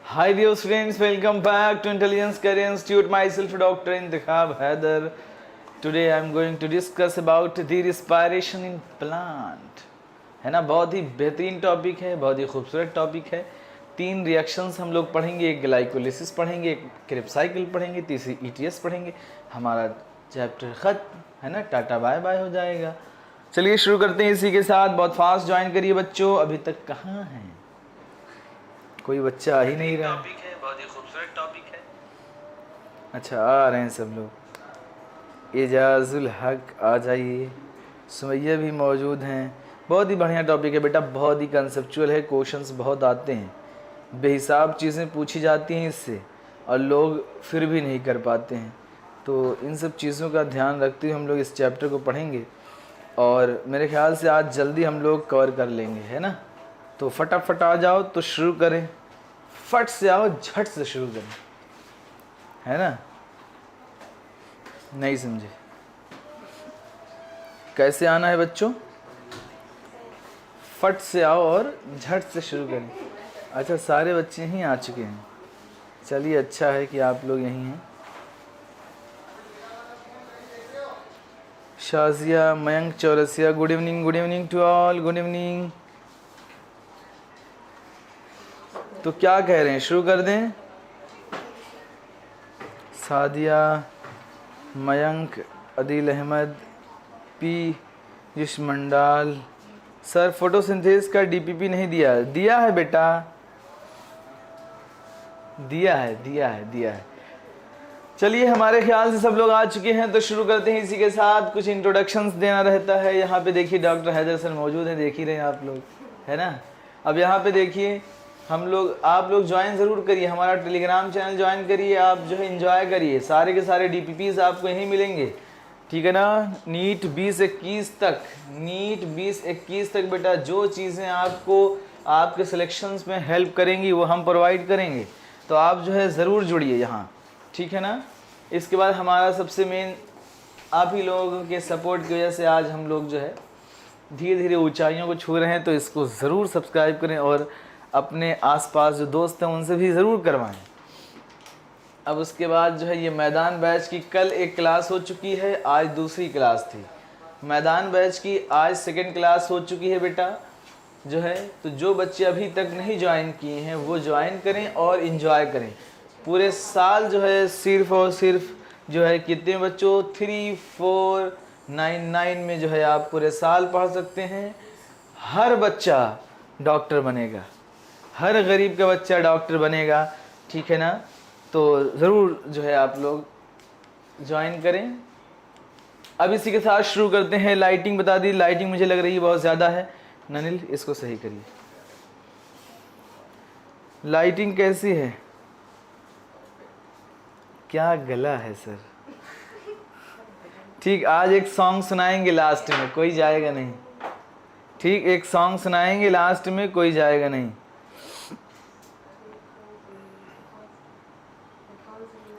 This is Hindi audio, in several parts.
Hi dear students, welcome back to Intelligence Career Institute. Myself Dr. Intikhab Haider. Today I am going to discuss about the respiration in plant. है ना, बहुत ही बेहतरीन टॉपिक है, बहुत ही खूबसूरत टॉपिक है। 3 रिएक्शंस हम लोग पढ़ेंगे, एक ग्लाइकोलिसिस पढ़ेंगे, एक क्रेब साइकिल पढ़ेंगे, तीसरी ETS पढ़ेंगे। हमारा चैप्टर ख़त्म है ना, टाटा बाय बाय हो जाएगा। चलिए शुरू करते हैं इसी के साथ। बहुत फास्ट ज्वाइन करिए बच्चों। अभी तक कहाँ हैं? कोई बच्चा आ ही नहीं रहा। टॉपिक है, बहुत ही खूबसूरत टॉपिक है। अच्छा, आ रहे हैं सब लोग। एजाजुल हक आ जाइए, सुमैया भी मौजूद हैं। बहुत ही बढ़िया टॉपिक है बेटा, बहुत ही कंसेप्चुअल है। क्वेश्चंस बहुत आते हैं, बेहिसाब चीज़ें पूछी जाती हैं इससे, और लोग फिर भी नहीं कर पाते हैं। तो इन सब चीज़ों का ध्यान रखते हुए हम लोग इस चैप्टर को पढ़ेंगे, और मेरे ख्याल से आज जल्दी हम लोग कवर कर लेंगे, है ना। तो फटाफट आ जाओ, तो शुरू करें। फट से आओ, झट से शुरू करें, है ना। नहीं समझे? कैसे आना है बच्चों? फट से आओ और झट से शुरू करें। अच्छा, सारे बच्चे यहीं आ चुके हैं। चलिए, अच्छा है कि आप लोग यहीं हैं। Shazia, Mayank Chaurasia, good evening to all, good evening. तो क्या कह रहे हैं, शुरू कर दें? सादिया, मयंक, अदील अहमद, पीयूष मंडाल। सर फोटोसिंथेसिस का DPP नहीं दिया। दिया है बेटा, दिया है। चलिए, हमारे ख्याल से सब लोग आ चुके हैं, तो शुरू करते हैं इसी के साथ। कुछ इंट्रोडक्शंस देना रहता है। यहाँ पे देखिए डॉक्टर हैदर सर मौजूद हैं, देख ही रहे हैं आप लोग, है ना। अब यहाँ पे देखिए आप लोग ज्वाइन ज़रूर करिए, हमारा टेलीग्राम चैनल ज्वाइन करिए। आप जो है एंजॉय करिए, सारे के सारे DPPs आपको यहीं मिलेंगे, ठीक है ना। नीट 2021 तक बेटा जो चीज़ें आपको आपके सिलेक्शंस में हेल्प करेंगी वो हम प्रोवाइड करेंगे। तो आप जो है ज़रूर जुड़िए यहाँ, ठीक है ना। इसके बाद हमारा सबसे मेन आप ही लोगों के सपोर्ट की वजह से आज हम लोग जो है धीरे धीरे ऊंचाइयों को छू रहे हैं। तो इसको ज़रूर सब्सक्राइब करें और अपने आसपास जो दोस्त हैं उनसे भी ज़रूर करवाएं। अब उसके बाद जो है ये मैदान बैच की कल एक क्लास हो चुकी है, आज दूसरी क्लास थी। मैदान बैच की आज सेकंड क्लास हो चुकी है बेटा जो है। तो जो बच्चे अभी तक नहीं ज्वाइन किए हैं वो ज्वाइन करें और इन्जॉय करें। पूरे साल जो है सिर्फ और सिर्फ जो है कितने बच्चों 3499 में जो है आप पूरे साल पढ़ सकते हैं। हर बच्चा डॉक्टर बनेगा, हर गरीब का बच्चा डॉक्टर बनेगा, ठीक है ना। तो ज़रूर जो है आप लोग ज्वाइन करें। अब इसी के साथ शुरू करते हैं। लाइटिंग बता दी, लाइटिंग मुझे लग रही है बहुत ज़्यादा है। ननिल, इसको सही करिए। लाइटिंग कैसी है? क्या गला है सर। ठीक, आज एक सॉन्ग सुनाएंगे लास्ट में, कोई जाएगा नहीं। ठीक, एक सॉन्ग सुनाएंगे लास्ट में, कोई जाएगा नहीं।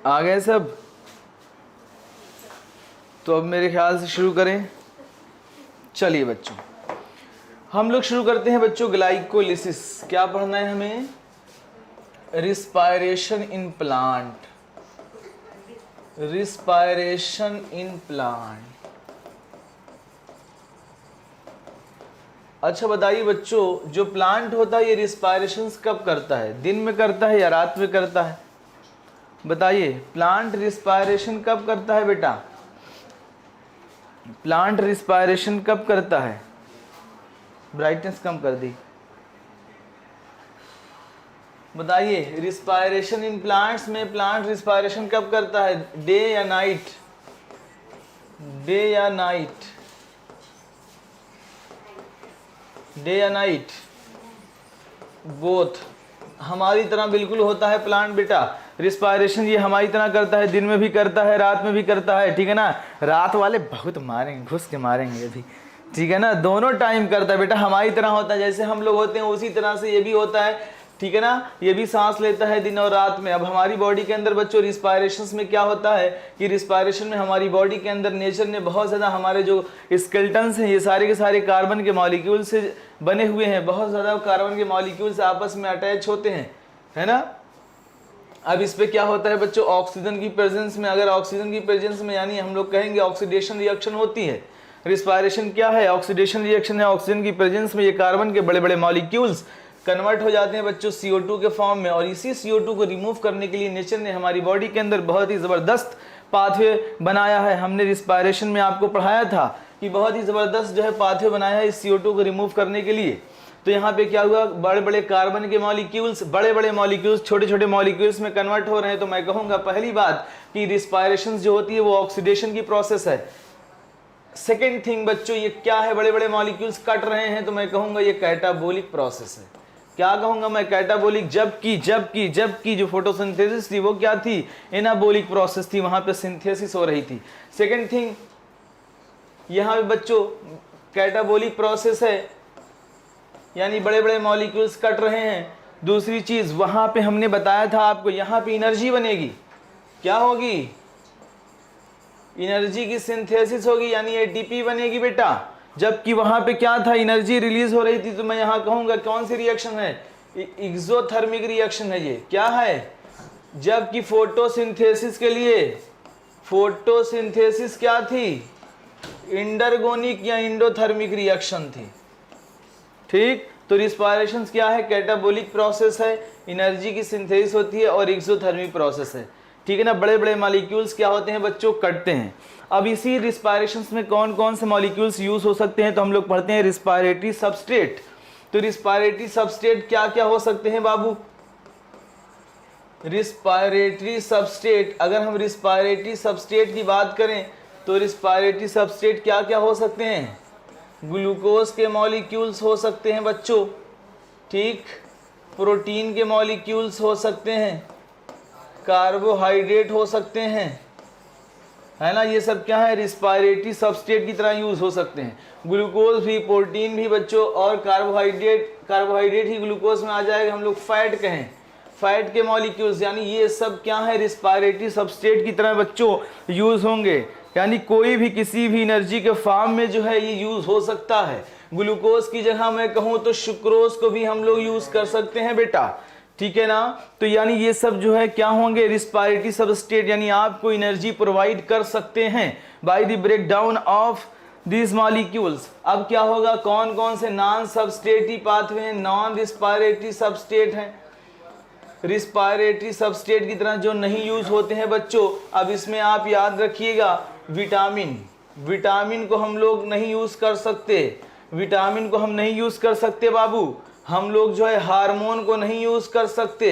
आ गए सब? तो अब मेरे ख्याल से शुरू करें। चलिए बच्चों, हम लोग शुरू करते हैं बच्चों। ग्लाइकोलिसिस क्या पढ़ना है हमें? Respiration in plant. Respiration in plant. अच्छा बताइए बच्चों, जो प्लांट होता है ये रिस्पायरेशन कब करता है? दिन में करता है या रात में करता है? बताइए, प्लांट रिस्पायरेशन कब करता है बेटा? प्लांट रिस्पायरेशन कब करता है? ब्राइटनेस कम कर दी। बताइए, रिस्पायरेशन इन प्लांट्स में प्लांट रिस्पायरेशन कब करता है? डे या नाइट? डे या नाइट? डे या नाइट? बोथ। हमारी तरह बिल्कुल होता है प्लांट बेटा। रिस्पायरेशन ये हमारी तरह करता है, दिन में भी करता है, रात में भी करता है, ठीक है ना। रात वाले बहुत मारेंगे, घुस के मारेंगे अभी, ठीक है ना। दोनों टाइम करता है बेटा, हमारी तरह होता है। जैसे हम लोग होते हैं उसी तरह से ये भी होता है, ठीक है ना। ये भी सांस लेता है दिन और रात में। अब हमारी बॉडी के अंदर बच्चों रिस्पायरेशंस में क्या होता है कि रिस्पायरेशन में हमारी बॉडी के अंदर नेचर ने बहुत ज़्यादा हमारे जो स्केलेटन्स हैं ये सारे के सारे कार्बन के मॉलिक्यूल से बने हुए हैं। बहुत ज़्यादा कार्बन के मॉलिक्यूल्स आपस में अटैच होते हैं, है ना। अब इस पे क्या होता है बच्चों, ऑक्सीजन की प्रेजेंस में, अगर ऑक्सीजन की प्रेजेंस में यानी हम लोग कहेंगे ऑक्सीडेशन रिएक्शन होती है। रिस्पायरेशन क्या है, ऑक्सीडेशन रिएक्शन है। ऑक्सीजन की प्रेजेंस में ये कार्बन के बड़े बड़े मॉलिक्यूल्स कन्वर्ट हो जाते हैं बच्चों CO2 के फॉर्म में, और इसी CO2 को रिमूव करने के लिए नेचर ने हमारी बॉडी के अंदर बहुत ही ज़बरदस्त पाथवे बनाया है। हमने रिस्पायरेशन में आपको पढ़ाया था कि बहुत ही ज़बरदस्त जो है पाथवे बनाया है इस CO2 को रिमूव करने के लिए। तो यहाँ पे क्या हुआ, बड़े बड़े कार्बन के मॉलिक्यूल्स बड़े बड़े मॉलिक्यूल्स छोटे छोटे मॉलिक्यूल्स में कन्वर्ट हो रहे हैं। तो मैं कहूँगा पहली बात कि रिस्पायरेशन जो होती है वो ऑक्सीडेशन की प्रोसेस है। सेकेंड थिंग बच्चों, ये क्या है, बड़े बड़े मॉलिक्यूल्स कट रहे हैं, तो मैं कहूँगा ये कैटाबोलिक प्रोसेस है। क्या कहूँगा मैं, कैटाबोलिक। जबकि जो फोटोसिंथेसिस थी वो क्या थी, एनाबोलिक प्रोसेस थी, वहाँ पे सिंथेसिस हो रही थी। सेकेंड थिंग यहाँ पे बच्चों कैटाबोलिक प्रोसेस है, यानी बड़े बड़े मॉलिक्यूल्स कट रहे हैं। दूसरी चीज वहां पे हमने बताया था आपको, यहाँ पे एनर्जी बनेगी, क्या होगी, एनर्जी की सिंथेसिस होगी, यानी एटीपी बनेगी बेटा। जबकि वहां पे क्या था, एनर्जी रिलीज हो रही थी। तो मैं यहाँ कहूंगा कौन सी रिएक्शन है, एक्सोथर्मिक रिएक्शन है ये। क्या है, जबकि फोटोसिंथेसिस के लिए, फोटोसिंथेसिस क्या थी, इंडरगोनिक या इंडोथर्मिक रिएक्शन थी। ठीक, तो रिस्पायरेशन क्या है, कैटाबोलिक प्रोसेस है, एनर्जी की सिंथेसिस होती है, और एक्सोथर्मिक प्रोसेस है। ठीक है ना, बड़े बड़े मॉलिक्यूल्स क्या होते हैं बच्चों, कटते हैं। अब इसी रिस्पायरेशन में कौन कौन से मॉलिक्यूल्स यूज हो सकते हैं, तो हम लोग पढ़ते हैं रिस्पायरेटरी सबस्ट्रेट। तो रिस्पायरेटरी सबस्ट्रेट क्या क्या हो सकते हैं बाबू, रिस्पायरेटरी सबस्ट्रेट, अगर हम रिस्पायरेटरी सबस्ट्रेट की बात करें तो रिस्पायरेटरी सबस्ट्रेट क्या क्या हो सकते हैं, ग्लूकोज के मॉलिक्यूल्स हो सकते हैं बच्चों, ठीक, प्रोटीन के मॉलिक्यूल्स हो सकते हैं, कार्बोहाइड्रेट हो सकते हैं, है ना, ये सब क्या है, रिस्पायरेटरी सबस्ट्रेट की तरह यूज हो सकते हैं। ग्लूकोज भी, प्रोटीन भी बच्चों, और कार्बोहाइड्रेट ही ग्लूकोज में आ जाएगा, हम लोग फैट कहें, फैट के मॉलिक्यूल्स, यानी ये सब क्या है, रिस्पायरेटरी सबस्ट्रेट की तरह बच्चों यूज होंगे। यानी कोई भी किसी भी एनर्जी के फॉर्म में जो है ये यूज हो सकता है। ग्लूकोज की जगह मैं कहूँ तो सुक्रोज को भी हम लोग यूज कर सकते हैं बेटा, ठीक है ना। तो यानी ये सब जो है क्या होंगे, रिस्पायरेटरी सबस्ट्रेट, यानी आपको एनर्जी प्रोवाइड कर सकते हैं by the breakdown of this molecules. अब क्या होगा, कौन कौन से नॉन सबस्ट्रेटरी पाथवे हैं, नॉन रिस्पायरेटरी सबस्ट्रेट हैं, रिस्पायरेटरी सबस्ट्रेट की तरह जो नहीं यूज होते हैं बच्चों। अब इसमें आप याद रखिएगा, विटामिन को हम लोग नहीं यूज कर सकते, विटामिन को हम नहीं यूज कर सकते बाबू। हम लोग जो है हार्मोन को नहीं यूज कर सकते,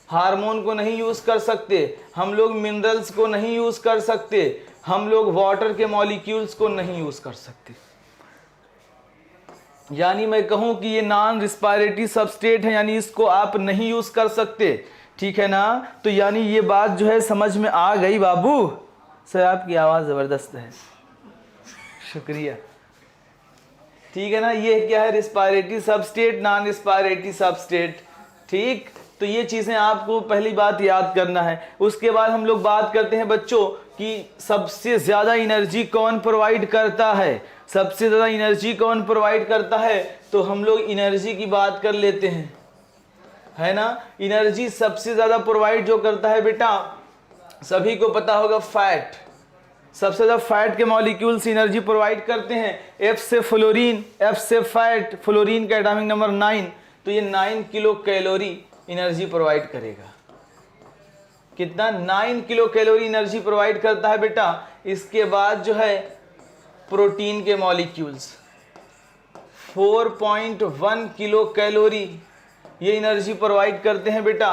हार्मोन को नहीं यूज कर सकते, हम लोग मिनरल्स को नहीं यूज कर सकते, हम लोग वाटर के मॉलिक्यूल्स को नहीं यूज कर सकते। यानी मैं कहूं कि ये नॉन रिस्पायरेटरी सबस्ट्रेट है, यानी इसको आप नहीं यूज कर सकते, ठीक है ना। तो यानी ये बात जो है समझ में आ गई बाबू। सर आपकी आवाज़ ज़बरदस्त है, शुक्रिया, ठीक है ना। ये क्या है, respiratory substrate, non respiratory substrate, ठीक। तो ये चीज़ें आपको पहली बात याद करना है। उसके बाद हम लोग बात करते हैं बच्चों कि सबसे ज़्यादा एनर्जी कौन प्रोवाइड करता है, सबसे ज़्यादा एनर्जी कौन प्रोवाइड करता है। तो हम लोग एनर्जी की बात कर लेते हैं, है ना। एनर्जी सबसे ज़्यादा प्रोवाइड जो करता है बेटा, सभी को पता होगा, फैट। सबसे ज़्यादा फैट के मॉलिक्यूल्स एनर्जी प्रोवाइड करते हैं। एफ से फ्लोरीन, एफ से फैट, फ्लोरीन का एटॉमिक नंबर 9, तो ये 9 किलो कैलोरी एनर्जी प्रोवाइड करेगा। कितना, 9 किलो कैलोरी एनर्जी प्रोवाइड करता है बेटा। इसके बाद जो है प्रोटीन के मॉलिक्यूल्स 4.1 किलो कैलोरी ये एनर्जी प्रोवाइड करते हैं बेटा।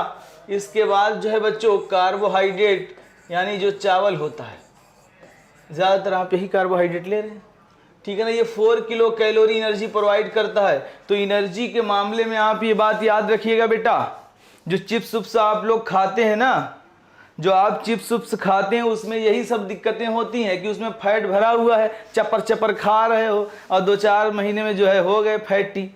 इसके बाद जो है बच्चों कार्बोहाइड्रेट, यानी जो चावल होता है, ज़्यादातर आप यही कार्बोहाइड्रेट ले रहे हैं, ठीक है ना। ये 4 किलो कैलोरी एनर्जी प्रोवाइड करता है। तो एनर्जी के मामले में आप ये बात याद रखिएगा बेटा, जो चिप्स उप्स आप लोग खाते हैं ना, जो आप चिप्स उप्स खाते हैं उसमें यही सब दिक्कतें होती हैं कि उसमें फैट भरा हुआ है, चपर चपर खा रहे हो और 2-4 महीने में जो है हो गए फैटी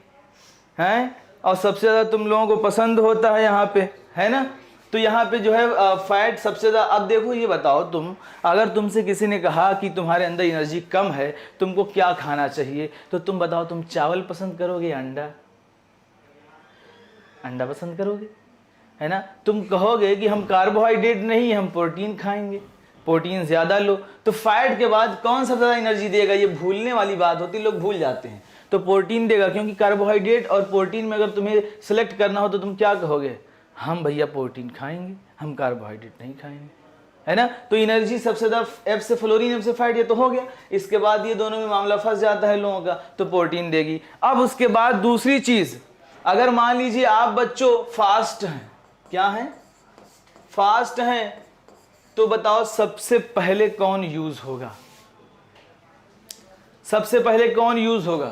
हैं, और सबसे ज़्यादा तुम लोगों को पसंद होता है यहाँ पे, है ना। तो यहाँ पे जो है फैट सबसे ज़्यादा। अब देखो ये बताओ तुम, अगर तुमसे किसी ने कहा कि तुम्हारे अंदर एनर्जी कम है, तुमको क्या खाना चाहिए, तो तुम बताओ, तुम चावल पसंद करोगे या अंडा, अंडा पसंद करोगे, है ना। तुम कहोगे कि हम कार्बोहाइड्रेट नहीं, हम प्रोटीन खाएंगे, प्रोटीन ज़्यादा लो, तो फैट के बाद कौन सा ज़्यादा एनर्जी देगा, ये भूलने वाली बात होती है, लोग भूल जाते हैं। तो प्रोटीन देगा, क्योंकि कार्बोहाइड्रेट और प्रोटीन में अगर तुम्हें सेलेक्ट करना हो तो तुम क्या कहोगे, हम भैया प्रोटीन खाएंगे, हम कार्बोहाइड्रेट नहीं खाएंगे, है ना। तो एनर्जी सबसे ज़्यादा एफ से फ्लोरीन, एफ से फैट, ये तो हो गया। इसके बाद ये दोनों में मामला फंस जाता है लोगों का, तो प्रोटीन देगी। अब उसके बाद दूसरी चीज़, अगर मान लीजिए आप बच्चों फास्ट हैं, क्या हैं, फास्ट हैं, तो बताओ सबसे पहले कौन यूज होगा, सबसे पहले कौन यूज होगा।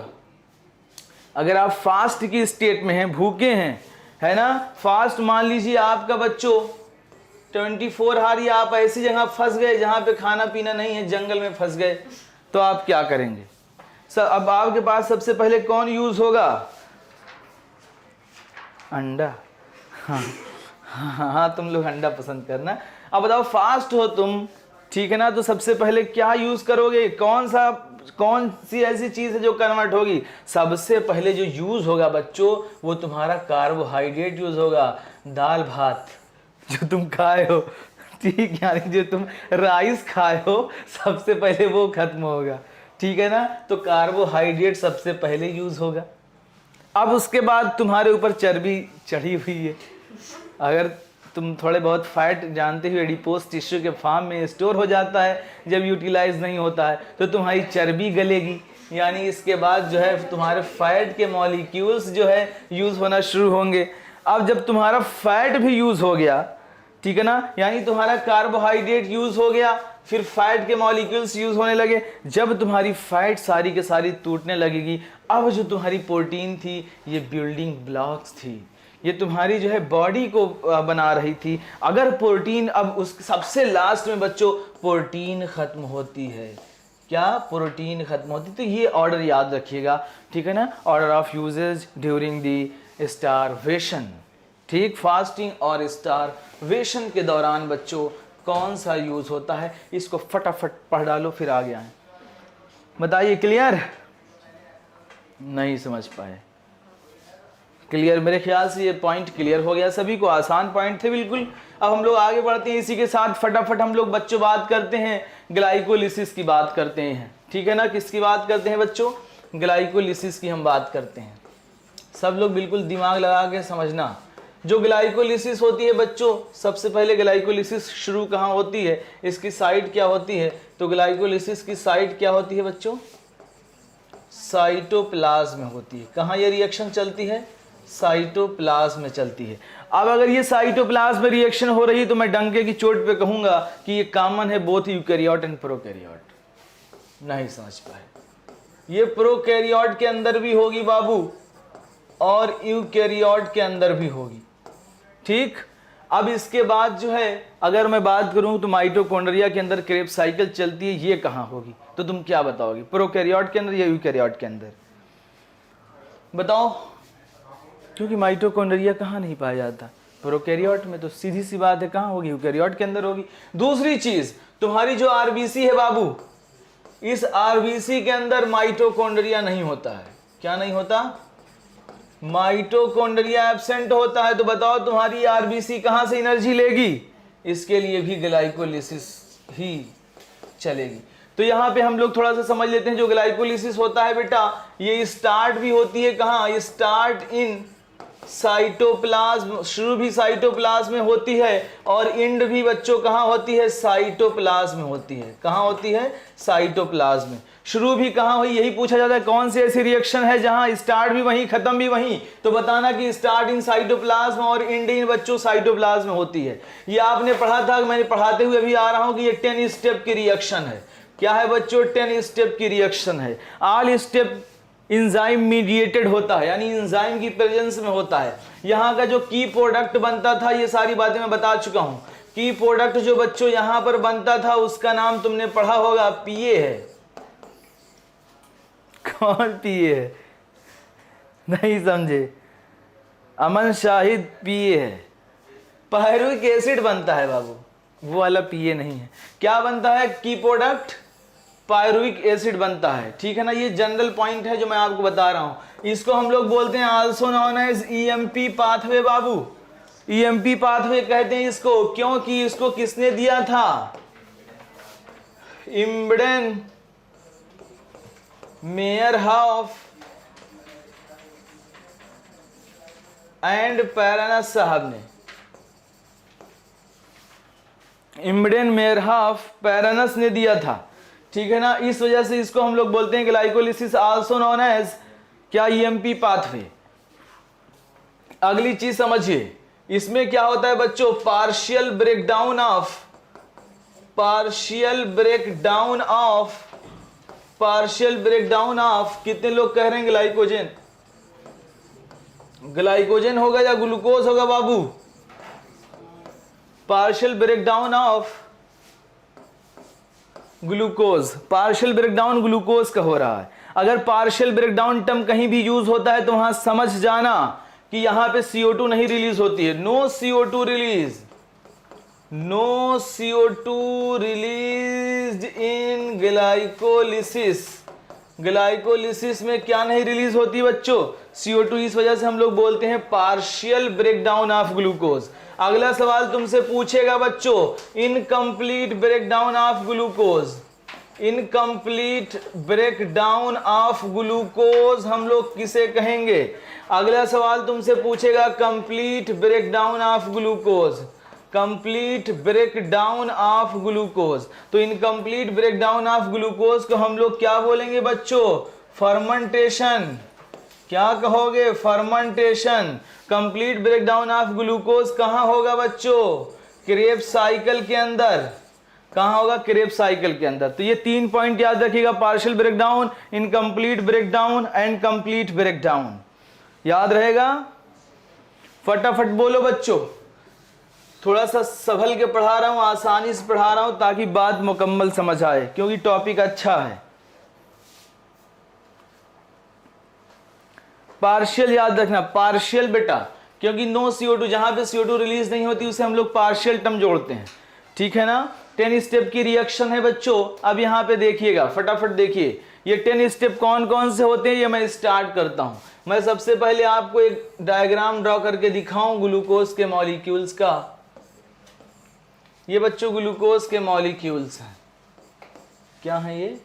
अगर आप फास्ट की स्टेट में हैं, भूखे हैं, है ना, फास्ट मान लीजिए आपका बच्चों 24 आवर, या आप ऐसी जगह फंस गए जहां पे खाना पीना नहीं है, जंगल में फंस गए, तो आप क्या करेंगे। अब आपके पास सबसे पहले कौन यूज होगा, अंडा। हाँ, तुम लोग अंडा पसंद करना। अब बताओ फास्ट हो तुम, ठीक है ना, तो सबसे पहले क्या यूज करोगे, कौन सी ऐसी चीज है जो कन्वर्ट होगी, सबसे पहले जो यूज होगा बच्चों वो तुम्हारा कार्बोहाइड्रेट यूज होगा। दाल भात जो तुम खाए हो, ठीक, यानी जो तुम राइस खाए हो, सबसे पहले वो खत्म होगा, ठीक है ना। तो कार्बोहाइड्रेट सबसे पहले यूज होगा। अब उसके बाद तुम्हारे ऊपर चर्बी चढ़ी हुई है, अगर तुम थोड़े बहुत फैट जानते हो एडिपोज टिश्यू के फॉर्म में स्टोर हो जाता है, जब यूटिलाइज नहीं होता है तो तुम्हारी चर्बी गलेगी, यानी इसके बाद जो है तुम्हारे फैट के मॉलिक्यूल्स जो है यूज़ होना शुरू होंगे। अब जब तुम्हारा फैट भी यूज़ हो गया, ठीक है ना, यानी तुम्हारा कार्बोहाइड्रेट यूज़ हो गया, फिर फैट के मॉलिक्यूल्स यूज़ होने लगे। जब तुम्हारी फैट सारी के सारी टूटने लगेगी, अब जो तुम्हारी प्रोटीन थी ये बिल्डिंग ब्लॉक्स थी, ये तुम्हारी जो है बॉडी को बना रही थी। अगर प्रोटीन, अब उस सबसे लास्ट में बच्चों प्रोटीन खत्म होती है, क्या प्रोटीन खत्म होती, तो ये ऑर्डर याद रखिएगा, ठीक है ना। Order of usages during the starvation, ठीक, फास्टिंग और स्टारवेशन के दौरान बच्चों कौन सा यूज होता है, इसको फटाफट पढ़ डालो फिर आगे आए। बताइए, क्लियर, नहीं समझ पाए, क्लियर, मेरे ख्याल से ये पॉइंट क्लियर हो गया सभी को, आसान पॉइंट थे बिल्कुल। अब हम लोग आगे बढ़ते हैं, इसी के साथ फटाफट हम लोग बच्चों बात करते हैं ग्लाइकोलिसिस की बात करते हैं, ठीक है ना। किसकी बात करते हैं बच्चों, ग्लाइकोलिसिस की हम बात करते हैं। सब लोग बिल्कुल दिमाग लगा के समझना, जो ग्लाइकोलिसिस होती है बच्चों, सबसे पहले ग्लाइकोलिसिस शुरू कहाँ होती है, इसकी साइट क्या होती है, तो ग्लाइकोलिसिस की साइट क्या होती है बच्चों, साइटोप्लाज्म में होती है। कहाँ ये रिएक्शन चलती है, साइटोप्लाज्म में चलती है। अब अगर ये साइटोप्लाज्म में रिएक्शन हो रही है तो मैं डंके की चोट पे कहूंगा कि ये कॉमन है बोथ यूकैरियोट एंड प्रोकैरियोट। नहीं समझ पाए, ये प्रोकैरियोट के अंदर भी होगी बाबू और यूकैरियोट के अंदर भी होगी, ठीक। अब इसके बाद जो है अगर मैं बात करूं तो माइटोकॉन्ड्रिया के अंदर क्रेब्स साइकिल चलती है, ये कहां होगी, तो तुम क्या बताओगे, प्रोकैरियोट के अंदर या यूकैरियोट के अंदर, बताओ। क्योंकि माइटोकॉन्ड्रिया कहाँ नहीं पाया जाता, प्रोकैरियोट में, तो सीधी सी बात है कहाँ होगी, यूकैरियोट के अंदर होगी। दूसरी चीज, तुम्हारी जो आरबीसी है बाबू, इस आरबीसी के अंदर माइटोकॉन्ड्रिया नहीं होता है, क्या नहीं होता, माइटोकॉन्ड्रिया एब्सेंट होता है। तो बताओ तुम्हारी आरबीसी कहां से एनर्जी लेगी, इसके लिए भी ग्लाइकोलिसिस ही चलेगी। तो यहाँ पे हम लोग थोड़ा सा समझ लेते हैं, जो ग्लाइकोलिसिस होता है बेटा, ये स्टार्ट भी होती है कहाँ, ये स्टार्ट इन साइटोप्लाज्म, शुरू भी साइटोप्लाज्म में होती है और एंड भी बच्चों कहाँ होती है, साइटोप्लाज्म में होती है। कहाँ होती है, साइटोप्लाज्म में। शुरू भी कहाँ हुई, यही पूछा जाता है, कौन सी ऐसी रिएक्शन है जहां स्टार्ट भी वहीं खत्म भी वहीं, तो बताना कि स्टार्ट इन साइटोप्लाज्म और एंड इन बच्चों साइटोप्लाज्म में होती है। ये आपने पढ़ा था, मैंने पढ़ाते हुए अभी आ रहा हूं कि ये 10 स्टेप की रिएक्शन है। क्या है बच्चों, 10 स्टेप की रिएक्शन है। ऑल स्टेप इंजाइम मीडिएटेड होता है, यानी इंजाइम की प्रेजेंस में होता है। यहाँ का जो की प्रोडक्ट बनता था, ये सारी बातें मैं बता चुका हूं। की प्रोडक्ट जो बच्चों यहां पर बनता था उसका नाम तुमने पढ़ा होगा, पीए है। कौन पीए है, नहीं समझे, अमन शाहिद पीए है। पायरुविक एसिड बनता है बाबू, वो वाला पीए नहीं है। क्या बनता है, की प्रोडक्ट, पायरुविक एसिड बनता है, ठीक है ना। ये जनरल पॉइंट है जो मैं आपको बता रहा हूं। इसको हम लोग बोलते हैं also known as EMP pathway बाबू, ईएमपी पाथवे कहते हैं इसको, क्योंकि इसको किसने दिया था? इम्बडेन मेयरहॉफ एंड पैरानस साहब ने। इम्बडेन मेयरहॉफ पैरानस ने दिया था, ठीक है ना। इस वजह से इसको हम लोग बोलते हैं ग्लाइकोलिसिस आल्सो नोन एज क्या? EMP pathway. अगली चीज समझिए, इसमें क्या होता है बच्चों? पार्शियल ब्रेकडाउन ऑफ कितने लोग कह रहे हैं ग्लाइकोजन? ग्लाइकोजन होगा या ग्लूकोज होगा बाबू? Partial breakdown of glucose. Partial breakdown glucose का हो रहा है। अगर पार्शियल ब्रेकडाउन टर्म कहीं भी यूज होता है तो वहां समझ जाना कि यहां पे CO2 नहीं रिलीज होती है। No CO2 release in glycolysis. Glycolysis में क्या नहीं रिलीज होती बच्चों? CO2। इस वजह से हम लोग बोलते हैं पार्शियल ब्रेकडाउन ऑफ ग्लूकोज। अगला सवाल तुमसे पूछेगा बच्चों, incomplete breakdown of glucose. Incomplete breakdown of glucose हम लोग किसे कहेंगे? अगला सवाल तुमसे पूछेगा complete breakdown of glucose. Complete breakdown of glucose. तो इनकम्प्लीट ब्रेकडाउन ऑफ ग्लूकोज को हम लोग क्या बोलेंगे बच्चों? फर्मेंटेशन। क्या कहोगे? Fermentation. Complete breakdown of glucose कहां होगा बच्चों? क्रेब्स साइकिल के अंदर। कहां होगा? क्रेब्स साइकिल के अंदर। तो ये 3 पॉइंट याद रखिएगा, partial breakdown, incomplete breakdown and complete breakdown. याद रहेगा? फटाफट बोलो बच्चों। थोड़ा सा संभल के पढ़ा रहा हूं, आसानी से पढ़ा रहा हूं ताकि बात मुकम्मल समझ आए, क्योंकि टॉपिक अच्छा है। पार्शियल याद रखना, पार्शियल बेटा, क्योंकि नो CO2, जहां पे CO2 रिलीज नहीं होती उसे हम लोग पार्शियल टर्म जोड़ते हैं, ठीक है ना। 10 स्टेप की रिएक्शन है बच्चों। अब यहां पे देखिएगा, फटाफट देखिए ये 10 स्टेप कौन कौन से होते हैं, ये मैं स्टार्ट करता हूं। मैं सबसे पहले आपको एक डायग्राम ड्रॉ करके दिखाऊं ग्लूकोज के मॉलिक्यूल्स का। ये बच्चों ग्लूकोज के मॉलिक्यूल्स हैं। क्या है ये?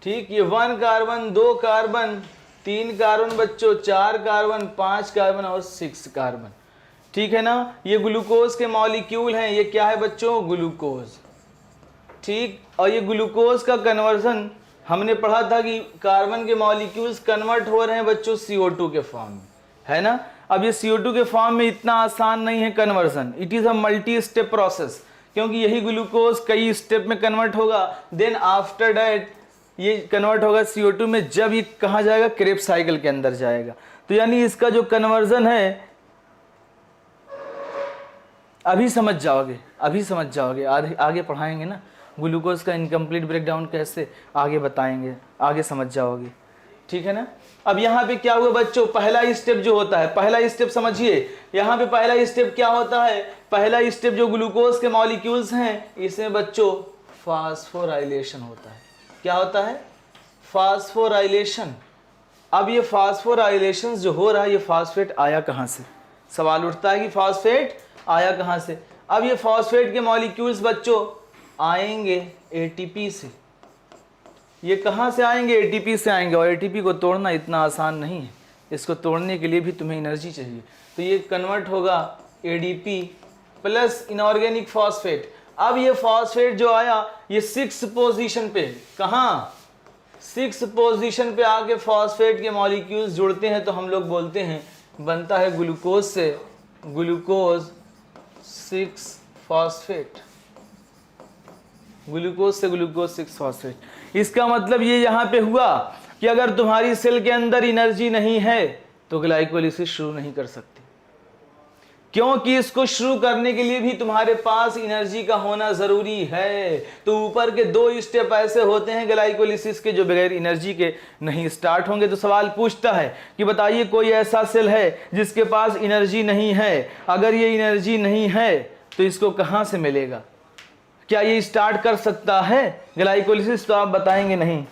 ठीक, ये 1 कार्बन, 2 कार्बन, 3 कार्बन बच्चों, 4 कार्बन, 5 कार्बन और 6 कार्बन, ठीक है ना। ये ग्लूकोज के मॉलिक्यूल हैं। ये क्या है बच्चों? ग्लूकोज, ठीक। और ये ग्लूकोज का कन्वर्जन हमने पढ़ा था कि कार्बन के मॉलिक्यूल्स कन्वर्ट हो रहे हैं बच्चों CO2 के फॉर्म में, है ना। अब ये CO2 के फॉर्म में इतना आसान नहीं है conversion, it is a multi step process, क्योंकि यही ग्लूकोज कई स्टेप में कन्वर्ट होगा। देन आफ्टर दैट ये कन्वर्ट होगा CO2 में, जब ये कहाँ जाएगा? क्रेब्स साइकिल के अंदर जाएगा। तो यानी इसका जो कन्वर्जन है, अभी समझ जाओगे, अभी समझ जाओगे, आगे पढ़ाएंगे ना ग्लूकोज का इनकम्प्लीट ब्रेकडाउन कैसे, आगे बताएंगे, आगे समझ जाओगे, ठीक है ना। अब यहाँ पे क्या हुआ बच्चों? पहला स्टेप जो होता है, पहला स्टेप समझिए, यहाँ पे पहला स्टेप क्या होता है? पहला स्टेप जो ग्लूकोज के मॉलिक्यूल्स हैं, इसमें बच्चों फास्फोराइलेशन होता है। क्या होता है? फास्फोराइलेशन। अब ये फास्फोराइलेशन जो हो रहा है, ये फास्फेट आया कहाँ से? सवाल उठता है कि फास्फेट आया कहाँ से। अब ये फास्फेट के मॉलिक्यूल्स बच्चों आएंगे ATP से। ये कहाँ से आएंगे? ATP से आएंगे। और ATP को तोड़ना इतना आसान नहीं है, इसको तोड़ने के लिए भी तुम्हें एनर्जी चाहिए। तो ये कन्वर्ट होगा ADP प्लस इनऑर्गेनिक फॉस्फेट। अब ये फॉस्फेट जो आया, ये 6 पोजीशन पे, कहाँ? 6 पोजीशन पे आके फॉस्फेट के मॉलिक्यूल्स जुड़ते हैं, तो हम लोग बोलते हैं बनता है ग्लूकोज से ग्लूकोज 6 फॉस्फेट। ग्लूकोज से ग्लूकोज 6 फॉस्फेट। इसका मतलब ये यहाँ पे हुआ कि अगर तुम्हारी सेल के अंदर एनर्जी नहीं है तो ग्लाइकोलिसिस शुरू नहीं कर सकती, क्योंकि इसको शुरू करने के लिए भी तुम्हारे पास एनर्जी का होना जरूरी है। तो ऊपर के 2 स्टेप ऐसे होते हैं ग्लाइकोलिसिस के जो बगैर एनर्जी के नहीं स्टार्ट होंगे। तो सवाल पूछता है कि बताइए कोई ऐसा सेल है जिसके पास एनर्जी नहीं है, अगर ये एनर्जी नहीं है तो इसको कहां से मिलेगा? क्या ये स्टार्ट कर सकता है ग्लाइकोलिसिस? तो आप बताएंगे नहीं।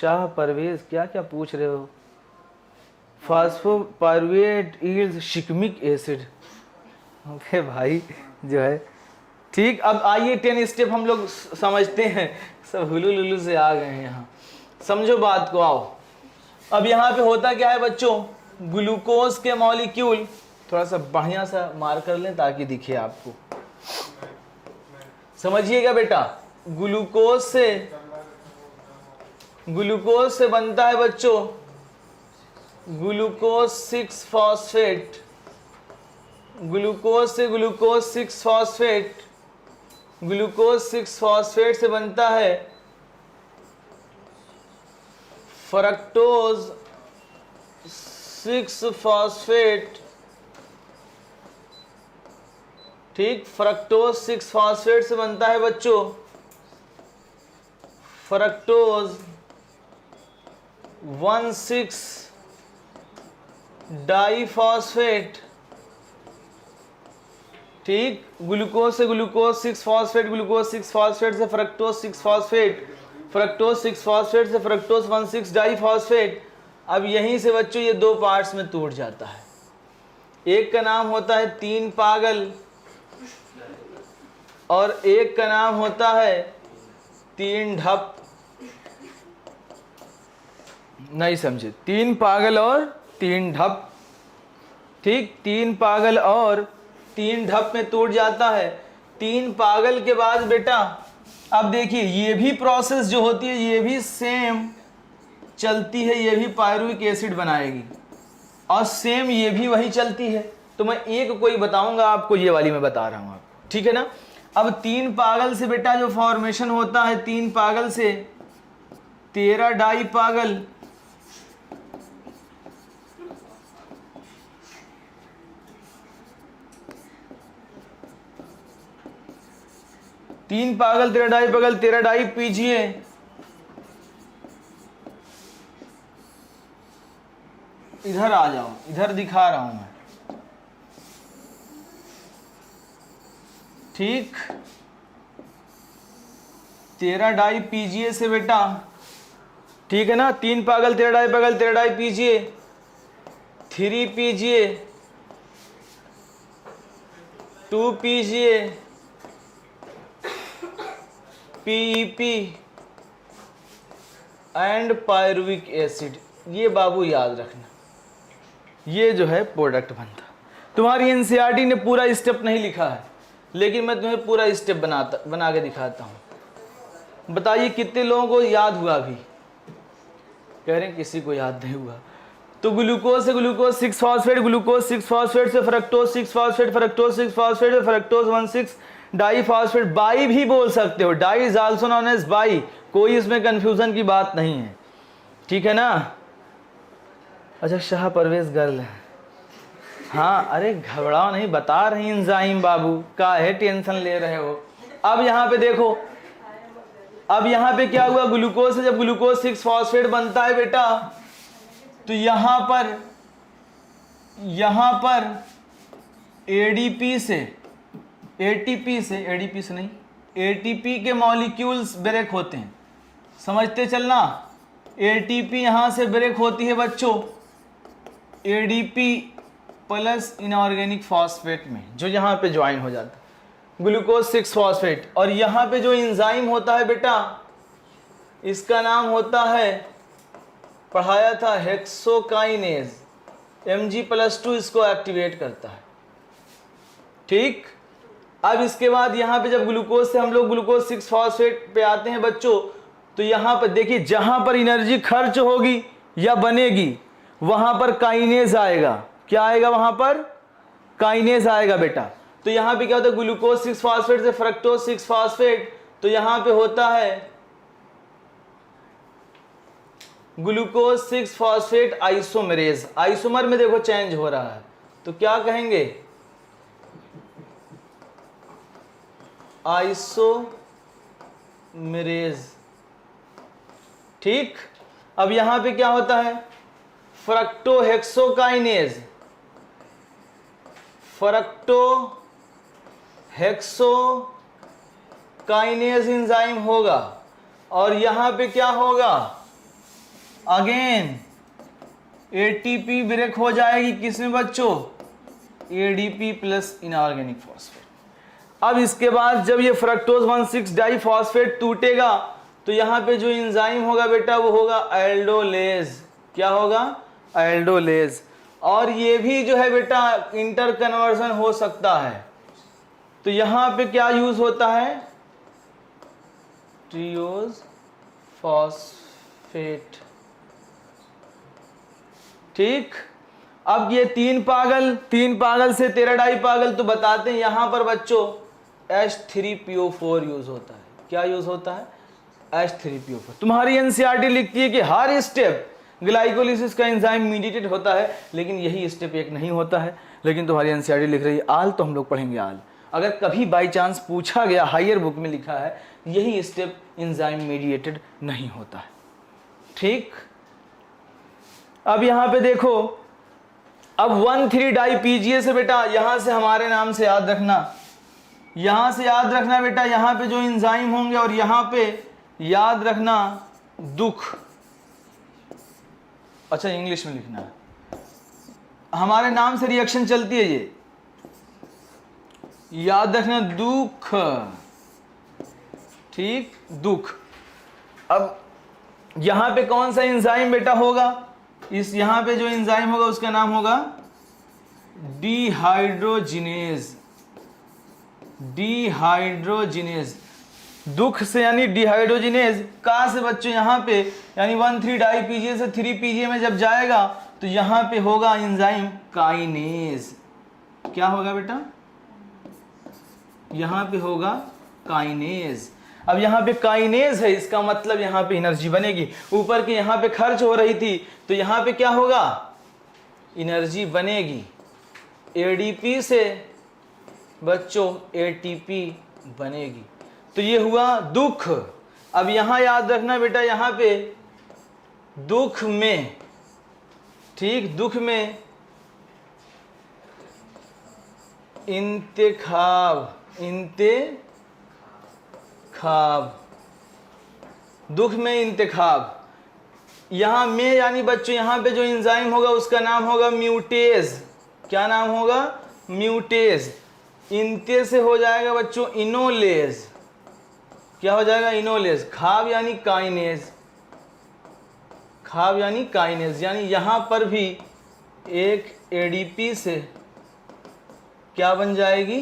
शाह परवेज क्या क्या पूछ रहे हो? फास्फोपाइरुवेट यील्ड्स शिकमिक एसिड। ओके भाई जो है ठीक। अब आइए 10 स्टेप हम लोग समझते हैं। सब हुलू लुलू से आ गए हैं यहाँ, समझो बात को। आओ अब यहाँ पे होता क्या है बच्चों, ग्लूकोज के मॉलिक्यूल, थोड़ा सा बढ़िया सा मार कर लें ताकि दिखे आपको, समझिएगा बेटा। ग्लूकोज से बनता है बच्चों ग्लूकोज 6 फॉस्फेट। ग्लूकोज से ग्लूकोज 6 फॉस्फेट, ग्लूकोज 6 फॉस्फेट से बनता है फ्रक्टोज 6 फॉस्फेट। ठीक, फ्रक्टोज 6 फॉस्फेट से बनता है बच्चों फ्रक्टोज 1,6 डाइफॉस्फेट। ठीक, ग्लूकोज से ग्लूकोज 6 फॉस्फेट, ग्लूकोज 6 फॉस्फेट से फ्रक्टोज 6 फॉस्फेट, फ्रक्टोज 6 फॉस्फेट से फ्रक्टोज 1,6 डाइफॉस्फेट। अब यहीं से बच्चों ये दो पार्ट्स में टूट जाता है। एक का नाम होता है 3 पागल और एक का नाम होता है 3 ढप। नहीं समझे? 3 पागल और 3 ढप। ठीक, 3 पागल और 3 ढप में टूट जाता है। 3 पागल के बाद बेटा अब देखिए ये भी प्रोसेस जो होती है ये भी सेम चलती है, ये भी पायरुविक एसिड बनाएगी और सेम ये भी वही चलती है। तो मैं एक कोई बताऊंगा आपको, ये वाली मैं बता रहा हूं आपको, ठीक है ना। अब 3 पागल से बेटा जो फॉर्मेशन होता है, 3 पागल से 13 डाई पागल, तीन पागल 13 डाई पागल 13 डाई पीजिए। इधर आ जाओ, इधर दिखा रहा हूं मैं। ठीक, 13 डाई पीजिए से बेटा, ठीक है ना। 3 पागल 13 डाई पागल 13 डाई पीजिए, 3 पीजिए, 2 पीजिए, पीईपी एंड पायरुविक एसिड। ये बाबू याद रखना, ये जो है प्रोडक्ट बनता। तुम्हारी एनसीईआरटी ने पूरा स्टेप नहीं लिखा है, लेकिन मैं तुम्हें पूरा स्टेप बना के दिखाता हूं। बताइए कितने लोगों को याद हुआ? अभी कह रहे हैं किसी को याद नहीं हुआ। तो ग्लूकोज से ग्लूकोज 6 फॉस्फेट, ग्लूकोज 6 फॉस्फेट से फ्रक्टोज 6 फॉस्फेट, फ्रक्टोज 6 फॉस्फेट से फ्रक्टोज 1,6 डाइफॉस्फेट। बाई भी बोल सकते हो, di is also known as bi, कोई इसमें कंफ्यूजन की बात नहीं है, ठीक है ना। अच्छा, शाह परवेज गर्ल है, हाँ। अरे घबराओ नहीं, बता रही एंजाइम बाबू, काहे टेंशन ले रहे हो। अब यहाँ पे देखो, अब यहाँ पे क्या हुआ, ग्लूकोज से जब ग्लूकोज 6 फॉस्फेट बनता है बेटा, तो यहाँ पर एडीपी से एटीपी से नहीं, एटीपी के मॉलिक्यूल्स ब्रेक होते हैं, समझते चलना। एटीपी यहाँ से ब्रेक होती है बच्चों एडीपी प्लस इनऑर्गेनिक फॉस्फेट में, जो यहाँ पे ज्वाइन हो जाता है ग्लूकोज 6 फॉस्फेट। और यहाँ पे जो एंजाइम होता है बेटा, इसका नाम होता है, पढ़ाया था, हेक्सोकाइनेज। Mg+2 इसको एक्टिवेट करता है। ठीक, अब इसके बाद यहाँ पे जब ग्लूकोज से हम लोग ग्लूकोज 6 फॉस्फेट पे आते हैं बच्चों, तो यहाँ पर देखिए जहाँ पर एनर्जी खर्च होगी या बनेगी वहाँ पर काइनेज आएगा। क्या आएगा? वहाँ पर काइनेज आएगा बेटा। तो यहाँ पे क्या होता है, ग्लूकोज 6 फॉस्फेट से फ्रक्टोज 6 फॉस्फेट, तो यहाँ पे होता है ग्लूकोज 6 फॉस्फेट आइसोमेरेज। आइसोमर में देखो चेंज हो रहा है, तो क्या कहेंगे? आइसोमेरेज। ठीक, अब यहां पे क्या होता है, फ्रक्टोहेक्सोकाइनेज। फ्रक्टो हेक्सो काइनेज एंजाइम होगा और यहां पे क्या होगा, अगेन एटीपी ब्रेक हो जाएगी किसमें बच्चों, एडीपी प्लस इनऑर्गेनिक फॉस्फेट। अब इसके बाद जब ये फ्रक्टोज 1,6 डाइफॉस्फेट टूटेगा तो यहां पे जो एंजाइम होगा बेटा वो होगा एल्डोलेज। क्या होगा, एल्डोलेज। और ये भी जो है बेटा इंटर कन्वर्जन हो सकता है। तो यहां पे क्या यूज होता है, ट्रियोज फॉस्फेट। ठीक, अब ये तीन पागल से 13 डाई पागल तो बताते हैं यहां पर बच्चों H3PO4 यूज होता है। क्या यूज होता है, H3PO4। तुम्हारी एनसीईआरटी लिखती है कि हर स्टेप ग्लाइकोलिसिस का एंजाइम मीडिएटेड होता है, लेकिन यही स्टेप एक नहीं होता है। लेकिन तुम्हारी एनसीईआरटी लिख रही है आल, तो हम लोग पढ़ेंगे आल। अगर कभी बाई चांस पूछा गया, हायर बुक में लिखा है यही स्टेप एंजाइम मीडिएटेड नहीं होता है। ठीक, अब यहां पे देखो, अब 1,3 डाई पीजीए से बेटा यहां से हमारे नाम से याद रखना, यहां से याद रखना बेटा, यहां पे जो एंजाइम होंगे और यहां पे याद रखना दुख। अच्छा इंग्लिश में लिखना है, हमारे नाम से रिएक्शन चलती है ये, याद रखना दुख। ठीक, दुख। अब यहां पे कौन सा एंजाइम बेटा होगा, इस यहां पे जो एंजाइम होगा उसका नाम होगा डिहाइड्रोजिनेज। डिहाइड्रोजिनेज, दुख से यानी डिहाइड्रोजिनेज, कहां से बच्चों, यहां पे यानी 1,3 डाई पीजीए से 3 पीजीए में जब जाएगा तो यहां पे होगा एंजाइम काइनेज। क्या होगा बेटा, यहां पे होगा काइनेज। अब यहां पे काइनेज है, इसका मतलब यहां पे एनर्जी बनेगी। ऊपर की यहां पे खर्च हो रही थी तो यहां पे क्या होगा, एनर्जी बनेगी। एडीपी से बच्चों एटीपी बनेगी। तो ये हुआ दुख। अब यहां याद रखना बेटा, यहां पे दुख में, ठीक, दुख में इंतेखाब, दुख में इंतेखाब। यहां में यानी बच्चों यहां पे जो एंजाइम होगा उसका नाम होगा म्यूटेज। क्या नाम होगा, म्यूटेज। इंते से हो जाएगा बच्चों इनोलेज। क्या हो जाएगा, इनोलेज। खाब यानी काइनेज, खाब यानी काइनेज, यानी यहां पर भी एक एडीपी से क्या बन जाएगी,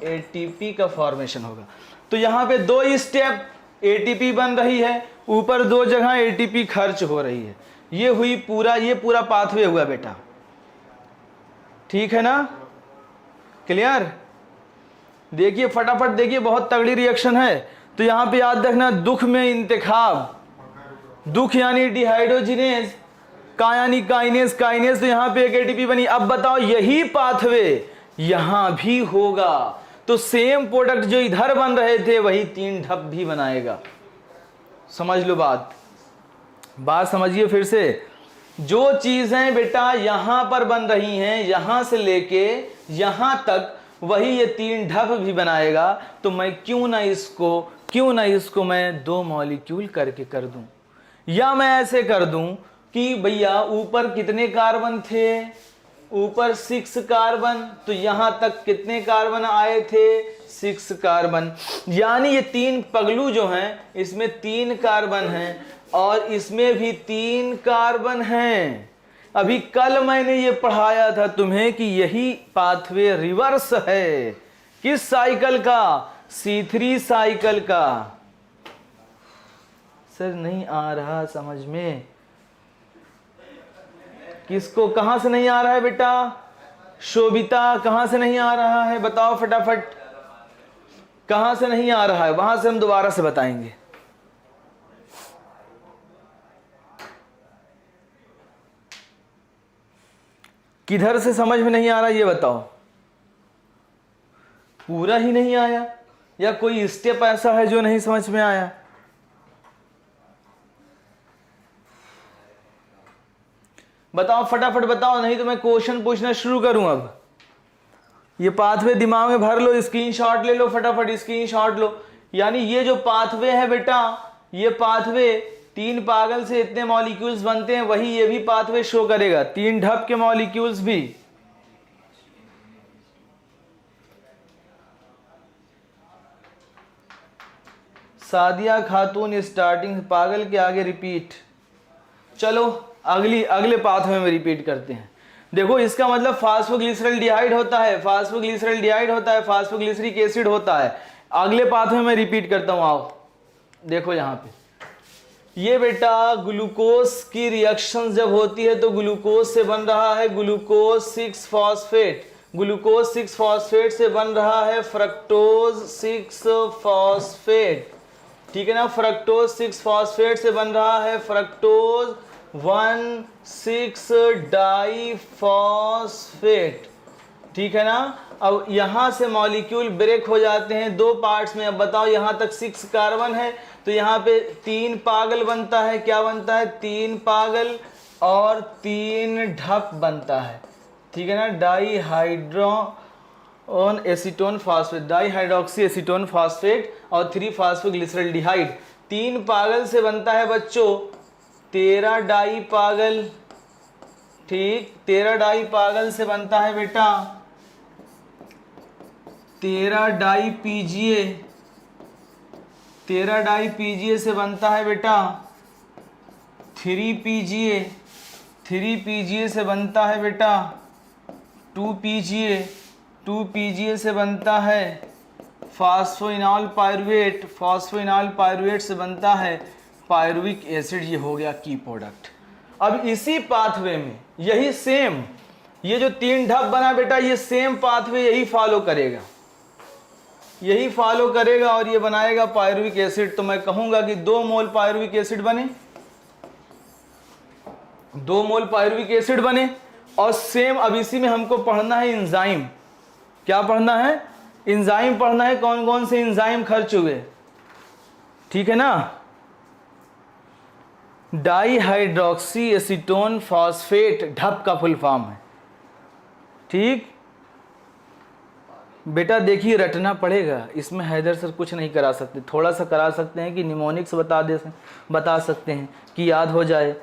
एटीपी का फॉर्मेशन होगा। तो यहां पे 2 स्टेप एटीपी बन रही है, ऊपर 2 जगह एटीपी खर्च हो रही है। ये हुई पूरा, ये पूरा पाथवे हुआ बेटा। ठीक है ना, क्लियर। देखिए फटाफट देखिए, बहुत तगड़ी रिएक्शन है। तो यहां पे याद रखना दुख में इंतखाब, दुख यानी डिहाइड्रोजिनेज, का यानी काइनेज, काइनेज तो यहां पे एक एटीपी बनी। अब बताओ यही पाथवे यहां भी होगा तो सेम प्रोडक्ट जो इधर बन रहे थे वही 3 ढप भी बनाएगा। समझ लो बात समझिए फिर से। जो चीजें बेटा यहां पर बन रही हैं, यहां से लेके यहां तक, वही ये 3 ढप भी बनाएगा। तो मैं क्यों ना इसको मैं 2 मॉलिक्यूल करके कर दूं, या मैं ऐसे कर दूं कि भैया ऊपर कितने कार्बन थे, ऊपर 6 कार्बन, तो यहां तक कितने कार्बन आए थे, 6 कार्बन। यानी ये 3 पगलू जो हैं इसमें 3 कार्बन हैं और इसमें भी 3 कार्बन हैं। अभी कल मैंने ये पढ़ाया था तुम्हें कि यही पाथवे रिवर्स है। किस साइकिल का, C3 साइकिल का। सर नहीं आ रहा समझ में, किसको, कहां से नहीं आ रहा है बेटा, शोभिता कहां से नहीं आ रहा है, बताओ फटाफट कहां से नहीं आ रहा है, वहां से हम दोबारा से बताएंगे। किधर से समझ में नहीं आ रहा ये बताओ, पूरा ही नहीं आया या कोई स्टेप ऐसा है जो नहीं समझ में आया। बताओ फटाफट बताओ, नहीं तो मैं क्वेश्चन पूछना शुरू करूं अब। ये पाथवे दिमाग में भर लो, स्क्रीनशॉट ले लो, फटाफट स्क्रीनशॉट लो। यानी ये जो पाथवे है बेटा, ये पाथवे 3 पागल से इतने मॉलिक्यूल्स बनते हैं, वही ये भी पाथवे शो करेगा, 3 ढप के मॉलिक्यूल्स भी। सादिया खातून स्टार्टिंग, पागल के आगे रिपीट। चलो अगले पाथवे में रिपीट करते हैं। देखो इसका मतलब फास्फोग्लिसरल्डिहाइड होता है, फास्फोग्लिसरल्डिहाइड होता है, फास्फोग्लिसरिक एसिड होता है। अगले पाथवे में रिपीट करता हूं, आओ देखो यहाँ पे, ये बेटा ग्लूकोज की रिएक्शन जब होती है तो ग्लूकोज से बन रहा है ग्लूकोज 6 फॉस्फेट, ग्लूकोज 6 फॉस्फेट से बन रहा है फ्रक्टोज 6 फॉस्फेट, ठीक है ना। फ्रक्टोज 6 फॉस्फेट से बन रहा है फ्रक्टोज 1,6 डाइफॉस्फेट, ठीक है ना। अब यहां से मॉलिक्यूल ब्रेक हो जाते हैं 2 पार्ट्स में। अब बताओ यहां तक 6 कार्बन है तो यहाँ पे 3 पागल बनता है, क्या बनता है, 3 पागल और 3 ढप बनता है, ठीक है ना। Dihydroxy acetone phosphate, dihydroxy acetone phosphate और 3 फास्फोग्लिसरल्डिहाइड, 3 पागल से बनता है बच्चों 13 डाई पागल, ठीक, 13 डाई पागल से बनता है बेटा 13 डाई पीजीए, 13 डाई पीजीए से बनता है बेटा 3 पीजीए, 3 पीजीए से बनता है बेटा 2 पीजीए, 2 पीजीए से बनता है फास्फोइनॉल पायरुवेट, फास्फोइनॉल पायरुवेट से बनता है पायरुविक एसिड। ये हो गया की प्रोडक्ट। अब इसी पाथवे में यही सेम, ये जो 3 ढप बना बेटा, ये सेम पाथवे यही फॉलो करेगा, यही फॉलो करेगा और ये बनाएगा पायरुविक एसिड। तो मैं कहूंगा कि 2 मोल पायरुविक एसिड बने, 2 मोल पायरुविक एसिड बने। और सेम अब इसी में हमको पढ़ना है एंजाइम, क्या पढ़ना है, एंजाइम पढ़ना है, कौन कौन से एंजाइम खर्च हुए, ठीक है ना। डाईहाइड्रोक्सी एसीटोन फॉस्फेट ढप का फुल फॉर्म है, ठीक बेटा। देखिए रटना पड़ेगा, इसमें हैदर सर कुछ नहीं करा सकते, थोड़ा सा करा सकते हैं कि निमोनिक्स बता सकते हैं कि याद हो जाए,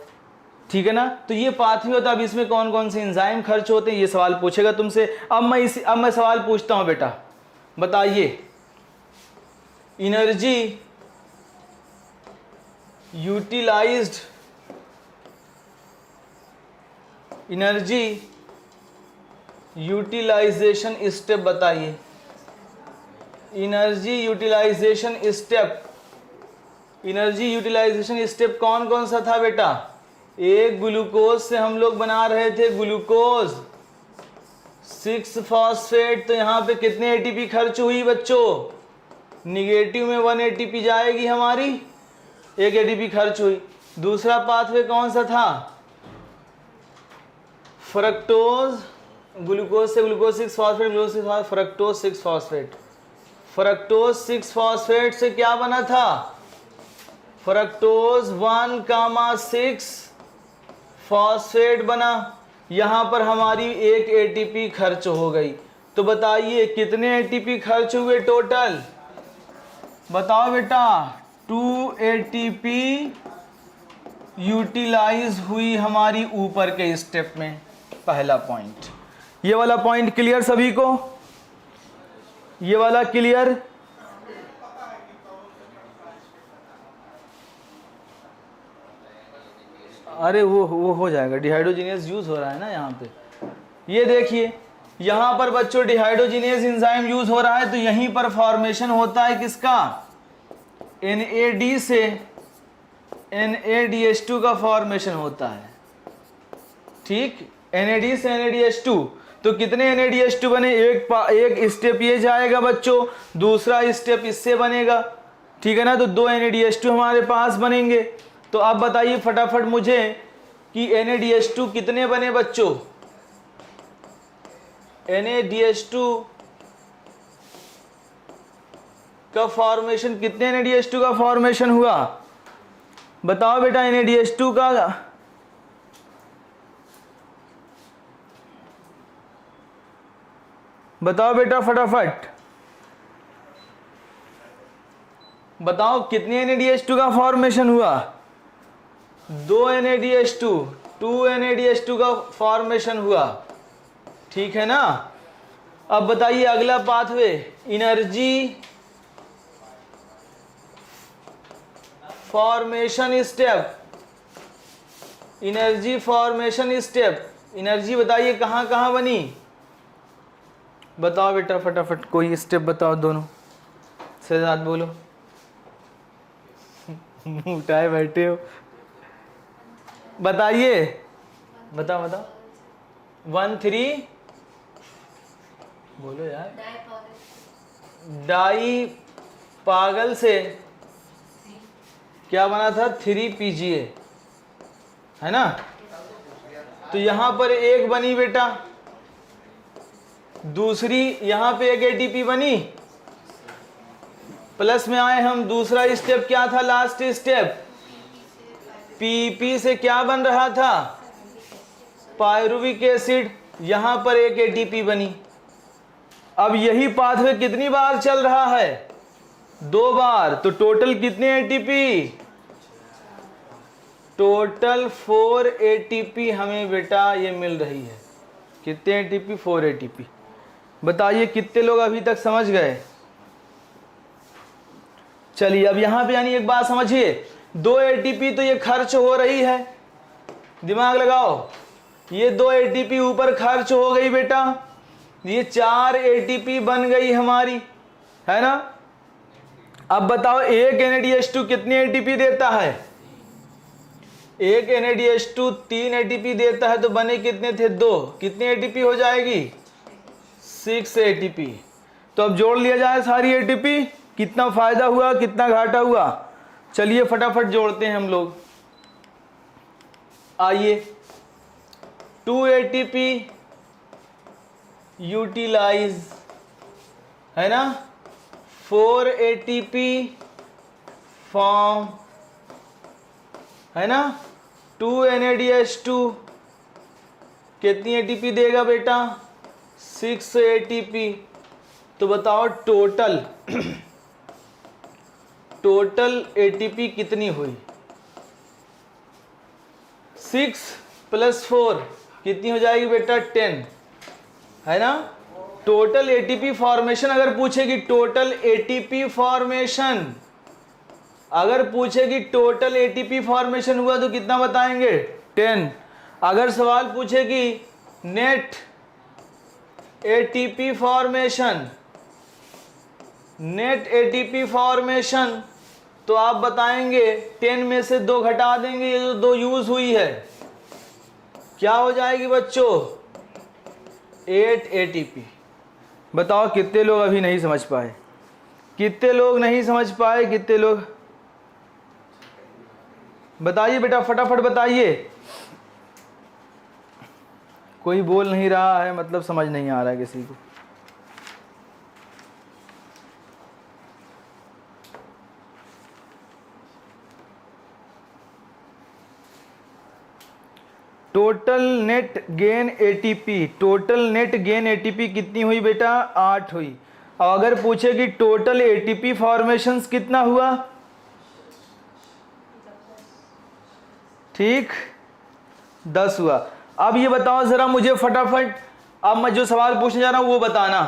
ठीक है ना। तो ये पाथवे होता है। अब इसमें कौन कौन से एंजाइम खर्च होते हैं ये सवाल पूछेगा तुमसे। अब मैं सवाल पूछता हूं बेटा, बताइए energy utilized, energy utilization step बताइए, energy utilization step, energy utilization step कौन कौन सा था बेटा। एक ग्लूकोज से हम लोग बना रहे थे ग्लूकोज 6 फॉस्फेट, तो यहाँ पे कितने एटीपी खर्च हुई बच्चों, निगेटिव में 1 एटीपी जाएगी हमारी, 1 एटीपी खर्च हुई। दूसरा पाथवे कौन सा था, फ्रक्टोज, ग्लूकोज से glucose 6 phosphate, glucose 6 fructose 6 phosphate, fructose 6 phosphate से क्या बना था, फ्रक्टोज 1,6 फॉस्फेट बना। यहां पर हमारी 1 एटीपी खर्च हो गई। तो बताइए कितने एटीपी खर्च हुए टोटल, बताओ बेटा। 2 एटीपी यूटिलाइज हुई हमारी ऊपर के स्टेप में, पहला पॉइंट। ये वाला पॉइंट क्लियर सभी को, ये वाला क्लियर। अरे वो हो जाएगा, डिहाइड्रोजिनेज यूज हो रहा है ना यहाँ पे। ये देखिए यहाँ पर बच्चों डिहाइड्रोजिनेज एंजाइम यूज हो रहा है, तो यहीं पर फॉर्मेशन होता है किसका, NAD से NADH2 का फॉर्मेशन होता है, ठीक, NAD से NADH2। तो कितने NADH2 बने, एक स्टेप ये जाएगा बच्चों, दूसरा स्टेप इससे बनेगा, ठीक है ना। तो 2 NADH2 हमारे पास बनेंगे। तो आप बताइए फटाफट मुझे कि NADH2 कितने बने बच्चों, NADH2 का फॉर्मेशन, कितने NADH2 का फॉर्मेशन हुआ बताओ बेटा। NADH2 का बताओ बेटा फटाफट, बताओ कितने NADH2 का फॉर्मेशन हुआ? 2 NADH2, 2 NADH2 का फॉर्मेशन हुआ, ठीक है ना। अब बताइए अगला pathway, energy formation step, energy formation step, energy बताइए कहाँ कहाँ बनी? बताओ बेटा फटाफट, कोई स्टेप बताओ, दोनों से साथ बोलो। मुंह उठाए बैठे हो, बताइए, बताओ बताओ। 1 3 बोलो यार। डाई पागल से क्या बना था? 3 PGA, है ना। तो यहां पर एक बनी बेटा, दूसरी यहां पे एक ATP बनी, प्लस में आए हम, दूसरा स्टेप क्या था? लास्ट स्टेप PP से क्या बन रहा था? पायरुविक एसिड, यहां पर एक ATP बनी। अब यही पाथवे कितनी बार चल रहा है? 2 बार। तो टोटल कितने ATP? टोटल 4 ATP हमें बेटा ये मिल रही है। कितने ATP? 4 ATP। बताइए कितने लोग अभी तक समझ गए? चलिए अब यहां पे यानी एक बात समझिए, 2 ATP तो ये खर्च हो रही है, दिमाग लगाओ, ये 2 ATP ऊपर खर्च हो गई बेटा, ये 4 ATP बन गई हमारी, है ना। अब बताओ एक NADH2 कितने ATP देता है? एक NADH2 3 ATP देता है, तो बने कितने थे? 2। कितने ATP हो जाएगी? 6 ATP। तो अब जोड़ लिया जाए सारी ATP, कितना फायदा हुआ कितना घाटा हुआ? चलिए फटाफट जोड़ते हैं हम लोग। आइए, 2 ATP यूटिलाइज, है ना, 4 ATP फॉर्म, है ना, 2 NADH2 कितनी ATP देगा बेटा? 6 ATP। तो बताओ टोटल टोटल ATP कितनी हुई? 6 + 4 कितनी हो जाएगी बेटा? 10, है ना। टोटल ATP फॉर्मेशन अगर पूछेगी, टोटल ATP फॉर्मेशन अगर पूछेगी, टोटल ATP फॉर्मेशन हुआ तो कितना बताएंगे? 10। अगर सवाल पूछेगी net ATP formation, net ATP formation, तो आप बताएंगे 10 में से 2 घटा देंगे, ये जो 2 यूज हुई है क्या हो जाएगी बच्चों? 8 ATP। बताओ कितने लोग अभी नहीं समझ पाए? कितने लोग नहीं समझ पाए? कितने लोग बताइए बेटा फटाफट बताइए। कोई बोल नहीं रहा है, मतलब समझ नहीं आ रहा है किसी को। Total net gain ATP, total net gain ATP कितनी हुई बेटा? 8 हुई। और अगर पूछेगी टोटल ATP फॉर्मेशंस कितना हुआ? ठीक, 10 हुआ। अब ये बताओ जरा मुझे फटाफट, अब मैं जो सवाल पूछने जा रहा हूं वो बताना,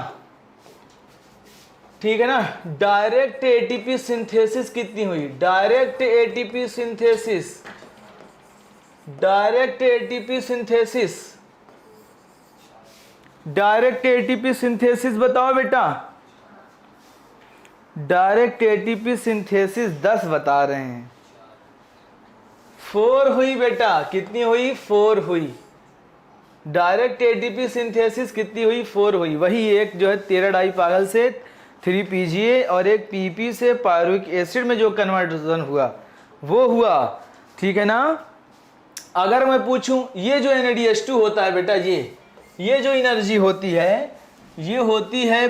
ठीक है ना। डायरेक्ट ATP सिंथेसिस कितनी हुई? Direct ATP synthesis, direct ATP synthesis, direct ATP synthesis बताओ बेटा। डायरेक्ट ATP सिंथेसिस 10 बता रहे हैं। 4 हुई बेटा, कितनी हुई? 4 हुई। डायरेक्ट ATP सिंथेसिस कितनी हुई? 4 हुई। वही एक जो है 13 डाई पागल से 3 PGA और एक PP से पायरुविक एसिड में जो कन्वर्जन हुआ वो हुआ, ठीक है ना। अगर मैं पूछूं ये जो NADH2 होता है बेटा, ये जो एनर्जी होती है, ये होती है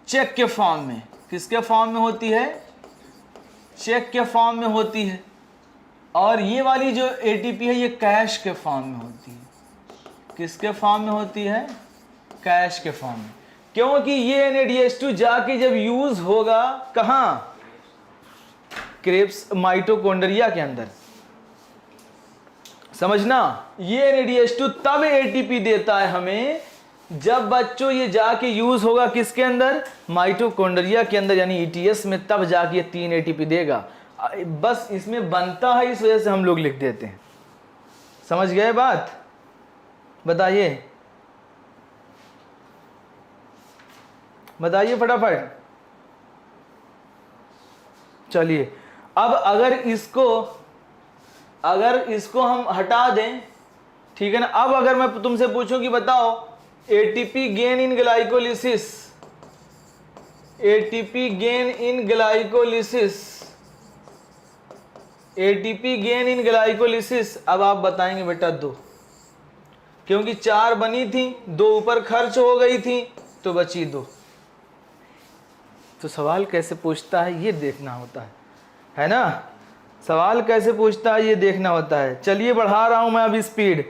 चेक के फॉर्म में। किसके फॉर्म में होती है? चेक के फॉर्म में होती है। और ये वाली जो ATP है ये कैश के फॉर्म में होती है। किसके फॉर्म में होती है? कैश के फॉर्म में। क्योंकि ये NADH2 जाके जब यूज होगा कहां, क्रेब्स माइटोकॉन्ड्रिया के अंदर, समझना। ये NADH2 तब ATP देता है हमें जब बच्चों ये जाके यूज होगा किसके अंदर, माइटोकॉन्ड्रिया के अंदर, यानी ETS में, तब जाके ये 3 ATP देगा। बस इसमें बनता है, इस वजह से हम लोग लिख देते हैं। समझ गए बात? बताइए बताइए फटाफट। चलिए अब अगर इसको हम हटा दें, ठीक है ना। अब अगर मैं तुमसे पूछूं कि बताओ ATP gain in glycolysis, ATP gain in glycolysis, ATP gain in glycolysis, अब आप बताएंगे बेटा 2, क्योंकि 4 बनी थी, 2 ऊपर खर्च हो गई थी तो बची 2। तो सवाल कैसे पूछता है ये देखना होता है ना। सवाल कैसे पूछता है ये देखना होता है। चलिए बढ़ा रहा हूं मैं अब स्पीड,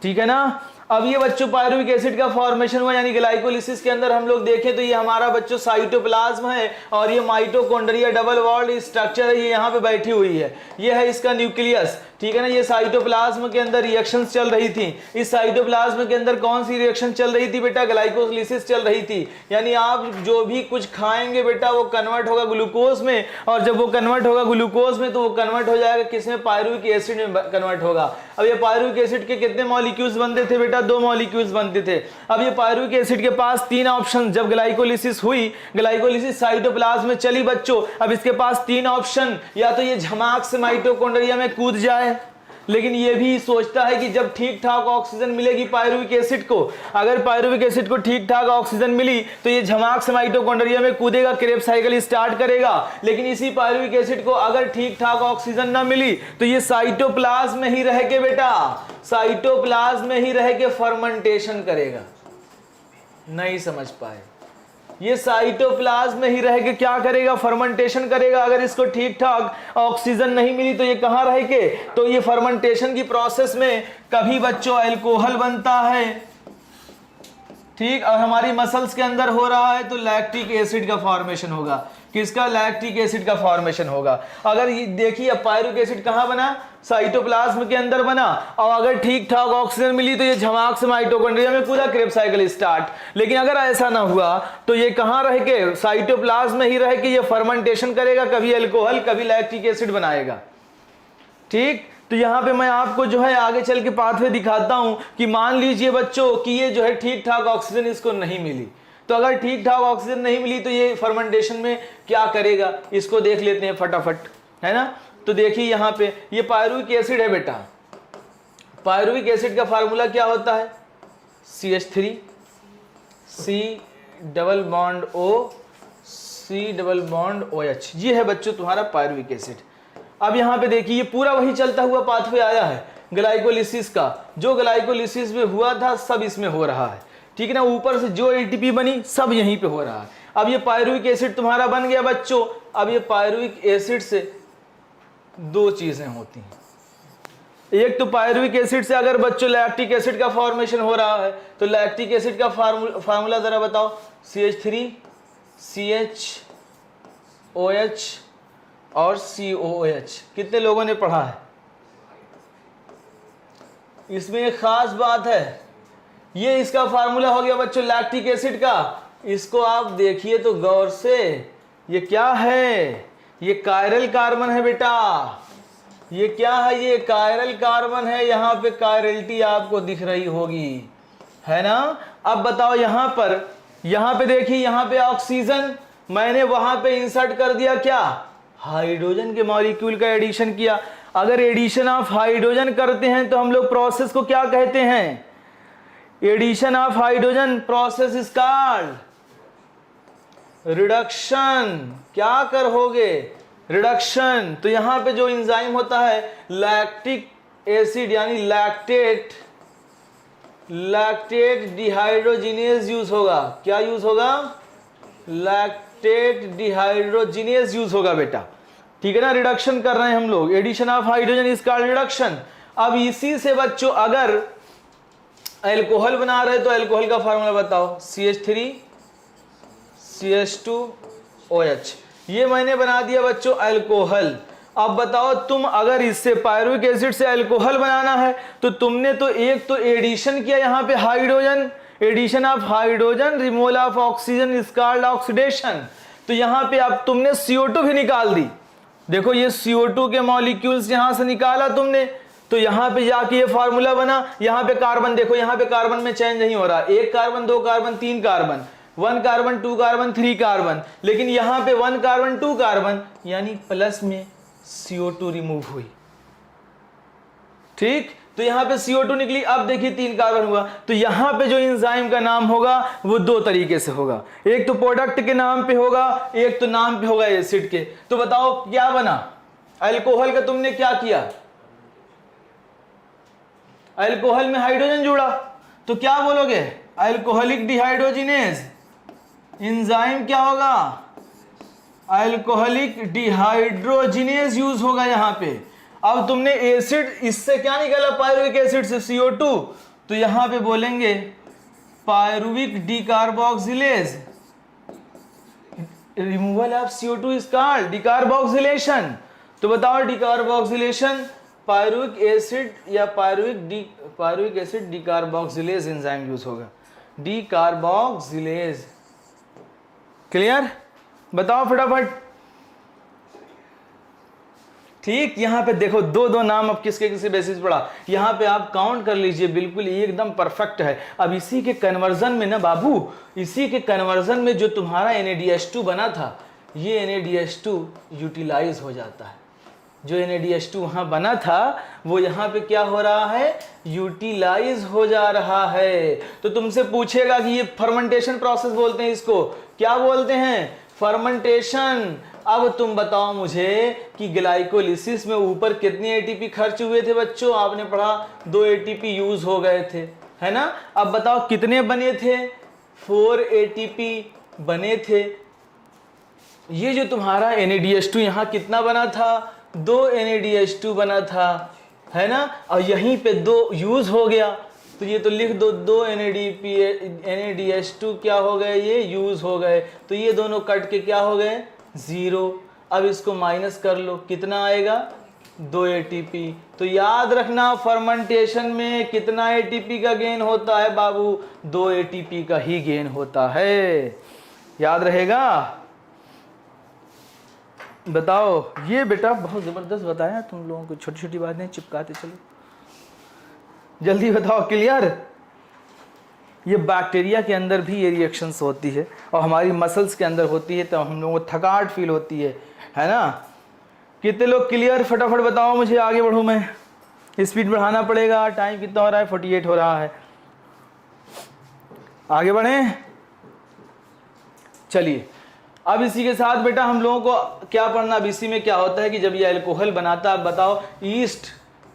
ठीक है ना। अब ये बच्चों पायरुविक एसिड का फॉर्मेशन हुआ, यानी ग्लाइकोलिसिस के अंदर हम लोग देखें तो ये हमारा बच्चों साइटोप्लाज्म है और ये माइटोकॉन्ड्रिया डबल वॉल्ड स्ट्रक्चर है, ये यहाँ पे बैठी हुई है, ये है इसका न्यूक्लियस, ठीक है ना। ये साइटोप्लाज्म के अंदर रिएक्शंस चल रही थी। इस साइटोप्लाज्म के अंदर कौन सी रिएक्शन चल रही थी बेटा, ग्लाइकोलिसिस चल रही थी। यानी आप जो भी कुछ खाएंगे बेटा वो कन्वर्ट होगा ग्लूकोज में, और जब वो कन्वर्ट होगा ग्लूकोज में तो वो कन्वर्ट हो जाएगा किसमें, पायरुविक एसिड में कन्वर्ट होगा। अब ये पायरुविक एसिड के कितने मॉलिक्यूल्स बनते थे बेटा, 2 मॉलिक्यूल्स बनते थे। अब ये पायरुविक एसिड के पास 3 ऑप्शन, जब ग्लाइकोलिसिस हुई, ग्लाइकोलिसिस साइटोप्लाज्म में चली बच्चों, अब इसके पास 3 ऑप्शन, या तो ये झमाक से माइटोकॉन्ड्रिया में कूद जाए, लेकिन ये भी सोचता है कि जब ठीक ठाक ऑक्सीजन मिलेगी पायरुविक एसिड को, अगर पायरुविक एसिड को ठीक ठाक ऑक्सीजन मिली तो ये झमाक से माइटोकॉन्ड्रिया में कूदेगा, क्रेब्स साइकिल स्टार्ट करेगा। लेकिन इसी पायरुविक एसिड को अगर ठीक ठाक ऑक्सीजन ना मिली तो ये साइटोप्लाज्म में ही रह के बेटा, साइटोप्लाज्म में ही रह के फर्मेंटेशन करेगा। नहीं समझ पाए, ये साइटोप्लाज्म में ही रह के क्या करेगा, फर्मेंटेशन करेगा। अगर इसको ठीक ठाक ऑक्सीजन नहीं मिली तो ये कहां रह के, तो ये फर्मेंटेशन की प्रोसेस में कभी बच्चों अल्कोहल बनता है, ठीक, और हमारी मसल्स के अंदर हो रहा है तो लैक्टिक एसिड का फॉर्मेशन होगा। किसका, लैक्टिक एसिड का फॉर्मेशन होगा। अगर ये देखिए पायरुविक एसिड कहां बना, साइटोप्लाज्म के अंदर बना, और अगर ठीक ठाक ऑक्सीजन मिली तो ये झमाक से माइटोकॉन्ड्रिया में कूदा, क्रेब्स साइकिल स्टार्ट। लेकिन अगर ऐसा ना हुआ तो ये कहां रह के, साइटोप्लाज्म में ही रह के ये फर्मेंटेशन करेगा, कभी अल्कोहल कभी लैक्टिक एसिड बनाएगा, ठीक। तो यहां पे मैं आपको जो है आगे चल के पाथवे दिखाता हूं कि मान लीजिए बच्चों कि ये जो है ठीक ठाक ऑक्सीजन इसको नहीं मिली, तो अगर ठीक ठाक ऑक्सीजन नहीं मिली तो ये फर्मेंटेशन में क्या करेगा, इसको देख लेते हैं फटाफट, है ना। तो देखिए यहाँ पे ये पायरुविक एसिड है बेटा, पायरुविक एसिड का फार्मूला क्या होता है, CH3 C double bond O C double bond OH, ये है बच्चों तुम्हारा पायरुविक एसिड। अब यहाँ पे देखिए ये पूरा वही चलता हुआ पाथवे आया है ग्लाइकोलिसिस का, जो ग्लाइकोलिसिस में हुआ था सब इसमें हो रहा है, ठीक है ना। ऊपर से जो एटीपी बनी सब यहीं पे हो रहा है। अब ये पायरुविक एसिड तुम्हारा बन गया बच्चों। अब ये पायरुविक एसिड से 2 चीजें होती हैं, एक तो पायरुविक एसिड से अगर बच्चों लैक्टिक एसिड का फॉर्मेशन हो रहा है तो लैक्टिक एसिड का फार्मूला जरा बताओ, CH3 CHOH और COOH। कितने लोगों ने पढ़ा है? इसमें एक खास बात है, ये इसका फार्मूला हो गया बच्चों लैक्टिक एसिड का। इसको आप देखिए तो गौर से, ये क्या है, ये कायरल कार्बन है बेटा। ये क्या है, ये कायरल कार्बन है, यहां पे कायरलिटी आपको दिख रही होगी, है ना। अब बताओ यहां पे देखिए, यहां पे ऑक्सीजन मैंने वहां पे इंसर्ट कर दिया, क्या, हाइड्रोजन के मॉलिक्यूल का एडिशन किया। अगर एडिशन ऑफ हाइड्रोजन करते हैं तो हम लोग प्रोसेस को क्या कहते हैं, addition of hydrogen process is called reduction. क्या करोगे, रिडक्शन। तो यहां पे जो एंजाइम होता है लैक्टिक एसिड यानी लैक्टेट डिहाइड्रोजिनेज यूज होगा। क्या यूज होगा, लैक्टेट डिहाइड्रोजिनेज यूज होगा बेटा, ठीक है ना। रिडक्शन कर रहे हैं हम लोग, addition of hydrogen is called reduction. अब इसी से बच्चों अगर अल्कोहल बना रहे तो अल्कोहल का फार्मूला बताओ, CH3 CH2OH, ये मैंने बना दिया बच्चों अल्कोहल। अब बताओ तुम अगर इससे पायरुविक एसिड से अल्कोहल बनाना है तो तुमने तो एक तो एडिशन किया यहाँ पे hydrogen, addition of hydrogen, removal of oxygen is called oxidation. तो यहाँ पे अब तुमने CO2 भी निकाल दी। देखो ये CO2 के मॉलिक्यूल्स यहाँ से निकाला तुमने, तो यहाँ पे जाके ये फार्मूला बना। यहाँ पे कार्बन देखो, यहाँ पे कार्बन में चेंज नहीं हो रहा, 1 carbon 2 carbon 3 carbon, 1 carbon 2 carbon 3 carbon, लेकिन यहाँ पे 1 कार्बन 2 कार्बन यानी प्लस में CO2 रिमूव हुई। ठीक, तो यहाँ पे CO2 निकली। अब देखिए 3 कार्बन हुआ, तो यहाँ पे जो एंजाइम का नाम होगा वो 2 तरीके से होगा, एक तो प्रोडक्ट के नाम पे होगा, एक तो नाम पे होगा एसिड के। तो बताओ क्या बना, अल्कोहल का तुमने क्या किया, अल्कोहल में हाइड्रोजन जुड़ा, तो क्या बोलोगे, अल्कोहलिक डिहाइड्रोजिनेज एंजाइम क्या होगा, अल्कोहलिक डिहाइड्रोजिनेज यूज होगा यहाँ पे। अब तुमने एसिड, इससे क्या निकाला, पायरुविक एसिड से CO2, तो यहां पे बोलेंगे pyruvic decarboxylase, removal of CO2 is called decarboxylation. तो बताओ डिकार्बोक्सिलेशन पायरुविक एसिड या pyruvic acid decarboxylase enzyme use होगा, डिकार्बोक्सिलेज। क्लियर, बताओ फटाफट। ठीक, यहां पे देखो 2 नाम अब किसके किसी बेसिस पड़ा, यहां पे आप काउंट कर लीजिए, बिल्कुल एकदम परफेक्ट है। अब इसी के कन्वर्जन में ना बाबू, इसी के कन्वर्जन में जो तुम्हारा NADH2 बना था, ये NADH2 यूटिलाइज हो जाता है। जो NADH2 वहां बना था वो यहां पे क्या हो रहा है, यूटिलाइज हो जा रहा है। तो तुमसे पूछेगा कि ये फर्मेंटेशन प्रोसेस बोलते हैं, इसको क्या बोलते हैं, फर्मेंटेशन। अब तुम बताओ मुझे कि ग्लाइकोलिसिस में ऊपर कितने ATP खर्च हुए थे बच्चों, आपने पढ़ा 2 ATP यूज हो गए थे, है ना। अब बताओ कितने बने थे, 4 ATP बने थे। ये जो तुम्हारा NADH2 यहाँ कितना बना था, 2 NADH2 बना था, है ना, और यहीं पे 2 यूज हो गया, तो ये तो लिख दो 2 NADH2 क्या हो गए, ये यूज हो गए, तो ये दोनों कट के क्या हो गए, 0। अब इसको माइनस कर लो, कितना आएगा, 2 ATP। तो याद रखना फर्मेंटेशन में कितना ATP का गेन होता है बाबू, 2 ATP का ही गेन होता है, याद रहेगा। बताओ, ये बेटा बहुत जबरदस्त बताया तुम लोगों को, छोटी छोटी बातें चिपकाते चलो, जल्दी बताओ। क्लियर, ये बैक्टीरिया के अंदर भी ये रिएक्शंस होती है और हमारी मसल्स के अंदर होती है, तो हम लोगों को थकावट फील होती है ना। कितने लोग क्लियर, फटाफट बताओ मुझे, आगे बढ़ूं मैं, स्पीड बढ़ाना पड़ेगा, टाइम कितना हो रहा है, 48 हो रहा है, आगे बढ़ें। चलिए, अब इसी के साथ बेटा हम लोगों को क्या पढ़ना, अब इसी में क्या होता है कि जब ये अल्कोहल बनाता है, बताओ ईस्ट,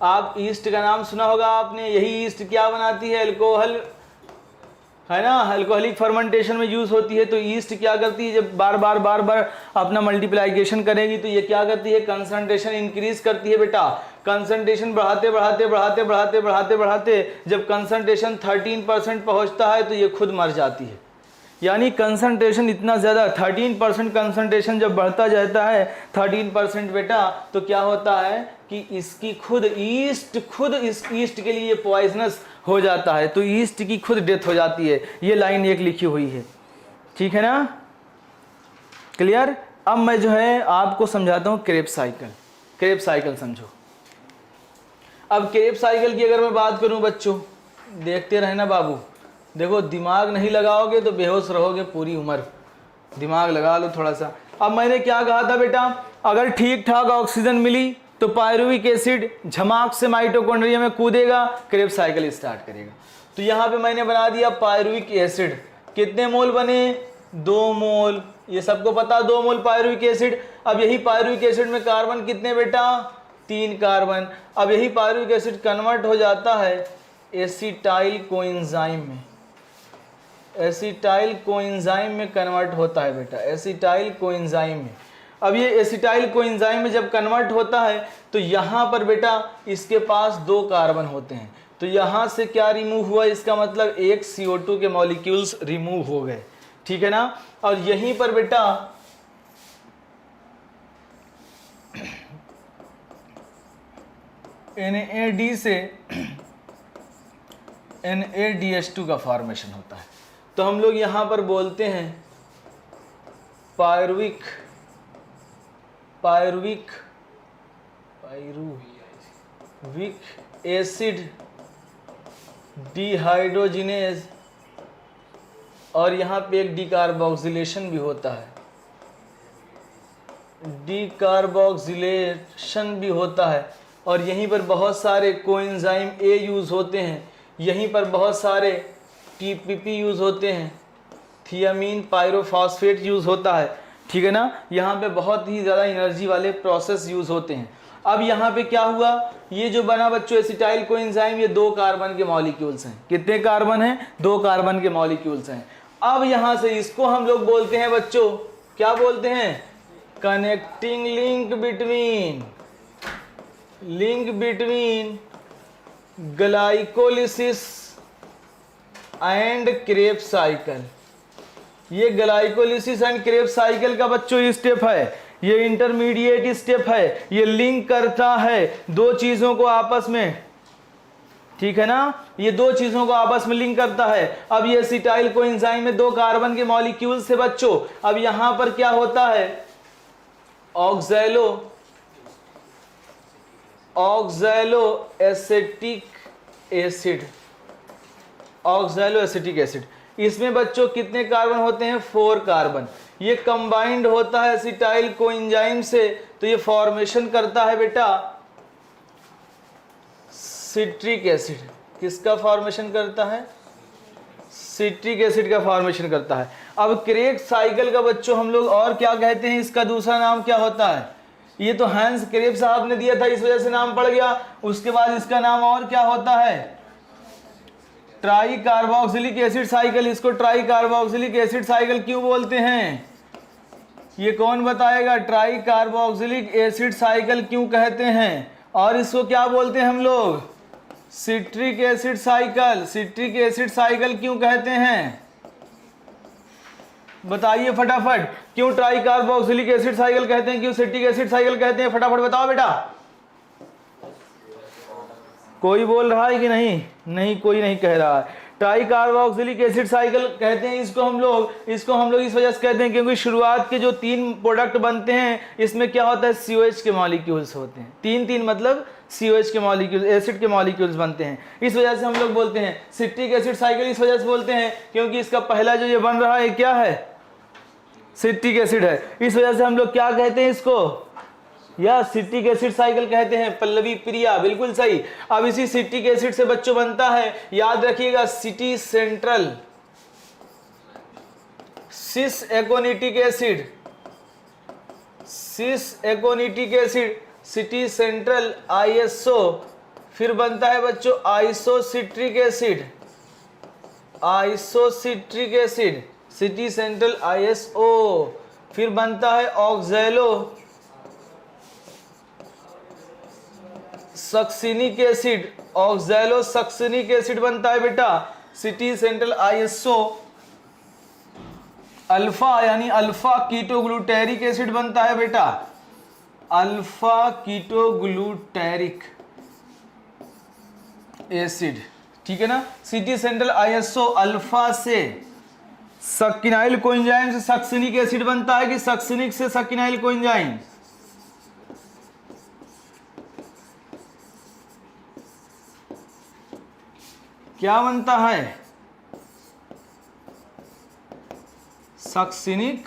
आप ईस्ट का नाम सुना होगा आपने, यही ईस्ट क्या बनाती है, अल्कोहल, है ना, अल्कोहलिक फर्मेंटेशन में यूज होती है। तो ईस्ट क्या करती है, जब बार बार अपना मल्टीप्लिकेशन करेगी तो ये क्या करती है, कंसंट्रेशन इंक्रीज करती है बेटा। कंसंट्रेशन बढ़ाते जब कंसंट्रेशन 13% पहुंचता है तो ये खुद मर जाती है। यानी कंसंट्रेशन इतना ज़्यादा, 13% कंसंट्रेशन जब बढ़ता जाता है 13% बेटा, तो क्या होता है कि इसकी खुद इस ईस्ट के लिए पॉइजनस हो जाता है, तो ईस्ट की खुद डेथ हो जाती है। ये लाइन एक लिखी हुई है, ठीक है ना, क्लियर। अब मैं जो है आपको समझाता हूँ क्रेब्स साइकिल। क्रेब्स साइकिल समझो। अब क्रेब्स साइकिल की अगर मैं बात करूँ बच्चों, देखते रहना बाबू, देखो दिमाग नहीं लगाओगे तो बेहोश रहोगे पूरी उम्र, दिमाग लगा लो थोड़ा सा। अब मैंने क्या कहा था बेटा, अगर ठीक ठाक ऑक्सीजन मिली तो पायरुविक एसिड झमाक से माइटोकॉन्ड्रिया में कूदेगा, क्रेब्स साइकिल स्टार्ट करेगा। तो यहाँ पे मैंने बना दिया पायरुविक एसिड, कितने मोल बने, 2 मोल, ये सबको पता 2 मोल पायरुविक एसिड। अब यही पायरुविक एसिड में कार्बन कितने बेटा, 3 कार्बन। अब यही पायरुविक एसिड कन्वर्ट हो जाता है एसिटाइल कोएंजाइम में, एसिटाइल कोएंजाइम में कन्वर्ट होता है बेटा, एसिटाइल कोएंजाइम में। अब ये एसिटाइल कोएंजाइम में जब कन्वर्ट होता है तो यहाँ पर बेटा इसके पास 2 कार्बन होते हैं, तो यहाँ से क्या रिमूव हुआ, इसका मतलब एक CO2 के मॉलिक्यूल्स रिमूव हो गए। ठीक है ना। और यहीं पर बेटा NAD से NADH2 का फॉर्मेशन होता है। तो हम लोग यहां पर बोलते हैं पायरुविक एसिड डिहाइड्रोजिनेज, और यहाँ पे एक डिकार्बोक्सिलेशन भी होता है, डिकार्बोक्सिलेशन भी होता है। और यहीं पर बहुत सारे कोएंजाइम ए यूज़ होते हैं, यहीं पर बहुत सारे TPP यूज़ होते हैं, थियामीन पायरोफॉस्फेट यूज़ होता है, ठीक है ना। यहाँ पे बहुत ही ज़्यादा एनर्जी वाले प्रोसेस यूज़ होते हैं। अब यहाँ पे क्या हुआ, ये जो बना बच्चों एसिटाइल कोएंजाइम, ये 2 कार्बन के मॉलिक्यूल्स हैं। कितने कार्बन हैं? 2 कार्बन के मॉलिक्यूल्स हैं। अब यहाँ से इसको हम लोग बोलते हैं बच्चों, क्या बोलते हैं? Connecting link between glycolysis and Krebs cycle. ये ग्लाइकोलिसिस एंड क्रेब्स साइकिल का बच्चों ये स्टेप है, ये इंटरमीडिएट स्टेप है, ये लिंक करता है 2 चीजों को आपस में, ठीक है ना। ये 2 चीजों को आपस में लिंक करता है। अब ये एसिटाइल कोएंजाइम में 2 कार्बन के मॉलिक्यूल से बच्चों, अब यहां पर क्या होता है? Oxalo acetic acid. इसमें बच्चों कितने कार्बन होते हैं? 4 कार्बन। ये कंबाइंड होता है एसिटाइल कोएंजाइम से, तो ये फॉर्मेशन करता है बेटा सिट्रिक एसिड। किसका फॉर्मेशन करता है? सिट्रिक एसिड का फॉर्मेशन करता है। अब क्रेब्स साइकिल का बच्चों हम लोग और क्या कहते हैं? इसका दूसरा नाम क्या होता है? ये तो हैंस क्रेब्स साहब ने दिया था, इस वजह से नाम पड़ गया। उसके बाद इसका नाम और क्या होता है? Try carboxylic acid cycle. इसको ट्राई कार्बोक्सिलिक एसिड साइकिल क्यों बोलते हैं? ये कौन बताएगा? ट्राई कार्बोक्सिलिक एसिड साइकिल क्यों कहते हैं? और इसको क्या बोलते हैं हम लोग? Citric acid cycle. Citric acid cycle क्यों कहते हैं? बताइए फटाफट, क्यों ट्राई कार्बोक्सिलिक एसिड साइकिल कहते हैं, क्यों सिट्रिक एसिड साइकिल कहते हैं? फटाफट बताओ बेटा। कोई बोल रहा है कि नहीं? नहीं, कोई नहीं कह रहा है। ट्राई कार्बोक्सिलिक एसिड साइकिल कहते हैं इसको हम लोग इस वजह से कहते हैं क्योंकि शुरुआत के जो 3 प्रोडक्ट बनते हैं, इसमें क्या होता है? COH के मॉलिक्यूल्स होते हैं। 3 मतलब COH के मॉलिक्यूल, एसिड के मॉलिक्यूल्स बनते हैं। इस वजह से हम लोग बोलते हैं सिट्रिक एसिड साइकिल। इस वजह से बोलते हैं क्योंकि इसका पहला जो ये बन रहा है क्या है? सिट्रिक एसिड है। इस वजह से हम लोग क्या कहते हैं इसको? या सिट्रिक एसिड साइकिल कहते हैं। पल्लवी प्रिया, बिल्कुल सही। अब इसी सिट्रिक एसिड से बच्चों बनता है, याद रखिएगा, सिटी सेंट्रल सिस aconitic acid, city central ISO। फिर बनता है बच्चों isocitric acid, city central ISO। फिर बनता है ऑक्सैलो सक्सिनिक एसिड बनता है बेटा, सिटी सेंट्रल ISO। अल्फा यानी अल्फा कीटोग्लूटेरिक एसिड बनता है बेटा, अल्फा कीटोग्लूटेरिक एसिड, ठीक है ना। सिटी सेंट्रल ISO अल्फा से सक्सिनाइल कोएंजाइम से सक्सिनिक एसिड बनता है कि सक्सिनिक से सक्सिनाइल कोएंजाइम? क्या बनता है? सक्सिनिक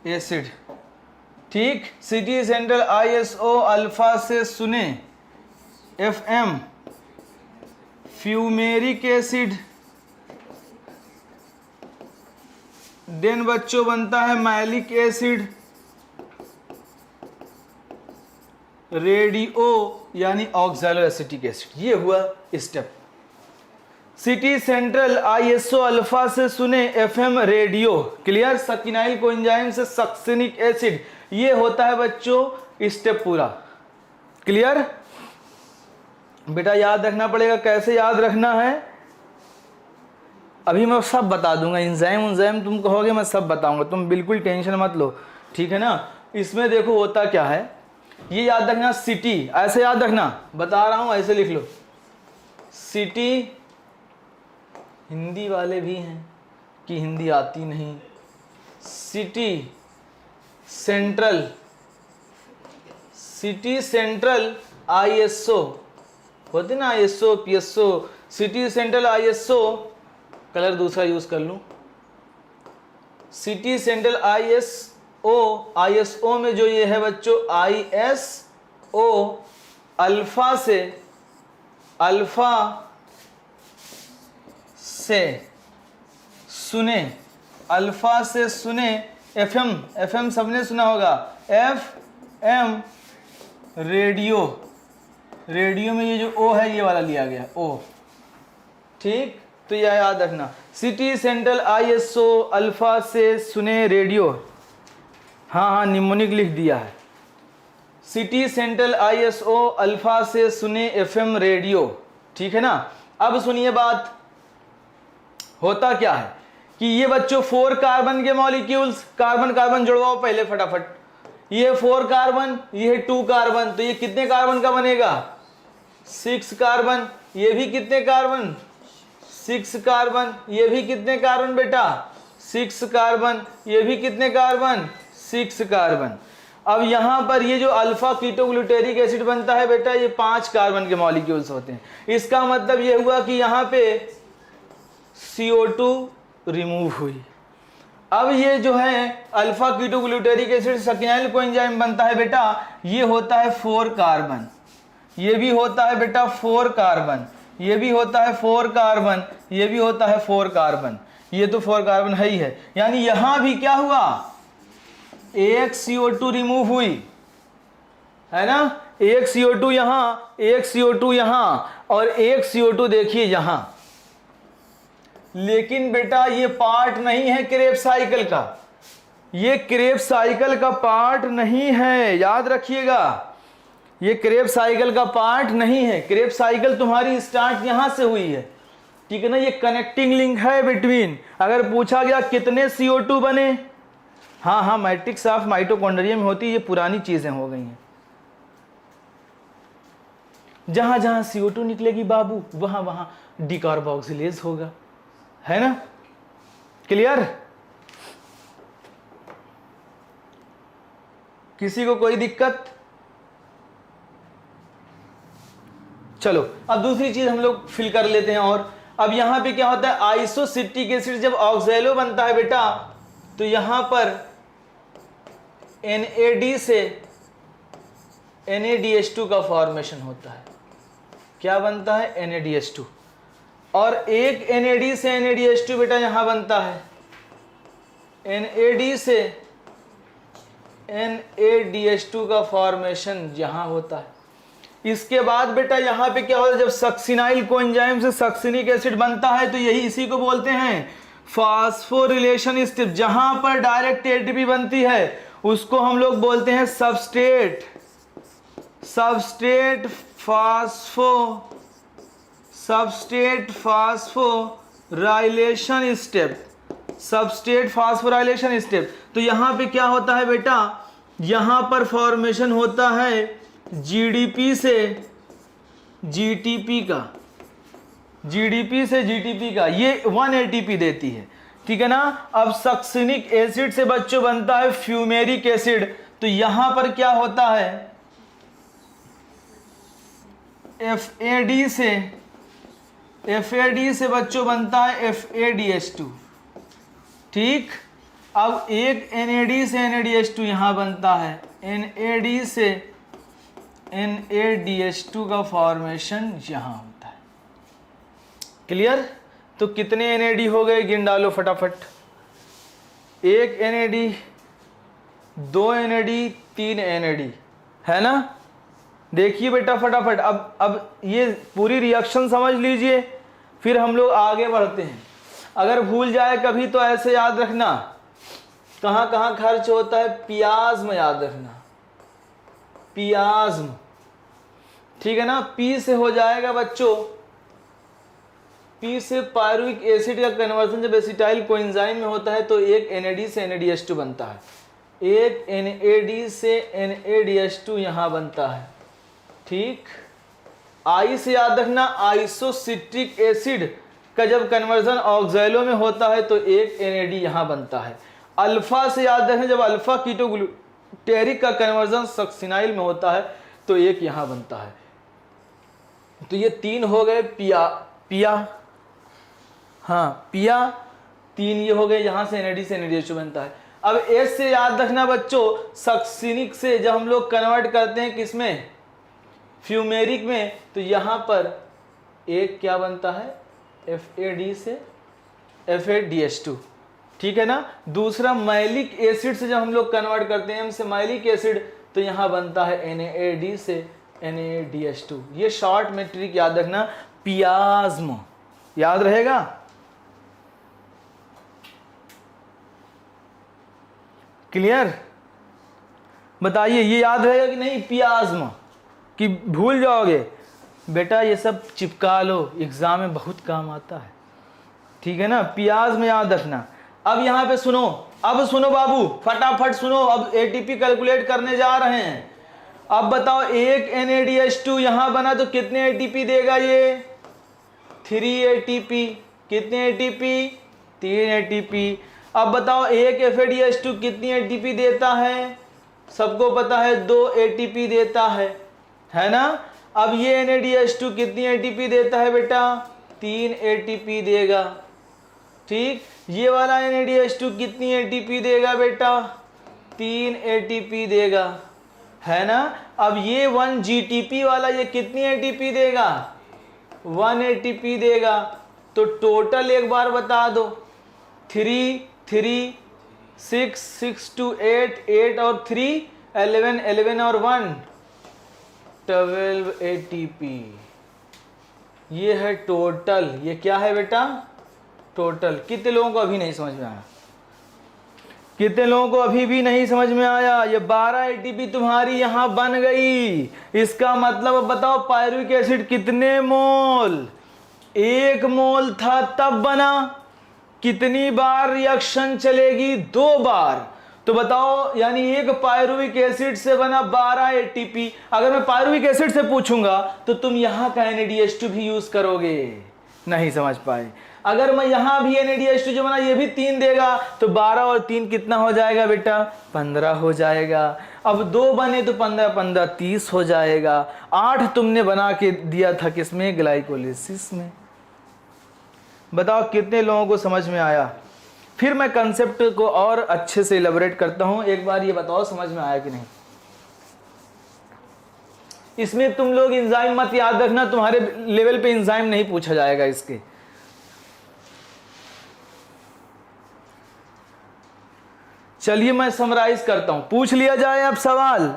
एसिड, ठीक। सिटी सेंट्रल ISO अल्फा से सुने FM फ्यूमेरिक एसिड, देन बच्चों बनता है मैलिक एसिड, रेडियो यानी ऑक्सैलो एसिटिक एसिड। ये हुआ step. City central ISO alpha से सुने FM radio, clear. Succinyl coenzyme से सक्सिनिक एसिड, ये होता है बच्चों स्टेप पूरा, क्लियर। बेटा याद रखना पड़ेगा, कैसे याद रखना है? अभी मैं सब बता दूंगा, इंजाइम उन्जाइम तुम कहोगे मैं सब बताऊंगा, तुम बिल्कुल टेंशन मत लो, ठीक है ना। इसमें देखो होता क्या है, ये याद रखना, सिटी ऐसे याद रखना, बता रहा हूं ऐसे लिख लो। सिटी, हिंदी वाले भी हैं कि हिंदी आती नहीं, city central, city central ISO होते ना, ISO PSO, city central ISO, colour दूसरा यूज कर लूं, सिटी सेंट्रल आईएसओ, आईएसओ में जो ये है बच्चों आईएसओ, अल्फा से, अल्फा से सुने, अल्फा से सुने, एफएम, एफएम सबने सुना होगा, एफएम रेडियो, रेडियो में ये जो ओ है ये वाला लिया गया ओ, ठीक। तो यह याद रखना, सिटी सेंट्रल आईएसओ अल्फा से सुने रेडियो, हाँ हाँ निमोनिक लिख दिया है, सिटी सेंट्रल आईएसओ अल्फा से सुने एफएम रेडियो, ठीक है ना। अब सुनिए बात, होता क्या है कि ये बच्चों 4 कार्बन के मॉलिक्यूल्स, कार्बन कार्बन जुड़वाओ पहले फटाफट, ये 4 कार्बन, ये 2 कार्बन, तो ये कितने कार्बन का बनेगा 6 कार्बन, ये भी कितने कार्बन 6 कार्बन, ये भी कितने कार्बन बेटा 6 कार्बन, ये भी कितने कार्बन 6 कार्बन। अब यहां पर ये जो अल्फा कीटोग्लूटेरिक एसिड बनता है बेटा, ये 5 कार्बन के मॉलिक्यूल्स होते हैं। इसका मतलब ये हुआ कि यहां पे CO2 रिमूव हुई। अब ये जो है अल्फा कीटोग्लूटेरिक एसिड सक्याइल कोएंजाइम बनता है बेटा, ये होता है 4 कार्बन, ये भी होता है बेटा 4 कार्बन, ये भी होता है 4 कार्बन, ये भी होता है 4 कार्बन, ये तो 4 कार्बन है ही है। यानी यहां भी क्या हुआ, एक CO2 रिमूव हुई है ना, एक CO2 यहां, एक CO2 यहां, और एक CO2 देखिए यहां। लेकिन बेटा ये पार्ट नहीं है क्रेब्स साइकिल का, ये क्रेब्स साइकिल का पार्ट नहीं है, याद रखिएगा, ये क्रेब्स साइकिल का पार्ट नहीं है। क्रेब्स साइकिल तुम्हारी स्टार्ट यहां से हुई है, ठीक है ना, ये कनेक्टिंग लिंक है बिटवीन। अगर पूछा गया कितने CO2 बने, हाँ हाँ मैट्रिक्स ऑफ माइटोकॉन्ड्रिया में होती है, ये पुरानी चीजें हो गई हैं। जहां जहां CO2 निकलेगी बाबू, वहां वहां डिकार्बोक्सिलेज होगा, है ना, क्लियर। किसी को कोई दिक्कत? चलो अब दूसरी चीज हम लोग फिल कर लेते हैं। और अब यहां पे क्या होता है, आइसोसिट्रिक एसिड जब ऑक्सैलो बनता है बेटा, तो यहां पर NAD से NADH2 का फॉर्मेशन होता है। क्या बनता है, NADH2, और एक NAD से NADH2 बेटा यहां बनता है, NAD से NADH2 का फॉर्मेशन यहां होता है। इसके बाद बेटा यहां पे क्या होता है, जब सक्सिनाइल कोएंजाइम से सक्सिनिक एसिड बनता है, तो यही इसी को बोलते हैं फास्फोरिलेशन स्टेप। जहां पर डायरेक्ट ATP बनती है उसको हम लोग बोलते हैं substrate, substrate phosphorylation step, substrate phosphorylation step. तो यहां पे क्या होता है बेटा, यहां पर फॉर्मेशन होता है GDP से GTP का, GDP से GTP का, ये 1 ATP देती है, ठीक है ना। अब सक्सिनिक एसिड से बच्चों बनता है फ्यूमेरिक एसिड, तो यहां पर क्या होता है, FAD से बच्चों बनता है FADH2, ठीक। अब एक NAD से NADH2 यहां बनता है, NAD से NADH2 का फॉर्मेशन यहां होता है, क्लियर। तो कितने NAD हो गए, गिन डालो फटाफट, एक NAD, 2 NAD, 3 NAD, है ना। देखिए बेटा फटाफट, अब ये पूरी रिएक्शन समझ लीजिए, फिर हम लोग आगे बढ़ते हैं। अगर भूल जाए कभी तो ऐसे याद रखना, कहाँ कहाँ खर्च होता है, प्याज में याद रखना, पियाज्म, ठीक है ना। पी से हो जाएगा बच्चों ATP से पायरुविक एसिड का कन्वर्जन जब एसिटाइल कोएंजाइम में होता है तो एक NAD से NADH2 बनता है, एक NAD से NADH2 यहां बनता है। ठीक, आई से याद रखना, आइसोसिट्रिक एसिड का जब कन्वर्जन ऑक्सैलो में होता है तो एक NAD यहां बनता है। अल्फा से याद रखना, जब अल्फा कीटोग्लूटेरिक का कन्वर्जन सक्सिनाइल में होता है तो एक यहां बनता है। तो ये 3 हो गए पिया, हाँ पिया 3 ये हो गए, यहां से NAD से NADH2 बनता है। अब एस से याद रखना बच्चों, सक्सिनिक से जब हम लोग कन्वर्ट करते हैं किसमें, फ्यूमेरिक में, तो यहां पर एक क्या बनता है, FAD से FADH2। ठीक है ना। दूसरा मैलिक एसिड से जब हम लोग कन्वर्ट करते हैं से मैलिक एसिड, तो यहां बनता है NAD से NADH2। ये शॉर्ट में ट्रिक याद रखना, पियाज्म याद रहेगा। क्लियर, बताइए ये याद रहेगा कि नहीं, पियाज्म कि भूल जाओगे। बेटा ये सब चिपका लो, एग्जाम में बहुत काम आता है। ठीक है ना, पियाज्म याद रखना। अब यहां पे सुनो, अब सुनो बाबू, फटाफट सुनो, अब ATP कैलकुलेट करने जा रहे हैं। अब बताओ एक NADH2 यहां बना तो कितने ATP देगा ये, 3 ATP। कितने ATP, 3 ATP। अब बताओ एक FADH2 कितनी ATP देता है, सबको पता है 2 ATP देता है ना। अब ये NADH2 कितनी ATP देता है बेटा, 3 ATP देगा। ठीक, ये वाला NADH2 कितनी ATP देगा बेटा, 3 ATP देगा, है ना। अब ये 1 GTP वाला ये कितनी ATP देगा, 1 ATP देगा। तो टोटल एक बार बता दो, 3 3 6 6 2 8 8 और 3 11 11 और 1 12 ATP। ये है टोटल। ये क्या है बेटा, टोटल। कितने लोगों को अभी नहीं समझ में आया, कितने लोगों को अभी भी नहीं समझ में आया। ये 12 ATP तुम्हारी यहां बन गई। इसका मतलब अब बताओ पायरुविक एसिड कितने मोल, 1 मोल था तब बना, कितनी बार रिएक्शन चलेगी, 2 बार। तो बताओ यानी एक पायरुविक एसिड से बना 12 ATP। अगर मैं पायरुविक एसिड से पूछूंगा तो तुम यहां का NADH2 भी यूज करोगे, नहीं समझ पाए। अगर मैं यहां भी NADH2 जो बना ये भी 3 देगा, तो 12 और 3 कितना हो जाएगा बेटा, 15 हो जाएगा। अब 2 बने तो 15 15 30 हो जाएगा। 8 तुमने बना के दिया था किसमें, ग्लाइकोलिसिस में। बताओ कितने लोगों को समझ में आया। फिर मैं कंसेप्ट को और अच्छे से इलेबोरेट करता हूं। एक बार ये बताओ समझ में आया कि नहीं। इसमें तुम लोग एंजाइम मत याद रखना, तुम्हारे लेवल पे एंजाइम नहीं पूछा जाएगा इसके। चलिए मैं समराइज करता हूं, पूछ लिया जाए अब सवाल।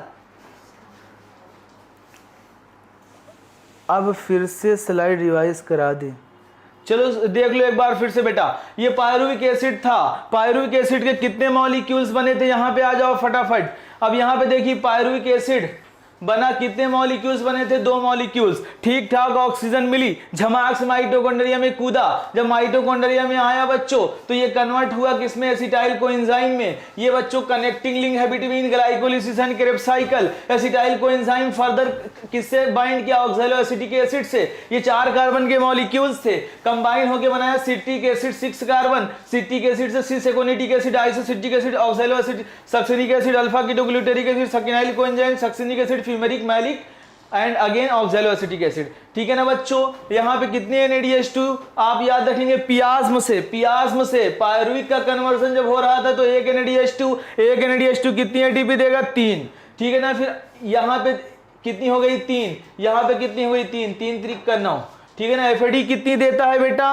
अब फिर से स्लाइड रिवाइज करा दे। चलो देख लो एक बार फिर से बेटा। ये पायरुविक एसिड था, पायरुविक एसिड के कितने मॉलिक्यूल्स बने थे, यहां पे आ जाओ फटाफट। अब यहां पे देखिए पायरुविक एसिड बना, कितने मॉलिक्यूल्स बने थे, 2 मॉलिक्यूल्स। ठीक ठाक ऑक्सीजन मिली, झमाक से माइटोकॉन्ड्रिया में कूदा। जब माइटोकॉन्ड्रिया में आया बच्चों तो ये कन्वर्ट हुआ किसमें, एसिटाइल कोएंजाइम में। ये बच्चों कनेक्टिंग लिंक है between glycolysis and Krebs cycle. Acetyl coenzyme further किससे बाइंड किया, ऑक्सैलो एसिटिक एसिड से। ये 4 कार्बन के मॉलिक्यूल्स थे, कंबाइन होकर बनाया citric acid 6 carbon. Citric acid से cis aconitic acid, isocitric acid, oxalo acid, succinic acid, alpha ketoglutaric acid, succinyl coenzyme, succinic acid, fumaric, malic and again oxaloacetic acid. ठीक है ना बच्चों। यहां पे कितने NADH2 आप याद रखेंगे, पियाज्म से पायरुविक का कन्वर्जन जब हो रहा था तो एक NADH2 कितनी ATP देगा, 3। ठीक है ना। फिर यहां पे कितनी हो गई, 3। यहां पे कितनी हो गई, 3 3 3 का 9। ठीक है ना। FAD कितनी देता है बेटा,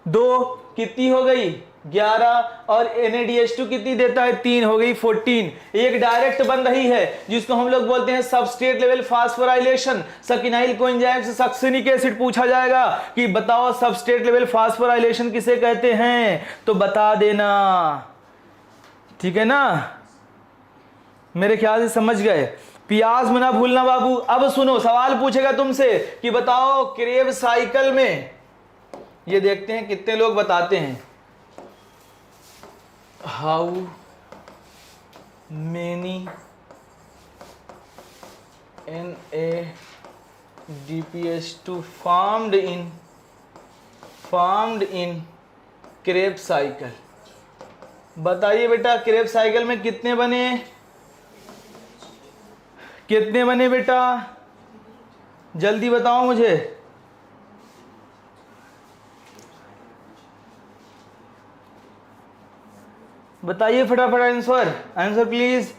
2। कितनी हो गई, 11। और NADH2 कितनी देता है, 3, हो गई 14। एक डायरेक्ट बन रही है जिसको हम लोग बोलते हैं सबस्ट्रेट लेवल फास्फोराइलेशन। सकिनाइल कोएंजाइम से सक्सिनिक एसिड पूछा जाएगा कि बताओ सबस्ट्रेट लेवल फास्फोराइलेशन किसे कहते हैं, तो बता देना। ठीक है ना, मेरे ख्याल से समझ गए। पियाज्म ना भूलना बाबू। अब सुनो, सवाल पूछेगा तुमसे कि बताओ क्रेब साइकिल में ये देखते हैं कितने लोग बताते हैं। How many NADPH2 formed in Krebs cycle. बताइए बेटा क्रेब साइकिल में कितने बने, कितने बने बेटा, जल्दी बताओ मुझे। बताइए फटाफट answer, answer please.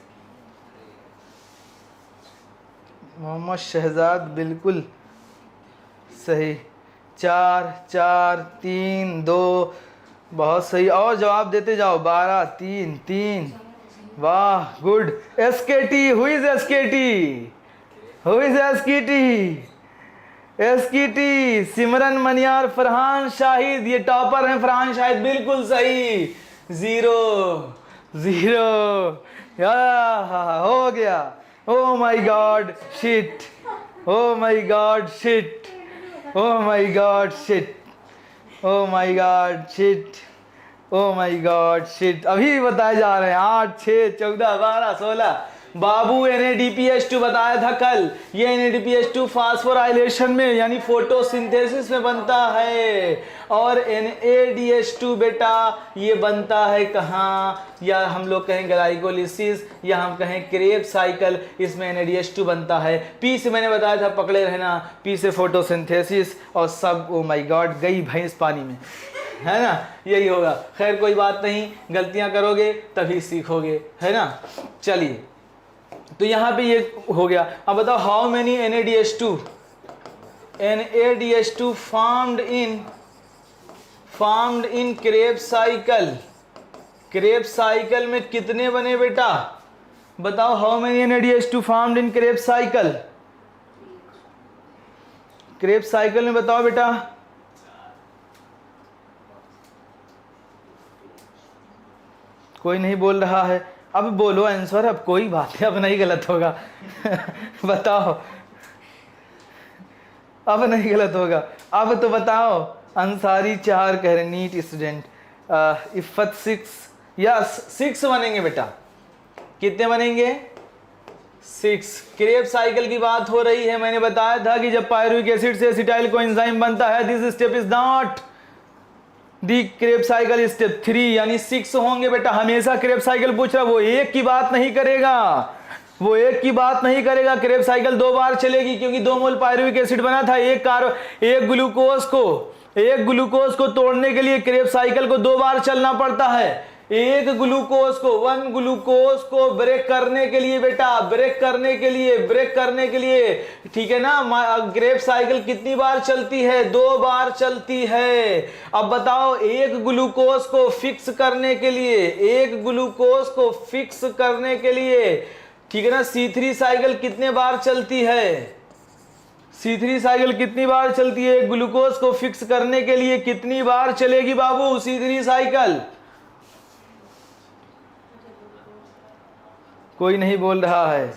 Mohammad Shahzad बिल्कुल सही। 4 4 3 2, बहुत सही। और जवाब देते जाओ। 12 3 3, वाह good. SKT, who is SKT, who is SKT, SKT सिमरन मनियार, फरहान शाहिद, ये टॉपर हैं फरहान शाहिद, बिल्कुल सही। 0 0, हो गया। ओ माई गॉड शिट, ओ माई गॉड शिट, ओ माई गॉड शिट, ओ माई गॉड शिट, ओ माई गॉड शिट। अभी बताए जा रहे हैं 8 6 14 12 16। बाबू NADPH2 बताया था कल। ये NADPH2 फास्फोराइलेशन में यानी फोटोसिंथेसिस में बनता है, और NADH2 बेटा ये बनता है कहाँ, या हम लोग कहें ग्लाइकोलिसिस, या हम कहें क्रेब साइकिल, इसमें NADH2 बनता है। P से मैंने बताया था, पकड़े रहना, P से फोटोसिंथेसिस, और सब ओ माय गॉड गई भैंस पानी में, है ना, यही होगा। खैर कोई बात नहीं, गलतियां करोगे तभी सीखोगे, है ना। चलिए तो यहाँ पे ये हो गया। अब बताओ how many NADH2 formed in Krebs cycle. Krebs cycle में कितने बने बेटा, बताओ how many NADH2 formed in Krebs cycle. Krebs cycle में बताओ बेटा। कोई नहीं बोल रहा है, अब बोलो आंसर, अब कोई बात है, अब नहीं गलत होगा। बताओ, अब नहीं गलत होगा, अब तो बताओ। अंसारी 4 कह रहे, नीट स्टूडेंट। इफ़त 6, यस 6 बनेंगे बेटा। कितने बनेंगे, 6। क्रेब साइकिल की बात हो रही है। मैंने बताया था कि जब पायरुविक एसिड से एसिटाइल कोएंजाइम बनता है, this step is not the Krebs cycle, step 3 यानी 6 होंगे बेटा। हमेशा क्रेब साइकिल पूछ रहा, वो एक की बात नहीं करेगा, वो एक की बात नहीं करेगा। क्रेब साइकिल 2 बार चलेगी, क्योंकि 2 मोल पायरुविक एसिड बना था। एक ग्लूकोज को तोड़ने के लिए क्रेब साइकिल को 2 बार चलना पड़ता है। एक ग्लूकोज को, 1 ग्लूकोज को ब्रेक करने के लिए बेटा, ब्रेक करने के लिए, ठीक है ना। क्रेब साइकिल कितनी बार चलती है, 2 बार चलती है। अब बताओ एक ग्लूकोज को फिक्स करने के लिए, ठीक है ना, C3 साइकिल कितने बार चलती है, C3 साइकिल कितनी बार चलती है, ग्लूकोज को फिक्स करने के लिए कितनी बार चलेगी बाबू C3 साइकिल। कोई नहीं बोल रहा है।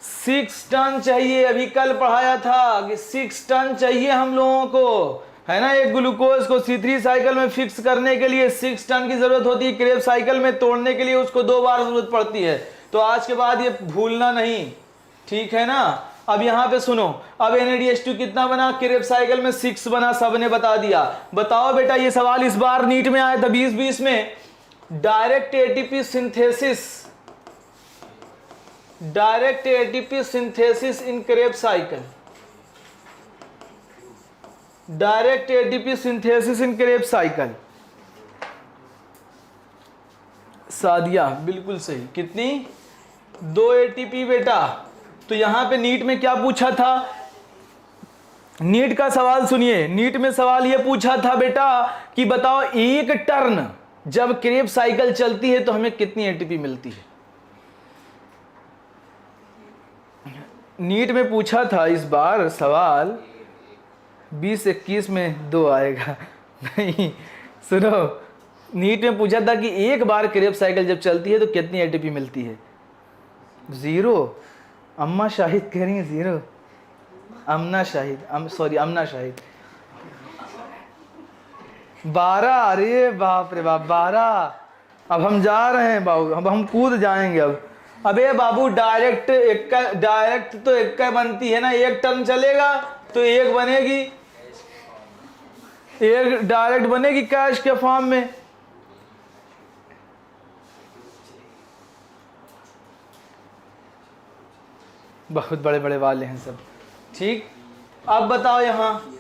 6 टन चाहिए, अभी कल पढ़ाया था कि 6 टन चाहिए हम लोगों को, है ना। एक ग्लूकोज को C3 साइकिल में फिक्स करने के लिए 6 टन की जरूरत होती है। क्रेब साइकिल में तोड़ने के लिए उसको 2 बार जरूरत पड़ती है। तो आज के बाद ये भूलना नहीं, ठीक है ना। अब यहां पे सुनो, अब NADH2 कितना बना, क्रेब साइकिल में 6 बना, सबने बता दिया। बताओ बेटा, ये सवाल इस बार नीट में आया था 2020 में। Direct ATP synthesis in Krebs cycle, direct ATP synthesis in Krebs cycle. Sadia बिल्कुल सही। कितनी, 2 ATP बेटा। तो यहां पे नीट में क्या पूछा था, नीट का सवाल सुनिए। नीट में सवाल यह पूछा था बेटा कि बताओ एक टर्न जब क्रेब साइकिल चलती है तो हमें कितनी ATP मिलती है। नीट में पूछा था इस बार सवाल, 2021 में 2 आएगा। नहीं सुनो, नीट में पूछा था कि एक बार क्रेब साइकिल जब चलती है तो कितनी ATP मिलती है। 0। अम्मा शाहिद कह रही है 0। अमना शाहिद, अमना शाहिद। 12, अरे बाप रे बाप 12। अब हम जा रहे हैं बाबू, अब हम कूद जाएंगे अब। अबे बाबू डायरेक्ट तो इक्का बनती है ना, एक टर्म चलेगा तो एक बनेगी, एक डायरेक्ट बनेगी कैश के फॉर्म में। बहुत बड़े बड़े वाले हैं सब, ठीक। अब बताओ यहाँ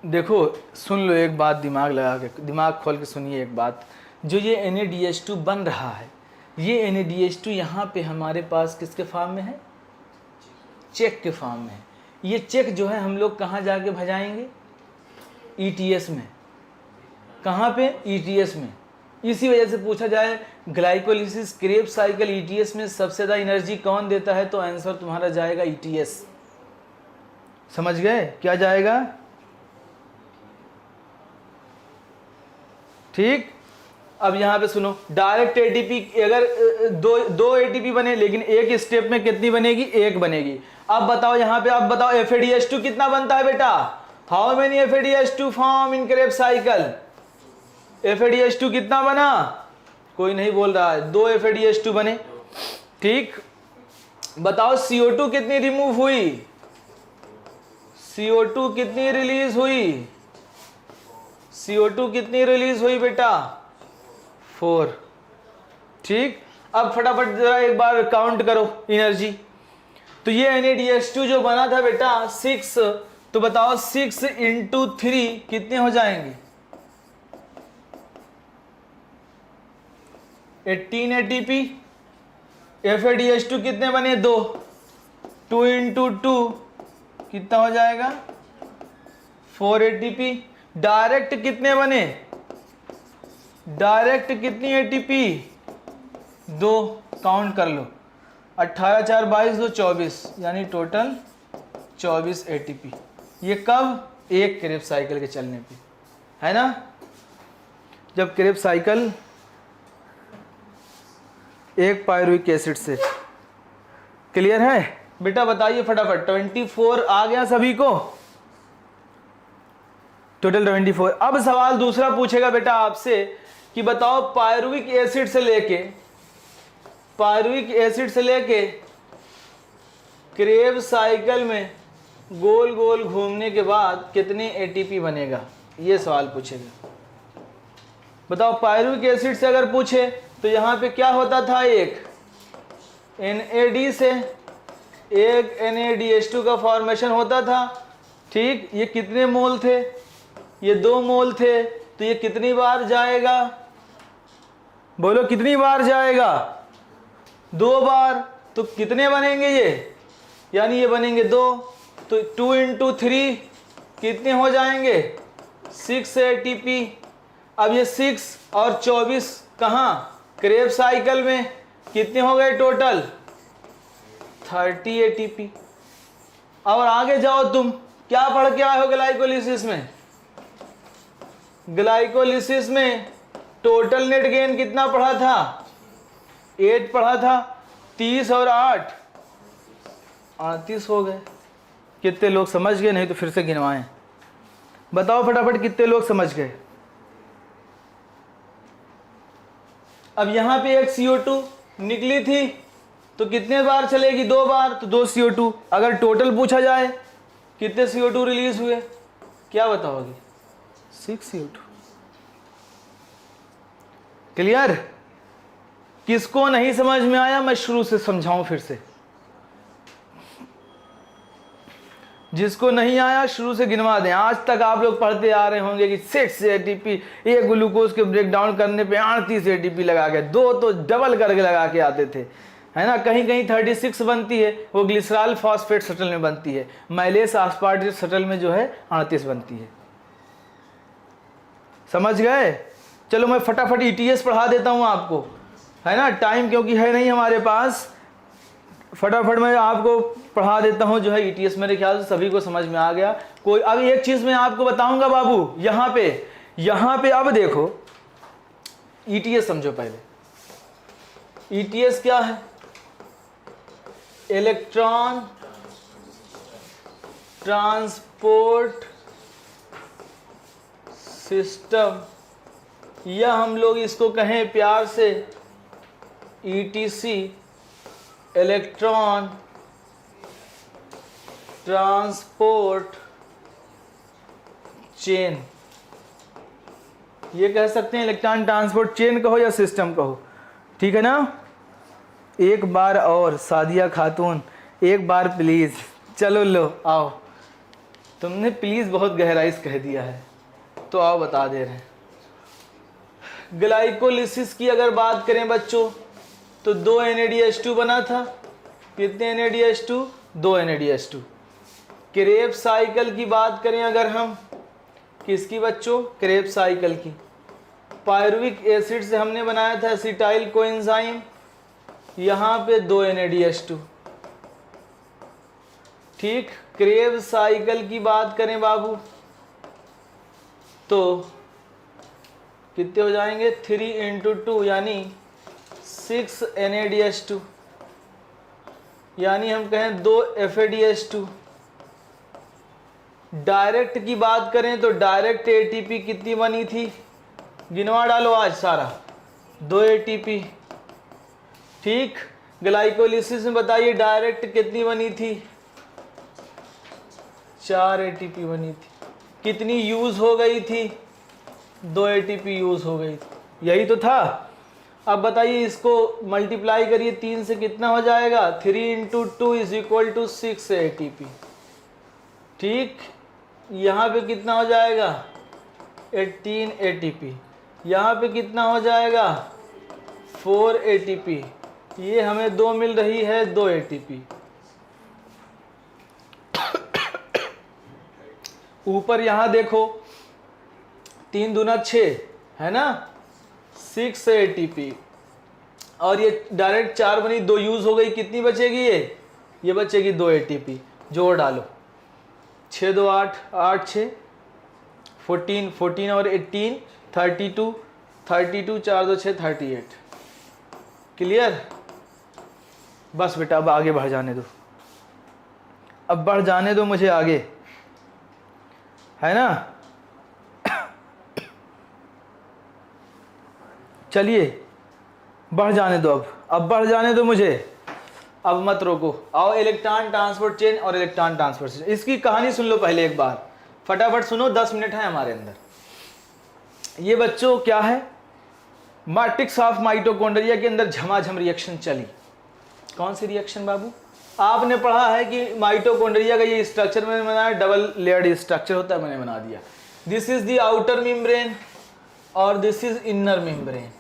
देखो, सुन लो एक बात, दिमाग लगा के, दिमाग खोल के सुनिए एक बात। जो ये NaDH2 बन रहा है, ये NaDH2 यहाँ पे हमारे पास किसके फॉर्म में है? चेक के फॉर्म में है। ये चेक जो है हम लोग कहाँ जाके भजाएंगे? ETS में। कहाँ पे? ETS में। इसी वजह से पूछा जाए ग्लाइकोलिसिस क्रेब्स साइकिल ETS में सबसे ज़्यादा एनर्जी कौन देता है, तो आंसर तुम्हारा जाएगा ETS। समझ गए क्या जाएगा? ठीक। अब यहाँ पे सुनो, डायरेक्ट ATP अगर दो ATP बने, लेकिन एक स्टेप में कितनी बनेगी? एक बनेगी। अब बताओ यहाँ पे, अब बताओ FADH2 कितना बनता है बेटा? How many FADH2 form in Krebs cycle? FADH2 कितना बना? कोई नहीं बोल रहा है। 2 FADH2 बने, ठीक। बताओ CO2 कितनी रिमूव हुई? CO2 कितनी रिलीज हुई? CO2 कितनी रिलीज हुई बेटा? 4, ठीक। अब फटाफट जरा एक बार काउंट करो एनर्जी। तो ये NaDH2 जो बना था बेटा 6, तो बताओ 6 × 3 कितने हो जाएंगे? 18 ATP। FADH2 कितने बने? 2 × 2 कितना हो जाएगा? 4 ATP। डायरेक्ट कितने बने? डायरेक्ट कितनी ATP? 2, काउंट कर लो। 18 4 22 2 24, यानी टोटल 24 ATP। ये कब? एक क्रेब्स साइकिल के चलने पे, है ना? जब क्रेब्स साइकिल एक पायरुविक एसिड से। क्लियर है बेटा? बताइए फटाफट। 24 आ गया सभी को? टोटल 24। अब सवाल दूसरा पूछेगा बेटा आपसे कि बताओ पायरुविक एसिड से लेके क्रेब्स साइकिल में गोल गोल घूमने के बाद कितने ATP बनेगा? ये सवाल पूछेगा। बताओ पायरुविक एसिड से अगर पूछे तो यहाँ पे क्या होता था? एक NAD से एक NaDH2 का फॉर्मेशन होता था, ठीक। ये कितने मोल थे? ये 2 मोल थे। तो ये कितनी बार जाएगा? बोलो कितनी बार जाएगा? 2 बार। तो कितने बनेंगे ये? यानी ये बनेंगे 2। तो 2 × 3 कितने हो जाएंगे? 6 ATP। अब ये 6 और 24 कहाँ? क्रेब्स साइकिल में। कितने हो गए टोटल? 30 ATP। और आगे जाओ, तुम क्या पढ़ के आए हो ग्लाइकोलिसिस में? ग्लाइकोलिसिस में टोटल नेट गेन कितना पढ़ा था? 8 पढ़ा था। 30 और 8 38 हो गए। कितने लोग समझ गए? नहीं तो फिर से गिनवाएं। बताओ फटाफट कितने लोग समझ गए? अब यहाँ पे एक CO2 निकली थी तो कितने बार चलेगी? 2 बार। तो 2 CO2। अगर टोटल पूछा जाए कितने CO2 रिलीज हुए, क्या बताओगे? 6 CO2। क्लियर? किसको नहीं समझ में आया मैं शुरू से समझाऊं फिर से? जिसको नहीं आया शुरू से गिनवा दें। आज तक आप लोग पढ़ते आ रहे होंगे कि 6 ATP, एक ग्लूकोज के ब्रेक डाउन करने पे 38 ATP लगा के, 2 तो डबल करके लगा के आते थे, है ना? कहीं कहीं 36 बनती है, वो ग्लिसरॉल फॉस्फेट शटल में बनती है। माइलेस आस्पार्टेट शटल में जो है 38 बनती है। समझ गए? चलो मैं फटाफट ETS पढ़ा देता हूँ आपको, है ना? टाइम क्योंकि है नहीं हमारे पास, फटाफट मैं आपको पढ़ा देता हूँ जो है ETS। मेरे ख्याल से सभी को समझ में आ गया। कोई अब एक चीज़ मैं आपको बताऊंगा बाबू, यहाँ पे अब देखो ETS समझो पहले। ETS क्या है? इलेक्ट्रॉन ट्रांसपोर्ट सिस्टम, या हम लोग इसको कहें प्यार से ETC, इलेक्ट्रॉन ट्रांसपोर्ट चेन। ये कह सकते हैं इलेक्ट्रॉन ट्रांसपोर्ट चेन कहो या सिस्टम कहो, ठीक है ना। एक बार और सादिया खातून, एक बार प्लीज, चलो लो आओ, तुमने प्लीज बहुत गहराई से कह दिया है तो आओ बता दे रहे हैं। ग्लाइकोलिसिस की अगर बात करें बच्चों तो 2 NADH2 बना था। कितने NADH2? 2 NADH2। क्रेब्स साइकिल की बात करें अगर हम, किसकी बच्चों? क्रेब्स साइकिल की। पायरुविक एसिड से हमने बनाया था एसिटाइल कोएंजाइम, यहाँ पे 2 NADH2। ठीक, क्रेब्स साइकिल की बात करें बाबू तो कितने हो जाएंगे? 3 × 2 यानी 6 NADH2, यानी हम कहें 2 FADH2। डायरेक्ट की बात करें तो डायरेक्ट ATP कितनी बनी थी? गिनवा डालो आज सारा, 2 ATP। ठीक, ग्लाइकोलिसिस में बताइए डायरेक्ट कितनी बनी थी? 4 ATP बनी थी। कितनी यूज हो गई थी? 2 ATP यूज हो गई थी, यही तो था। अब बताइए इसको मल्टीप्लाई करिए 3 से, कितना हो जाएगा? 3 × 2 = 6 ATP। ठीक, यहाँ पे कितना हो जाएगा? 18 ATP। यहाँ पे कितना हो जाएगा? 4 ATP। ये हमें 2 मिल रही है, 2 ATP। ऊपर यहाँ देखो 3 दूना 6 है ना, 6 ATP। और ये डायरेक्ट 4 बनी, 2 यूज हो गई, कितनी बचेगी? ये बचेगी 2 ATP। जोड़ डालो, 6 2 8, 8 6 14, 14 और 18 32, 32 4 2 6 38। क्लियर? बस बेटा अब आगे बढ़ जाने दो, अब बढ़ जाने दो मुझे आगे, है ना। चलिए बढ़ जाने दो, अब बढ़ जाने दो मुझे, अब मत रोको। आओ इलेक्ट्रॉन ट्रांसपोर्ट चेन और इलेक्ट्रॉन ट्रांसपोर्ट चेन, इसकी कहानी सुन लो पहले एक बार, फटाफट सुनो, 10 मिनट है हमारे अंदर। ये बच्चों क्या है? मैट्रिक्स ऑफ माइटोकॉन्ड्रिया के अंदर झमाझम रिएक्शन चली। कौन सी रिएक्शन बाबू? आपने पढ़ा है कि माइटोकॉन्ड्रिया का ये स्ट्रक्चर मैंने बनाया, डबल लेयर्ड स्ट्रक्चर होता है, मैंने बना दिया। This is the outer membrane और this is inner membrane.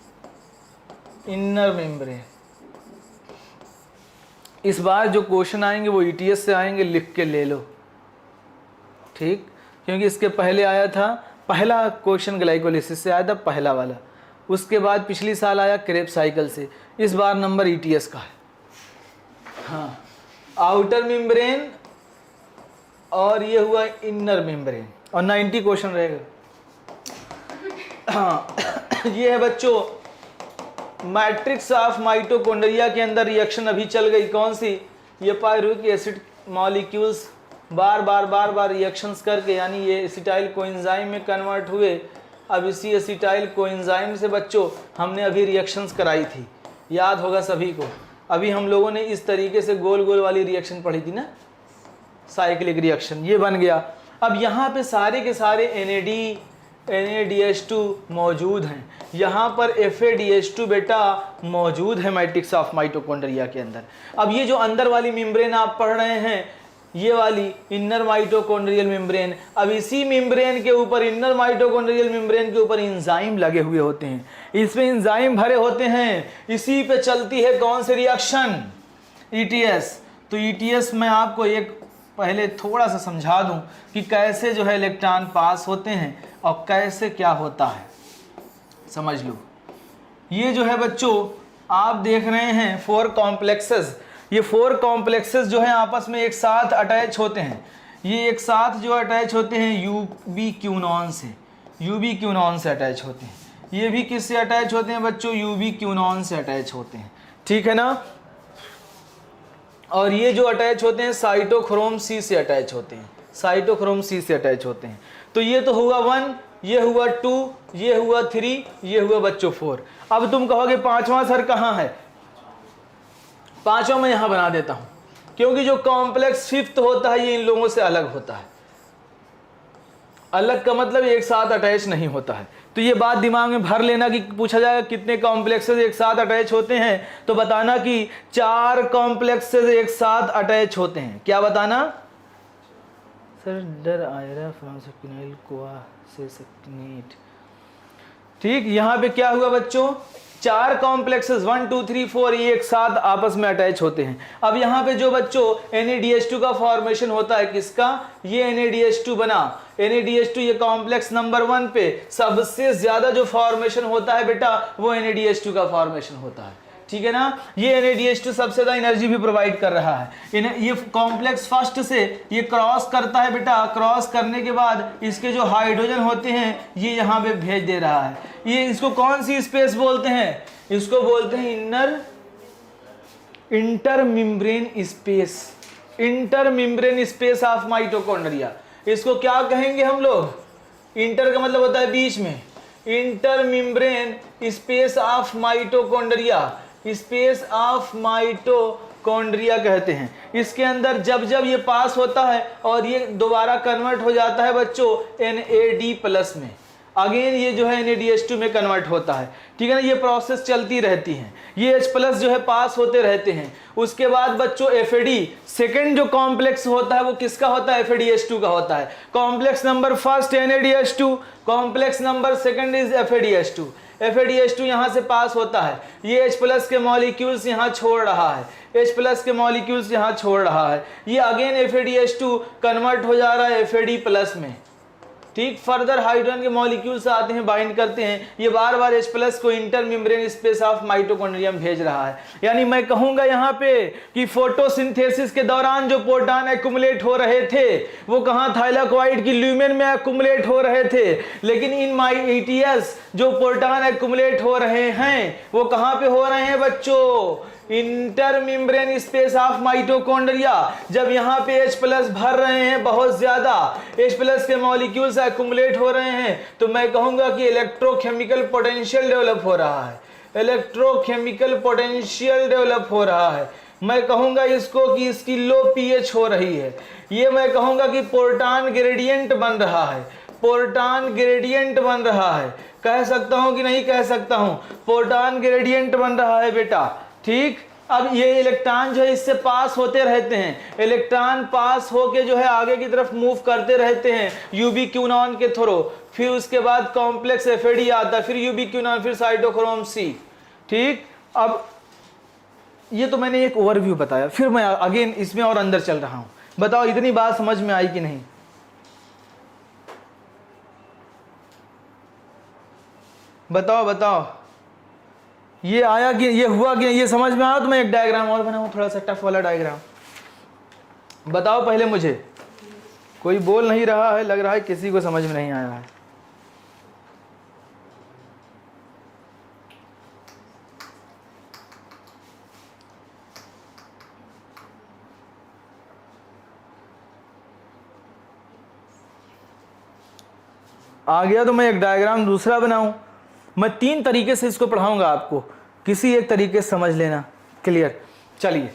Inner membrane, इस बार जो क्वेश्चन आएंगे वो ETS से आएंगे, लिख के ले लो, ठीक, क्योंकि इसके पहले आया था, पहला क्वेश्चन ग्लाइकोलिसिस से आया था, पहला वाला। उसके बाद पिछली साल आया क्रेब्स साइकिल से, इस बार नंबर ETS का है। हाँ, आउटर मेम्ब्रेन और ये हुआ इनर मेम्ब्रेन, और 90 क्वेश्चन रहेगा। हाँ, ये है बच्चों मैट्रिक्स ऑफ माइटोकॉन्ड्रिया के अंदर रिएक्शन अभी चल गई। कौन सी? ये पायरुविक एसिड मॉलिक्यूल्स बार बार रिएक्शंस करके, यानी ये एसिटाइल कोएंजाइम में कन्वर्ट हुए। अब इसी एसिटाइल कोएंजाइम से बच्चों हमने अभी रिएक्शंस कराई थी, याद होगा सभी को। अभी हम लोगों ने इस तरीके से गोल गोल वाली रिएक्शन पढ़ी थी ना, साइक्लिक रिएक्शन, ये बन गया। अब यहाँ पे सारे के सारे NADH2 मौजूद हैं, यहाँ पर FADH2 बेटा मौजूद है मैट्रिक्स ऑफ माइटोकॉन्ड्रिया के अंदर। अब ये जो अंदर वाली मेम्ब्रेन आप पढ़ रहे हैं, ये वाली इनर माइटोकॉन्ड्रियल मेम्ब्रेन, अब इसी मेम्ब्रेन के ऊपर, इनर माइटोकॉन्ड्रियल मेम्ब्रेन के ऊपर एंजाइम लगे हुए होते हैं, इसमें एंजाइम भरे होते हैं, इसी पे चलती है कौन सी रिएक्शन? ETS। तो ETS में आपको एक पहले थोड़ा सा समझा दूं कि कैसे जो है इलेक्ट्रॉन पास होते हैं और कैसे क्या होता है, समझ लो। ये जो है बच्चों आप देख रहे हैं 4 कॉम्प्लेक्सेस, ये 4 कॉम्प्लेक्सेस जो है आपस में एक साथ अटैच होते हैं। ये एक साथ जो अटैच होते हैं UB क्यूनॉन से, UB क्यूनॉन से अटैच होते हैं। ये भी किससे अटैच होते हैं बच्चों? UB क्यूनॉन से अटैच होते हैं, ठीक है ना। और ये जो अटैच होते हैं साइटोक्रोम C से अटैच होते हैं, साइटोक्रोम C से अटैच होते हैं। तो ये तो हुआ 1, ये हुआ 2, ये हुआ 3, ये हुआ बच्चों 4। अब तुम कहोगे पांचवा सर कहाँ है? पांचवा मैं यहां बना देता हूं, क्योंकि जो कॉम्प्लेक्स फिफ्थ होता है ये इन लोगों से अलग होता है। अलग का मतलब एक साथ अटैच नहीं होता है। तो ये बात दिमाग में भर लेना कि पूछा जाएगा कितने कॉम्प्लेक्सेस एक साथ अटैच होते हैं, तो बताना कि 4 कॉम्प्लेक्सेस एक साथ अटैच होते हैं। क्या बताना? सर डर आयरा फ्रांसोक्विनाइल कोआ से सक्टिनेट। ठीक, यहां पे क्या हुआ बच्चों? 4 कॉम्प्लेक्सेस 1 2 3 4 ये एक साथ आपस में अटैच होते हैं। अब यहाँ पे जो बच्चों NADH2 का फॉर्मेशन होता है, किसका? ये NADH2 बना। NADH2 ये कॉम्प्लेक्स नंबर 1 पे सबसे ज्यादा जो फॉर्मेशन होता है बेटा वो NADH2 का फॉर्मेशन होता है। ठीक है ना? ये NADH2 सबसे ज्यादा एनर्जी भी प्रोवाइड कर रहा है। ये कॉम्प्लेक्स फर्स्ट से ये क्रॉस करता है बेटा, क्रॉस करने के बाद इसके जो हाइड्रोजन होते हैं ये यहाँ पे भेज दे रहा है। ये इसको कौन सी स्पेस बोलते हैं? इसको बोलते हैं inter membrane space. Inter membrane space of mitochondria. इसको क्या कहेंगे हम लोग? इंटर का मतलब होता है बीच में। Inter membrane space of mitochondria, space of mitochondria कहते हैं। इसके अंदर जब जब ये पास होता है और ये दोबारा कन्वर्ट हो जाता है बच्चों NAD+ में, अगेन ये जो है NADH2 में कन्वर्ट होता है। ठीक है ना? ये प्रोसेस चलती रहती है। ये H+ जो है पास होते रहते हैं। उसके बाद बच्चों FAD सेकेंड जो कॉम्प्लेक्स होता है वो किसका होता है? FADH2 का होता है। Complex number first NADH2, complex number second is FADH2। FADH2 यहाँ से पास होता है। ये H+ के मॉलिक्यूल्स यहाँ छोड़ रहा है, H+ के मॉलिक्यूल्स यहाँ छोड़ रहा है। ये अगेन FADH2 कन्वर्ट हो जा रहा है FAD+ में। ठीक, फर्दर हाइड्रोजन के मॉलिक्यूल्स आते हैं, बाइंड करते हैं। ये बार बार H+ को inter membrane space of mitochondria में भेज रहा है। यानी मैं कहूंगा यहाँ पे कि फोटोसिंथेसिस के दौरान जो प्रोटॉन एक्युमुलेट हो रहे थे वो कहाँ? थाइलाकोइड की ल्यूमेन में एक्युमुलेट हो रहे थे। लेकिन इन ETS जो प्रोटॉन एक्युमुलेट हो रहे हैं वो कहाँ पे हो रहे हैं बच्चों? Inter membrane space of mitochondria. जब यहाँ पे H+ भर रहे हैं बहुत ज्यादा, H+ के मॉलिक्यूल्स एक्युमुलेट हो रहे हैं, तो मैं कहूंगा कि इलेक्ट्रोकेमिकल पोटेंशियल डेवलप हो रहा है। इलेक्ट्रोकेमिकल पोटेंशियल डेवलप हो रहा है। मैं कहूंगा इसको कि इसकी लो pH हो रही है। ये मैं कहूंगा कि प्रोटॉन ग्रेडियंट बन रहा है। प्रोटॉन ग्रेडियंट बन रहा है। कह सकता हूं कि नहीं कह सकता हूं? प्रोटॉन ग्रेडियंट बन रहा है बेटा। ठीक, अब ये इलेक्ट्रॉन जो है इससे पास होते रहते हैं। इलेक्ट्रॉन पास होके जो है आगे की तरफ मूव करते रहते हैं UV क्यूनॉन के थ्रू। फिर उसके बाद कॉम्प्लेक्स FAD आता है, फिर UV क्यूनॉन, फिर साइटोक्रोम C। ठीक, अब ये तो मैंने एक ओवरव्यू बताया, फिर मैं अगेन इसमें और अंदर चल रहा हूं। बताओ इतनी बात समझ में आई कि नहीं? बताओ बताओ, ये आया कि ये हुआ कि ये समझ में आया? तो मैं एक डायग्राम और बनाऊं, थोड़ा सा टफ वाला डायग्राम। बताओ पहले मुझे। कोई बोल नहीं रहा है, लग रहा है किसी को समझ में नहीं आया है। आ गया तो मैं एक डायग्राम दूसरा बनाऊं। मैं 3 तरीके से इसको पढ़ाऊंगा आपको, किसी एक तरीके से समझ लेना। क्लियर? चलिए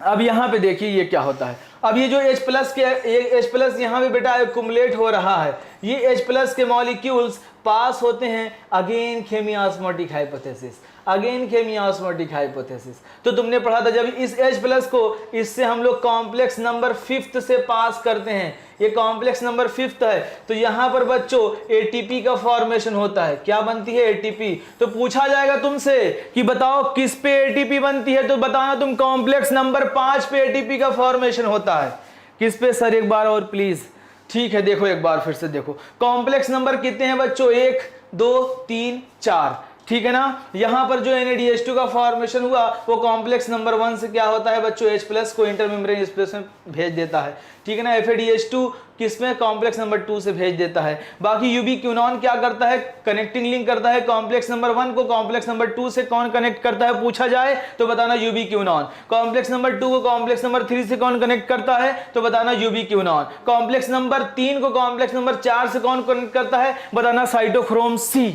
अब यहां पे देखिए ये क्या होता है। अब ये जो H+ यहाँ पे बेटा एक्युमुलेट हो रहा है, ये H+ के मॉलिक्यूल्स पास होते हैं अगेन खेमियोस्मोटिक हाइपोथेसिस, अगेन खेमियोस्मोटिक हाइपोथेसिस। तो तुमने पढ़ा था जब इस H+ को इससे हम लोग कॉम्प्लेक्स नंबर 5th से पास करते हैं, ये कॉम्प्लेक्स नंबर 5th है, तो यहां पर बच्चों ATP का फॉर्मेशन होता है। क्या बनती है? ATP। तो पूछा जाएगा तुमसे कि बताओ किस पे ATP बनती है, तो बताना तुम कॉम्प्लेक्स नंबर 5 पे ATP का फॉर्मेशन होता है। किस पे सर? एक बार और प्लीज। ठीक है, देखो एक बार फिर से देखो, कॉम्प्लेक्स नंबर कितने हैं बच्चों? 1 2 3 4। ठीक है ना। यहां पर जो NADH2 का फॉर्मेशन हुआ वो कॉम्प्लेक्स नंबर 1 से क्या होता है बच्चों, H+ को इंटरमेम्ब्रेन स्पेस में भेज देता है। ठीक है ना। FADH2 किसमें, कॉम्प्लेक्स नंबर 2 से भेज देता है। बाकी यूबिक्विनोन क्या करता है, कनेक्टिंग लिंक करता है कॉम्प्लेक्स नंबर 1 को कॉम्प्लेक्स नंबर 2 से। कौन कनेक्ट करता है पूछा जाए तो बताना यूबिक्विनोन। कॉम्प्लेक्स नंबर 2 को कॉम्प्लेक्स नंबर 3 से कौन कनेक्ट करता है तो बताना यूबिक्विनोन। कॉम्प्लेक्स नंबर 3 को कॉम्प्लेक्स नंबर 4 से कौन कनेक्ट करता है, बताना साइटोक्रोम C,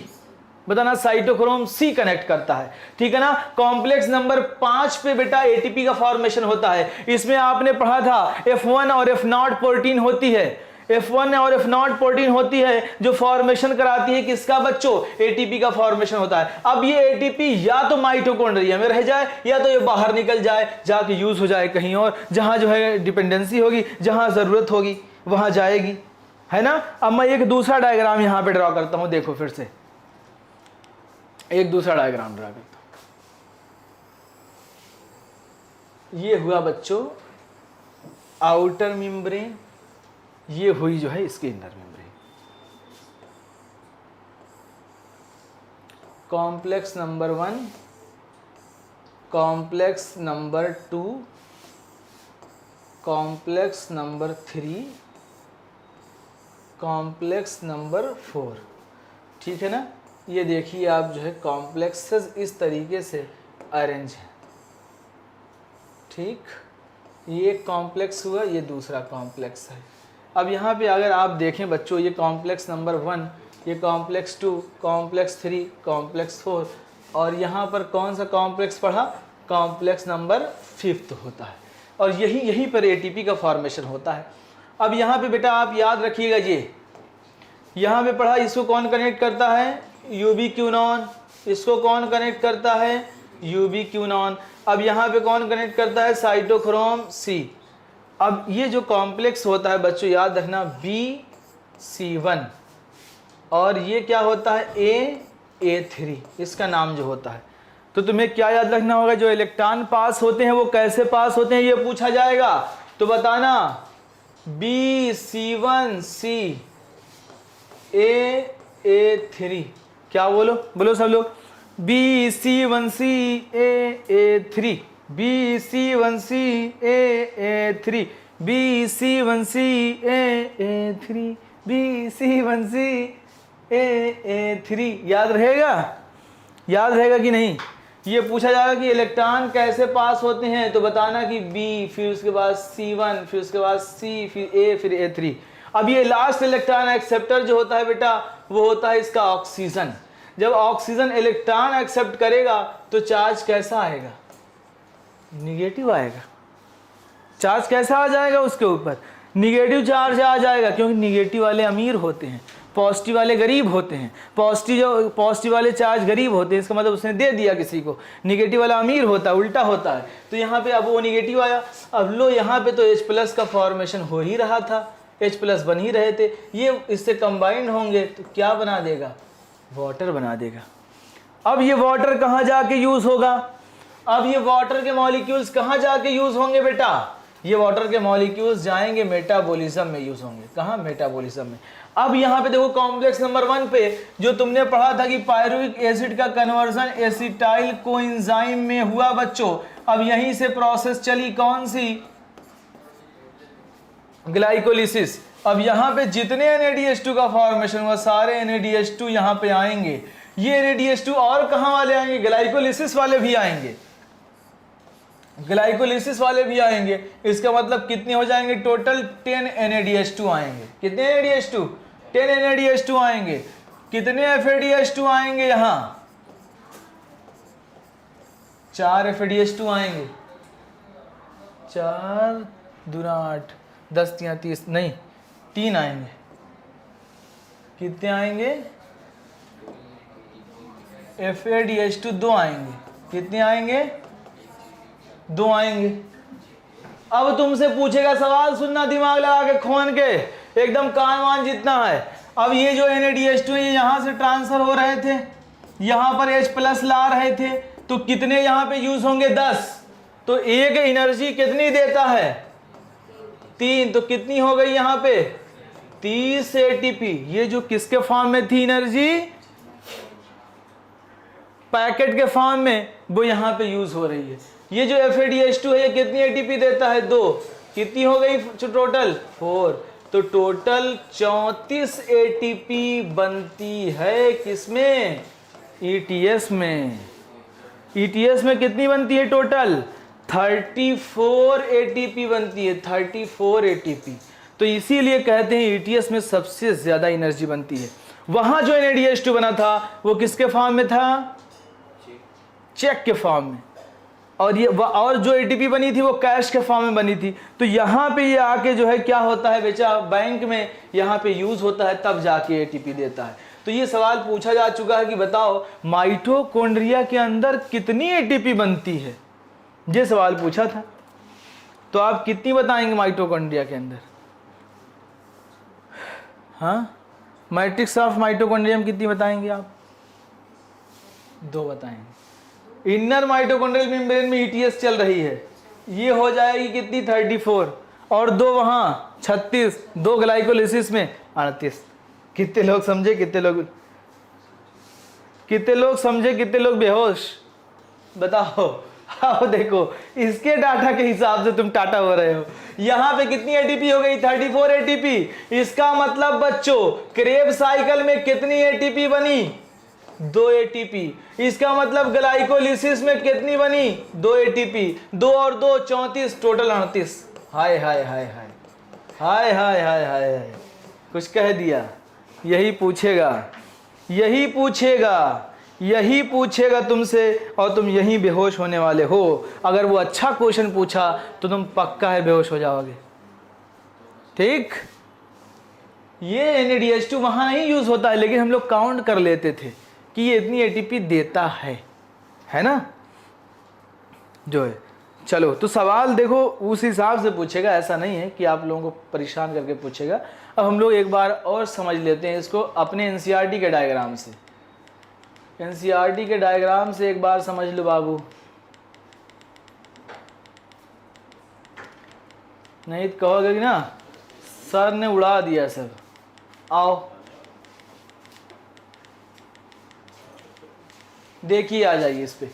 बताना साइटोक्रोम C कनेक्ट करता है। ठीक है ना। कॉम्प्लेक्स नंबर 5 पे बेटा एटीपी का फॉर्मेशन होता है। इसमें आपने पढ़ा था F1 और F0 प्रोटीन होती है, F1 और F0 प्रोटीन होती है जो फॉर्मेशन कराती है किसका बच्चों, एटीपी का फॉर्मेशन होता है। अब ये एटीपी या तो माइटोकॉन्ड्रिया में रह जाए या तो ये बाहर निकल जाए, जाके यूज हो जाए कहीं और, जहां जो है डिपेंडेंसी होगी, जहां जरूरत होगी वहां जाएगी, है ना। अब मैं एक दूसरा डायग्राम यहां पे ड्रॉ करता हूं, देखो फिर से एक दूसरा डायग्राम ड्रा करता हूं। ये हुआ बच्चों आउटर मेम्ब्रेन, ये हुई जो है इसकी inner membrane. Complex number 1, complex number 2, complex number 3, complex number 4। ठीक है ना। ये देखिए आप जो है कॉम्प्लेक्सेस इस तरीके से अरेंज है। ठीक, ये एक कॉम्प्लेक्स हुआ, ये दूसरा कॉम्प्लेक्स है। अब यहाँ पे अगर आप देखें बच्चों, ये कॉम्प्लेक्स नंबर 1, ये कॉम्प्लेक्स 2, कॉम्प्लेक्स 3, कॉम्प्लेक्स 4, और यहाँ पर कौन सा कॉम्प्लेक्स पढ़ा, कॉम्प्लेक्स नंबर 5 होता है। और यहीं पर एटीपी का फॉर्मेशन होता है। अब यहाँ पे बेटा आप याद रखिएगा, ये यहाँ पे पढ़ा, इसको कौन कनेक्ट करता है, यूबिक्विनोन। इसको कौन कनेक्ट करता है, यूबिक्विनोन। अब यहाँ पे कौन कनेक्ट करता है, साइटोक्रोम C। अब ये जो कॉम्प्लेक्स होता है बच्चों याद रखना BC1, और ये क्या होता है A3, इसका नाम जो होता है। तो तुम्हें क्या याद रखना होगा, जो इलेक्ट्रॉन पास होते हैं वो कैसे पास होते हैं ये पूछा जाएगा, तो बताना BC1C A3। क्या बोलो, बोलो सब लोग, BC1C A3, BC1C A3, BC1C A3, BC1C A3। याद रहेगा, याद रहेगा कि नहीं। ये पूछा जाएगा कि इलेक्ट्रॉन कैसे पास होते हैं, तो बताना कि B, फिर उसके बाद C1, फिर उसके बाद C, फिर A, फिर A3। अब ये लास्ट इलेक्ट्रॉन एक्सेप्टर जो होता है बेटा, वो होता है इसका ऑक्सीजन। जब ऑक्सीजन इलेक्ट्रॉन एक्सेप्ट करेगा तो चार्ज कैसा आएगा, निगेटिव आएगा। चार्ज कैसा आ जाएगा उसके ऊपर, निगेटिव चार्ज आ जाएगा, क्योंकि निगेटिव वाले अमीर होते हैं, पॉजिटिव वाले गरीब होते हैं। पॉजिटिव वाले चार्ज गरीब होते हैं, इसका मतलब उसने दे दिया किसी को, निगेटिव वाला अमीर होता है, उल्टा होता है। तो यहाँ पे अब वो निगेटिव आया। अब लो यहाँ पे तो H+ का फॉर्मेशन हो ही रहा था, H+ बन ही रहे थे, ये इससे कंबाइंड होंगे तो क्या बना देगा, वाटर बना देगा। अब ये वाटर कहाँ जाके यूज होगा, अब ये वाटर के मॉलिक्यूल्स कहाँ जाके यूज होंगे बेटा, ये वाटर के मॉलिक्यूल्स जाएंगे मेटाबॉलिज्म में यूज होंगे। कहाँ, मेटाबॉलिज्म में। अब यहाँ पे देखो कॉम्प्लेक्स नंबर 1 पे जो तुमने पढ़ा था कि पायरुविक एसिड का कन्वर्जन एसिटाइल कोएंजाइम में हुआ बच्चों। अब यहीं से प्रोसेस चली कौन सी, ग्लाइकोलिसिस। अब यहाँ पे जितने NADH2 का फॉर्मेशन हुआ सारे NADH2 यहाँ पे आएंगे। ये NADH2 और कहाँ वाले आएंगे, ग्लाइकोलिसिस वाले भी आएंगे, ग्लाइकोलिसिस वाले भी आएंगे। इसका मतलब कितने हो जाएंगे, टोटल 10 NADH2 आएंगे। कितने NADH2, 10 NADH2 आएंगे। कितने FADH2 आएंगे, यहाँ 4 FADH2 आएंगे। 4 दूना 8, 10 या 30 नहीं 3 आएंगे। कितने आएंगे, FADH2 2 आएंगे। कितने आएंगे, 2 आएंगे। अब तुमसे पूछेगा सवाल, सुनना दिमाग लगा के खोन के, एकदम कान वान जितना है। अब ये जो NADH2 ये यहाँ से ट्रांसफर हो रहे थे, यहाँ पर H+ ला रहे थे, तो कितने यहाँ पे यूज होंगे, 10। तो एक एनर्जी कितनी देता है, 3। तो कितनी हो गई यहाँ पे, 30 ATP। ये जो किसके फॉर्म में थी एनर्जी, पैकेट के फॉर्म में, वो यहाँ पे यूज हो रही है। ये जो FADH2 है ये कितनी ATP देता है? 2। कितनी हो गई टोटल? 4। तो टोटल 34 ATP बनती है किसमें? ETS में। ETS में कितनी बनती है टोटल? 34 ATP बनती है, 34 ATP। तो इसीलिए कहते हैं ETS में सबसे ज्यादा एनर्जी बनती है। वहां जो NADH2 बना था वो किसके फॉर्म में था? चेक के फॉर्म में। और जो ATP बनी थी वो कैश के फॉर्म में बनी थी। तो यहाँ पे ये आके जो है क्या होता है बेचा, बैंक में यहाँ पे यूज होता है, तब जाके ATP देता है। तो ये सवाल पूछा जा चुका है कि बताओ माइटोकॉन्ड्रिया के अंदर कितनी ATP बनती है, ये सवाल पूछा था। तो आप कितनी बताएंगे माइटोकॉन्ड्रिया के अंदर? हाँ, मैट्रिक्स ऑफ माइटोकॉन्ड्रिया में कितनी बताएंगे आप? 2 बताएंगे। इनर माइटोकॉन्ड्रियल मेम्ब्रेन में ETS चल रही है, ये हो जाएगी कितनी? 34। और 2 वहाँ 36, 2 ग्लाइकोलिसिस में 38। कितने लोग समझे, कितने लोग समझे, कितने लोग बेहोश? बताओ। आओ देखो, इसके डाटा के हिसाब से तुम टाटा हो रहे हो। यहाँ पे कितनी ATP हो गई? 34 ATP। इसका मतलब बच्चों क्रेब्स साइकिल में कितनी ATP बनी? 2 ATP। इसका मतलब ग्लाइकोलिसिस में कितनी बनी? 2 ATP। 2 और 2 34, टोटल 38। हाय हाय हाय हाय हाय हाय हाय हाय हाय, कुछ कह दिया। यही पूछेगा तुमसे, और तुम यही बेहोश होने वाले हो। अगर वो अच्छा क्वेश्चन पूछा तो तुम पक्का है बेहोश हो जाओगे। ठीक, ये NADH2 वहां नहीं यूज होता है, लेकिन हम लोग काउंट कर लेते थे कि ये इतनी ATP देता है ना, जो है। चलो, तो सवाल देखो उस हिसाब से पूछेगा, ऐसा नहीं है कि आप लोगों को परेशान करके पूछेगा। अब हम लोग एक बार और समझ लेते हैं इसको अपने NCERT के डायग्राम से। NCERT के डायग्राम से एक बार समझ लो बाबू, नहीं तो कहोगे कि ना सर ने उड़ा दिया सब। आओ देखिए, आ जाइए इस पे।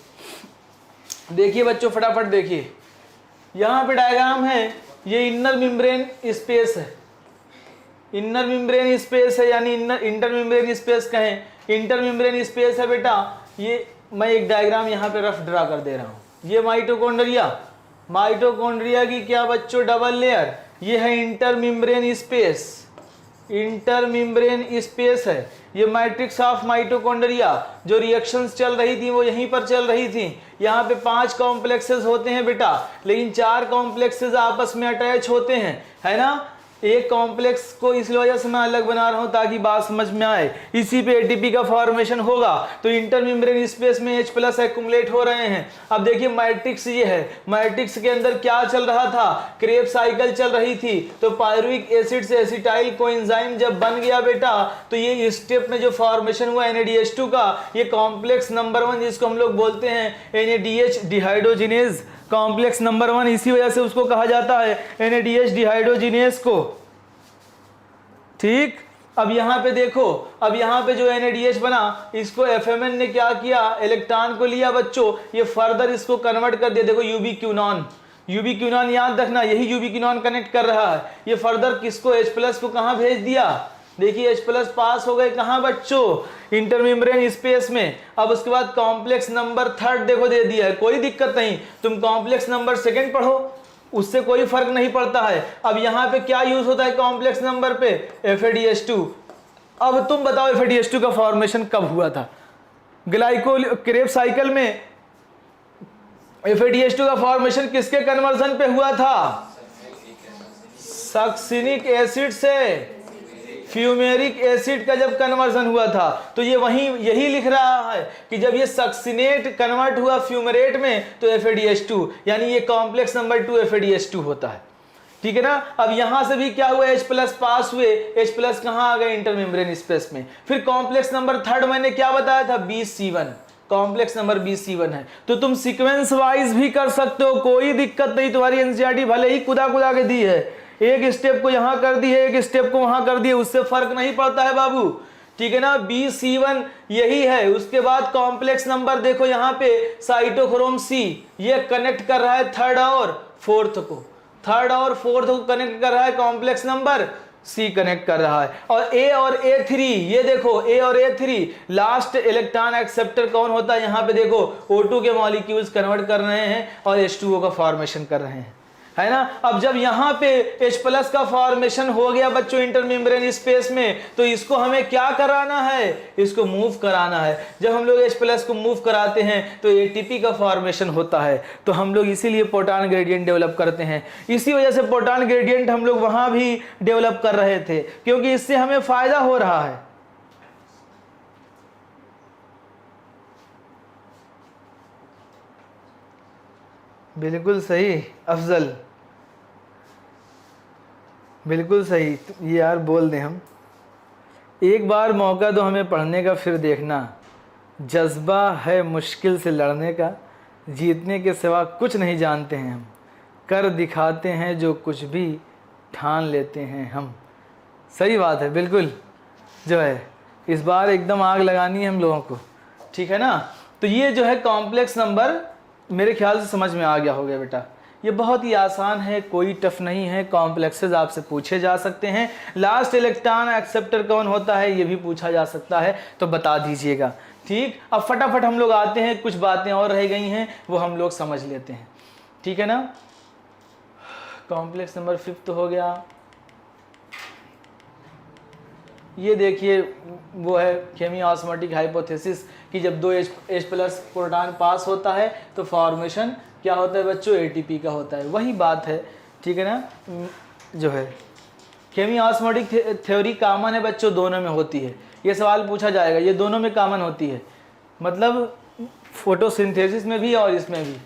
देखिए बच्चों, फटाफट देखिए। यहाँ पे डायग्राम है, ये इनर मेम्ब्रेन स्पेस है। इनर मेम्ब्रेन स्पेस है, यानी इंटर मेम्ब्रेन स्पेस कहें, इंटर मेम्ब्रेन स्पेस है बेटा। ये मैं एक डायग्राम यहाँ पे रफ ड्रा कर दे रहा हूँ। ये माइटोकॉन्ड्रिया की क्या बच्चों? Double layer. ये है inter membrane space, inter membrane space है। ये मैट्रिक्स ऑफ माइटोकॉन्ड्रिया, जो रिएक्शंस चल रही थी वो यहीं पर चल रही थी। यहाँ पे 5 कॉम्प्लेक्सेस होते हैं बेटा, लेकिन 4 कॉम्प्लेक्सेस आपस में अटैच होते हैं, है ना। एक कॉम्प्लेक्स को इस वजह से मैं अलग बना रहा हूं ताकि बात समझ में आए। इसी पे ATP का फॉर्मेशन होगा। तो इंटर मेम्ब्रेन स्पेस में H+ एक्युमुलेट हो रहे हैं। अब देखिए मैट्रिक्स ये है, मैट्रिक्स के अंदर क्या चल रहा था? क्रेब्स साइकिल चल रही थी। तो पायरुविक एसिड से एसिटाइल कोएंजाइम जब बन गया बेटा, तो ये स्टेप में जो फॉर्मेशन हुआ NADH2 का, ये कॉम्प्लेक्स नंबर 1 जिसको हम लोग बोलते हैं NADH डिहाइड्रोजिनेज कॉम्प्लेक्स नंबर 1, इसी वजह से उसको कहा जाता है NADH डिहाइड्रोजिनेज को। ठीक, अब यहाँ पे देखो, अब यहाँ पे जो NADH बना, इसको FMN ने क्या किया? इलेक्ट्रॉन को लिया बच्चों, ये फर्दर इसको कन्वर्ट कर दिया। देखो यूबीक्यूनॉन याद रखना, यही यूबीक्यूनॉन कनेक्ट कर रहा है। ये फर्दर किसको? H+ को कहाँ भेज दिया? देखिए H+ पास हो गए कहाँ बच्चों? इंटरमेम्ब्रेन स्पेस में। अब उसके बाद कॉम्प्लेक्स नंबर 3 देखो दे दिया है, कोई दिक्कत नहीं, तुम कॉम्प्लेक्स नंबर 2 पढ़ो, उससे कोई फर्क नहीं पड़ता है। अब यहाँ पे क्या यूज होता है कॉम्प्लेक्स नंबर पे? FADH2। अब तुम बताओ FADH2 का फॉर्मेशन कब हुआ था? क्रेब्स साइकिल में FADH2 का फॉर्मेशन किसके कन्वर्जन पे हुआ था? सक्सिनिक एसिड से फ्यूमेरिक एसिड का जब कन्वर्जन हुआ था। तो ये यही लिख रहा है कि जब ये सक्सिनेट कन्वर्ट हुआ फ्यूमेरेट में तो FADH2, यानी ये कॉम्प्लेक्स नंबर 2 FADH2 होता है। ठीक है ना। अब यहां से भी क्या हुआ? H+ पास हुए, H+ कहां आ गए? इंटरमेम्ब्रेन स्पेस में। फिर कॉम्प्लेक्स नंबर 3 मैंने क्या बताया था? BC1, कॉम्प्लेक्स नंबर BC1 है। तो तुम सीक्वेंस वाइज भी कर सकते हो, कोई दिक्कत नहीं। तुम्हारी NCERT भले ही कुदा के दी है, एक स्टेप को यहां कर दी है, एक स्टेप को वहां कर दी है, उससे फर्क नहीं पड़ता है बाबू। ठीक है ना, BC1 यही है। उसके बाद कॉम्प्लेक्स नंबर देखो यहाँ पे साइटोक्रोम C, ये कनेक्ट कर रहा है थर्ड और फोर्थ को कनेक्ट कर रहा है, कॉम्प्लेक्स नंबर C कनेक्ट कर रहा है। और A और A3, ये देखो A और A3 लास्ट इलेक्ट्रॉन एक्सेप्टर कौन होता है, यहाँ पे देखो O2 के मॉलिक्यूल्स कन्वर्ट कर रहे हैं और H2O का फॉर्मेशन कर रहे हैं, है ना। अब जब यहाँ पे H+ का फॉर्मेशन हो गया बच्चों इंटरमेम्ब्रेन स्पेस में, तो इसको हमें क्या कराना है, इसको मूव कराना है। जब हम लोग H+ को मूव कराते हैं तो ATP का फॉर्मेशन होता है, तो हम लोग इसीलिए प्रोटॉन ग्रेडियंट डेवलप करते हैं। इसी वजह से प्रोटॉन ग्रेडियंट हम लोग वहां भी डेवलप कर रहे थे, क्योंकि इससे हमें फायदा हो रहा है। बिल्कुल सही अफजल, बिल्कुल सही। ये यार बोल दें हम, एक बार मौका दो हमें पढ़ने का, फिर देखना जज्बा है मुश्किल से लड़ने का, जीतने के सिवा कुछ नहीं जानते हैं हम, कर दिखाते हैं जो कुछ भी ठान लेते हैं हम। सही बात है, बिल्कुल जो है इस बार एकदम आग लगानी है हम लोगों को, ठीक है ना। तो ये जो है कॉम्प्लेक्स नंबर मेरे ख्याल से समझ में आ गया होगा बेटा। ये बहुत ही आसान है, कोई टफ नहीं है। कॉम्प्लेक्सेस आपसे पूछे जा सकते हैं। लास्ट इलेक्ट्रॉन एक्सेप्टर कौन होता है ये भी पूछा जा सकता है, तो बता दीजिएगा, ठीक। अब फटाफट हम लोग आते हैं, कुछ बातें और रह गई हैं वो हम लोग समझ लेते हैं, ठीक है ना। कॉम्प्लेक्स नंबर 5 हो गया। ये देखिए वो है केमी ऑस्मोटिक हाइपोथेसिस कि जब दो H+ प्रोटॉन पास होता है तो फॉर्मेशन क्या होता है बच्चों, ATP का होता है। वही बात है, ठीक है ना। जो है केमी ऑस्मोटिक थ्योरी कॉमन है बच्चों, दोनों में होती है। ये सवाल पूछा जाएगा, ये दोनों में कॉमन होती है, मतलब फोटोसिंथेसिस में भी और इसमें भी,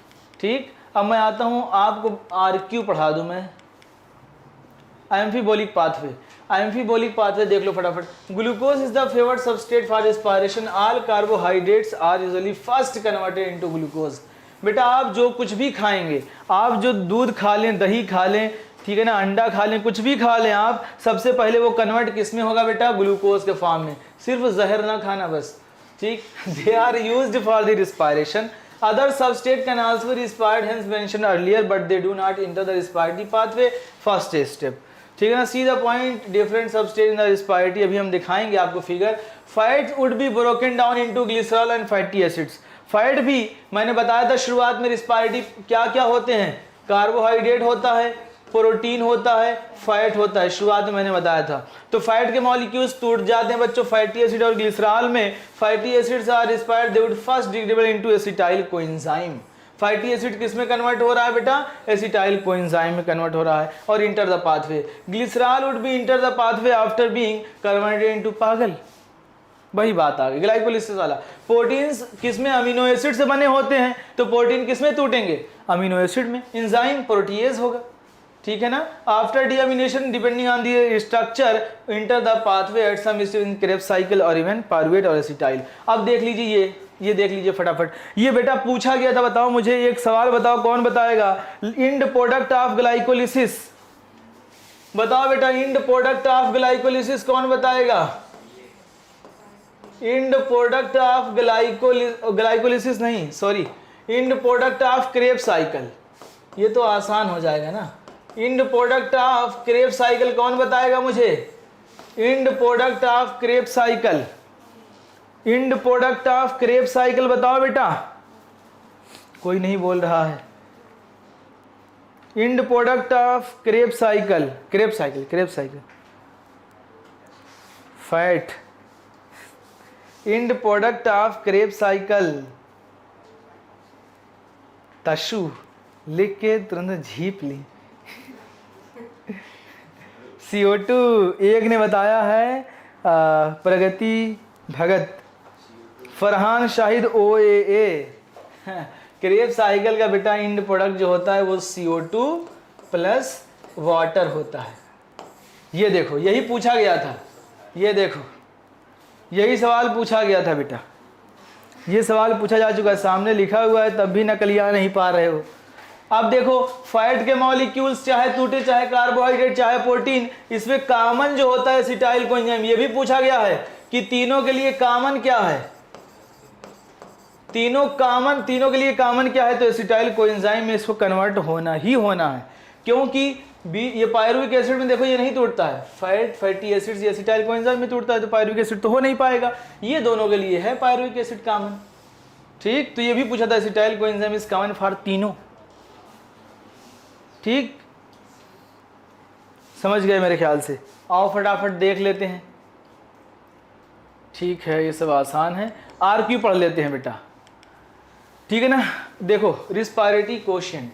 ठीक। अब मैं आता हूँ, आपको RQ पढ़ा दूँ मैं। एम्फीबोलिक पाथवे देख लो फटाफट। Glucose is the favourite substrate for respiration, all carbohydrates are usually first converted into glucose. बेटा आप जो कुछ भी खाएंगे, आप जो दूध खा लें, दही खा लें, ठीक है ना, अंडा खा लें, कुछ भी खा लें आप, सबसे पहले वो कन्वर्ट किस में होगा बेटा, ग्लूकोज के फॉर्म में। सिर्फ जहर ना खाना बस, ठीक। They are used for the respiration. Other substrate can also be respired, hence mentioned earlier, but they do not enter the respiratory pathway first step, ठीक है ना। See the point, different substrate in the respiratory, अभी हम दिखाएंगे आपको figure. Fats would be broken down into glycerol and fatty acids. Fat भी मैंने बताया था शुरुआत में, रेस्पिरेटरी क्या क्या होते हैं, कार्बोहाइड्रेट होता है, प्रोटीन होता है, फैट होता है, शुरुआत में मैंने बताया था। तो फैट के मॉलिक्यूल्स टूट जाते हैं बच्चों फैटी एसिड और ग्लिसरॉल में। Fatty acids are respired, they would first degradable into acetyl coenzyme. Fatty acid किस में कन्वर्ट हो रहा है बेटा, एसिटाइल कोएंजाइम में कन्वर्ट हो रहा है और inter the pathway. Glycerol would be inter the pathway after being converted into पागल, वही बात आ गई ग्लाइकोलिसिस वाला। प्रोटीन्स किसमें, अमीनो एसिड से बने होते हैं, तो प्रोटीन किसमें टूटेंगे, अमीनो एसिड में। एंजाइम प्रोटीएज होगा, ठीक है ना। After deamination depending on the structure enter the pathway at some stage in Krebs cycle और इवन पारुवेट और एसिटाइल। अब देख लीजिए ये देख लीजिए फटाफट, ये बेटा पूछा गया था, बताओ मुझे एक सवाल बताओ, कौन बताएगा। इंड प्रोडक्ट ऑफ ग्लाइकोलिसिस, बताओ बेटा, इंड प्रोडक्ट ऑफ ग्लाइकोलिसिस कौन बताएगा। इंड प्रोडक्ट ऑफ ग्लाइकोलिसिस नहीं, sorry, end product of Krebs cycle, ये तो आसान हो जाएगा ना। End product of Krebs cycle कौन बताएगा मुझे, end product of Krebs cycle, end product of Krebs cycle बताओ बेटा, कोई नहीं बोल रहा है। End product of Krebs cycle, Krebs cycle, Krebs cycle, fat, end product of Krebs cycle, Tashu लिख के तुरंत झीप ली। CO2 एक ने बताया है, Pragati Bhagat, Farhan Shahid OAA। Krebs cycle का बेटा इंड प्रोडक्ट जो होता है वो CO2 प्लस वाटर होता है। ये देखो यही पूछा गया था, ये देखो यही सवाल पूछा गया था बेटा, ये सवाल पूछा जा चुका है, सामने लिखा हुआ है, तब भी नकलिया नहीं पा रहे हो। अब देखो फैट के मॉलिक्यूल्स चाहे टूटे, चाहे कार्बोहाइड्रेट, चाहे प्रोटीन, इसमें कॉमन जो होता है एसिटाइल कोएंजाइम, ये भी पूछा गया है कि तीनों के लिए कॉमन क्या है, तीनों के लिए कॉमन क्या है, तो एसिटाइल कोएंजाइम में इसको कन्वर्ट होना ही होना है, क्योंकि ये पायरुविक एसिड में देखो ये नहीं टूटता है, फैटी एसिड्स ये एसिटाइल कोएंजाइम में टूटता है, तो पायरुविक एसिड तो हो नहीं पाएगा, ये दोनों के लिए है पायरुविक एसिड कॉमन। ठीक, तो ये भी पूछा था acetyl coenzyme is common for तीनों। ठीक, समझ गए मेरे ख्याल से। आओ फटाफट देख लेते हैं। ठीक है, ये सब आसान है। आरक्यू पढ़ लेते हैं बेटा, ठीक है ना। देखो respiratory quotient,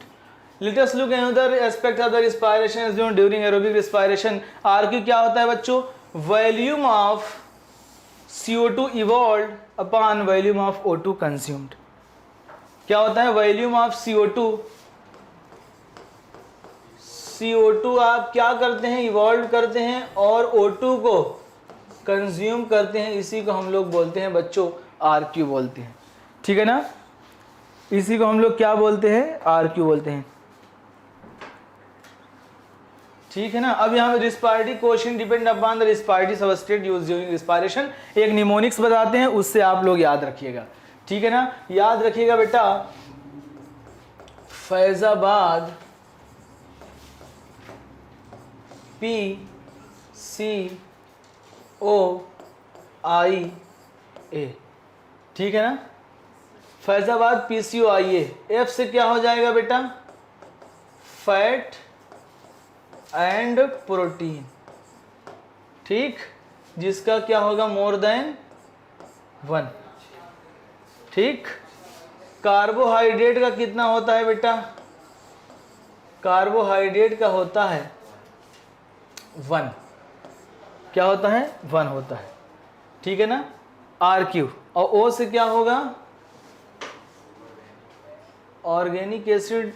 let us look another aspect of the respiration during aerobic respiration. RQ क्या होता है बच्चों, volume of CO2 evolve upon volume of O2 consumed. क्या होता है, वॉल्यूम ऑफ CO2 आप क्या करते हैं, इवॉल्व करते हैं और O2 को कंज्यूम करते हैं, इसी को हम लोग बोलते हैं बच्चों आरक्यू बोलते हैं। ठीक है ना, इसी को हम लोग क्या बोलते हैं, आरक्यू बोलते हैं। ठीक है ना। अब यहाँ पे respiratory quotient depend upon the respiratory substrate used during respiration. एक निमोनिक्स बताते हैं, उससे आप लोग याद रखिएगा। ठीक है ना, याद रखिएगा बेटा, फैजाबाद PCOIA। ठीक है ना, फैजाबाद PCOIA। F से क्या हो जाएगा बेटा, फैट एंड प्रोटीन। ठीक, जिसका क्या होगा, मोर देन 1। ठीक, कार्बोहाइड्रेट का कितना होता है बेटा, कार्बोहाइड्रेट का होता है 1। क्या होता है, 1 होता है। ठीक है ना, RQ। और O से क्या होगा, ऑर्गेनिक एसिड।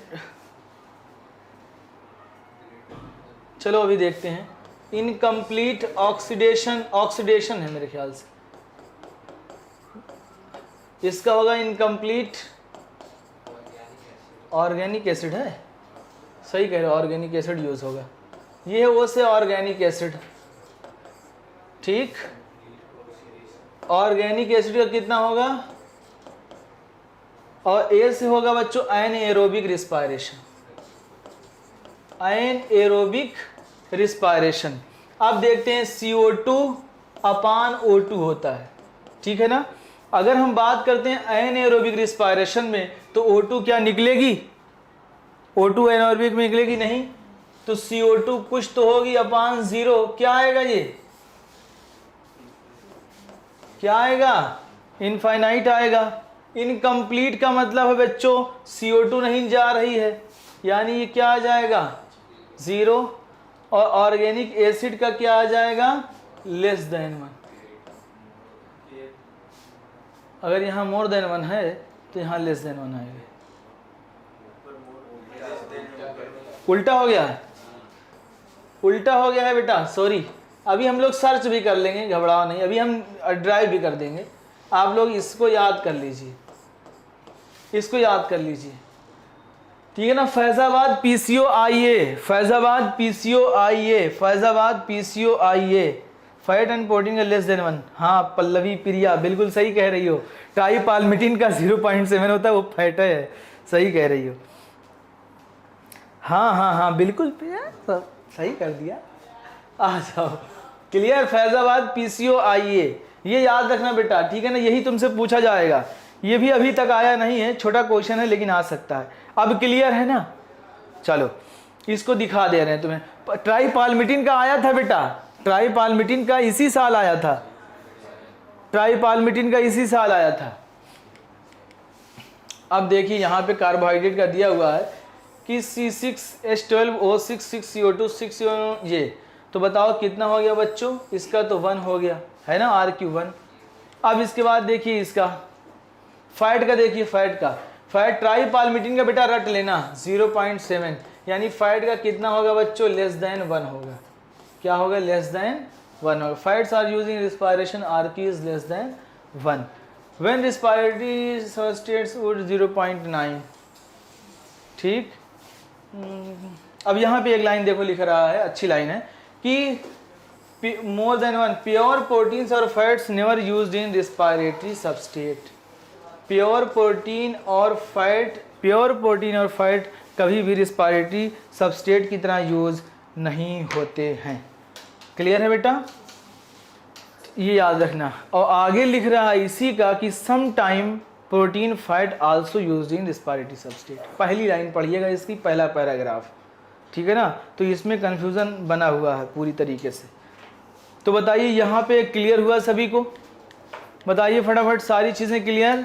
चलो अभी देखते हैं, इनकम्प्लीट ऑक्सीडेशन है मेरे ख्याल से, इसका होगा इनकम्प्लीट ऑर्गेनिक एसिड है, सही कह रहे हो, ऑर्गेनिक एसिड यूज होगा। ये है वो से ऑर्गेनिक एसिड। ठीक, ऑर्गेनिक एसिड का कितना होगा, और ए से होगा बच्चों एनएरोबिक रिस्पायरेशन, एनएरोबिक रिस्पायरेशन। अब देखते हैं CO2 अपान O2 होता है। ठीक है ना, अगर हम बात करते हैं एनएरोबिक रिस्पायरेशन में, तो O2 क्या निकलेगी, O2 एनएरोबिक में निकलेगी नहीं, तो CO2 कुछ तो होगी अपान 0। क्या आएगा, ये क्या आएगा, इनफाइनाइट आएगा। इनकम्प्लीट का मतलब है बच्चों CO2 नहीं जा रही है, यानी ये क्या आ जाएगा, 0। और ऑर्गेनिक एसिड का क्या आ जाएगा, लेस देन 1। अगर यहाँ मोर देन 1 है तो यहाँ लेस देन 1 आएगा। उल्टा हो गया है, उल्टा हो गया है बेटा, सॉरी। अभी हम लोग सर्च भी कर लेंगे, घबराओ नहीं, अभी हम ड्राइव भी कर देंगे। आप लोग इसको याद कर लीजिए, इसको याद कर लीजिए। ठीक है ना, Faizabad PCOIA, Faizabad PCOIA, fat and protein का लेस देन 1। हाँ पल्लवी प्रिया बिल्कुल सही कह रही हो, ट्राइपाल्मिटिन का 0.7 होता है, वो फैट है, सही कह रही हो। हाँ हाँ हाँ बिल्कुल प्रिया, सब सही कर दिया। आ जाओ, क्लियर। फैजाबाद PCOIA, ये याद रखना बेटा, ठीक है ना, यही तुमसे पूछा जाएगा। ये भी अभी तक आया नहीं है, छोटा क्वेश्चन है लेकिन आ सकता है। अब क्लियर है ना, चलो इसको दिखा दे रहे हैं तुम्हें। ट्राइपाल्मिटिन का आया था बेटा, ट्राइपाल्मिटिन का इसी साल आया था, ट्राइपाल्मिटिन का इसी साल आया था। अब देखिए यहाँ पे कार्बोहाइड्रेट का दिया हुआ है कि C6H12O6 CO2 ये, तो बताओ कितना हो गया बच्चों, इसका तो 1 हो गया है ना, RQ1। अब इसके बाद देखिए इसका फैट का, देखिए फैट का, फैट ट्राइपाल्मिटिन का बेटा रट लेना 0.7, यानी फैट का कितना होगा बच्चों, लेस देन 1 होगा। क्या होगा, लेस देन 1 होगा। Fats are using respiration, RQ is less than 1 when respiratory substrates would 0.9। ठीक, अब यहाँ पे एक लाइन देखो लिख रहा है, अच्छी लाइन है कि more than one. Pure proteins or fats never used in respiratory substrate. Pure protein और फैट कभी भी रिस्पायरेटरी सबस्ट्रेट की तरह यूज नहीं होते हैं। क्लियर है बेटा, ये याद रखना। और आगे लिख रहा है इसी का कि some time protein fat also used in respiratory substrate. पहली लाइन पढ़िएगा इसकी, पहला पैराग्राफ, ठीक है ना। तो इसमें कन्फ्यूज़न बना हुआ है पूरी तरीके से। तो बताइए यहाँ पे क्लियर हुआ सभी को? बताइए फटाफट, सारी चीज़ें क्लियर?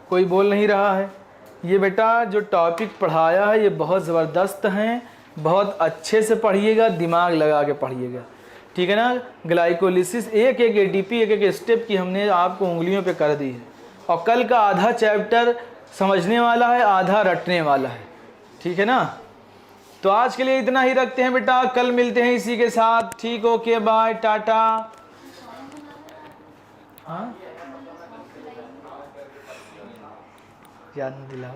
कोई बोल नहीं रहा है। ये बेटा जो टॉपिक पढ़ाया है ये बहुत ज़बरदस्त हैं, बहुत अच्छे से पढ़िएगा, दिमाग लगा के पढ़िएगा, ठीक है ना। ग्लाइकोलिसिस एक एक एटीपी एक एक स्टेप की हमने आपको उंगलियों पे कर दी है। और कल का आधा चैप्टर समझने वाला है, आधा रटने वाला है, ठीक है ना। तो आज के लिए इतना ही रखते हैं बेटा, कल मिलते हैं इसी के साथ। ठीक, ओके, बाय, टाटा। हाँ, याद नहीं दिला।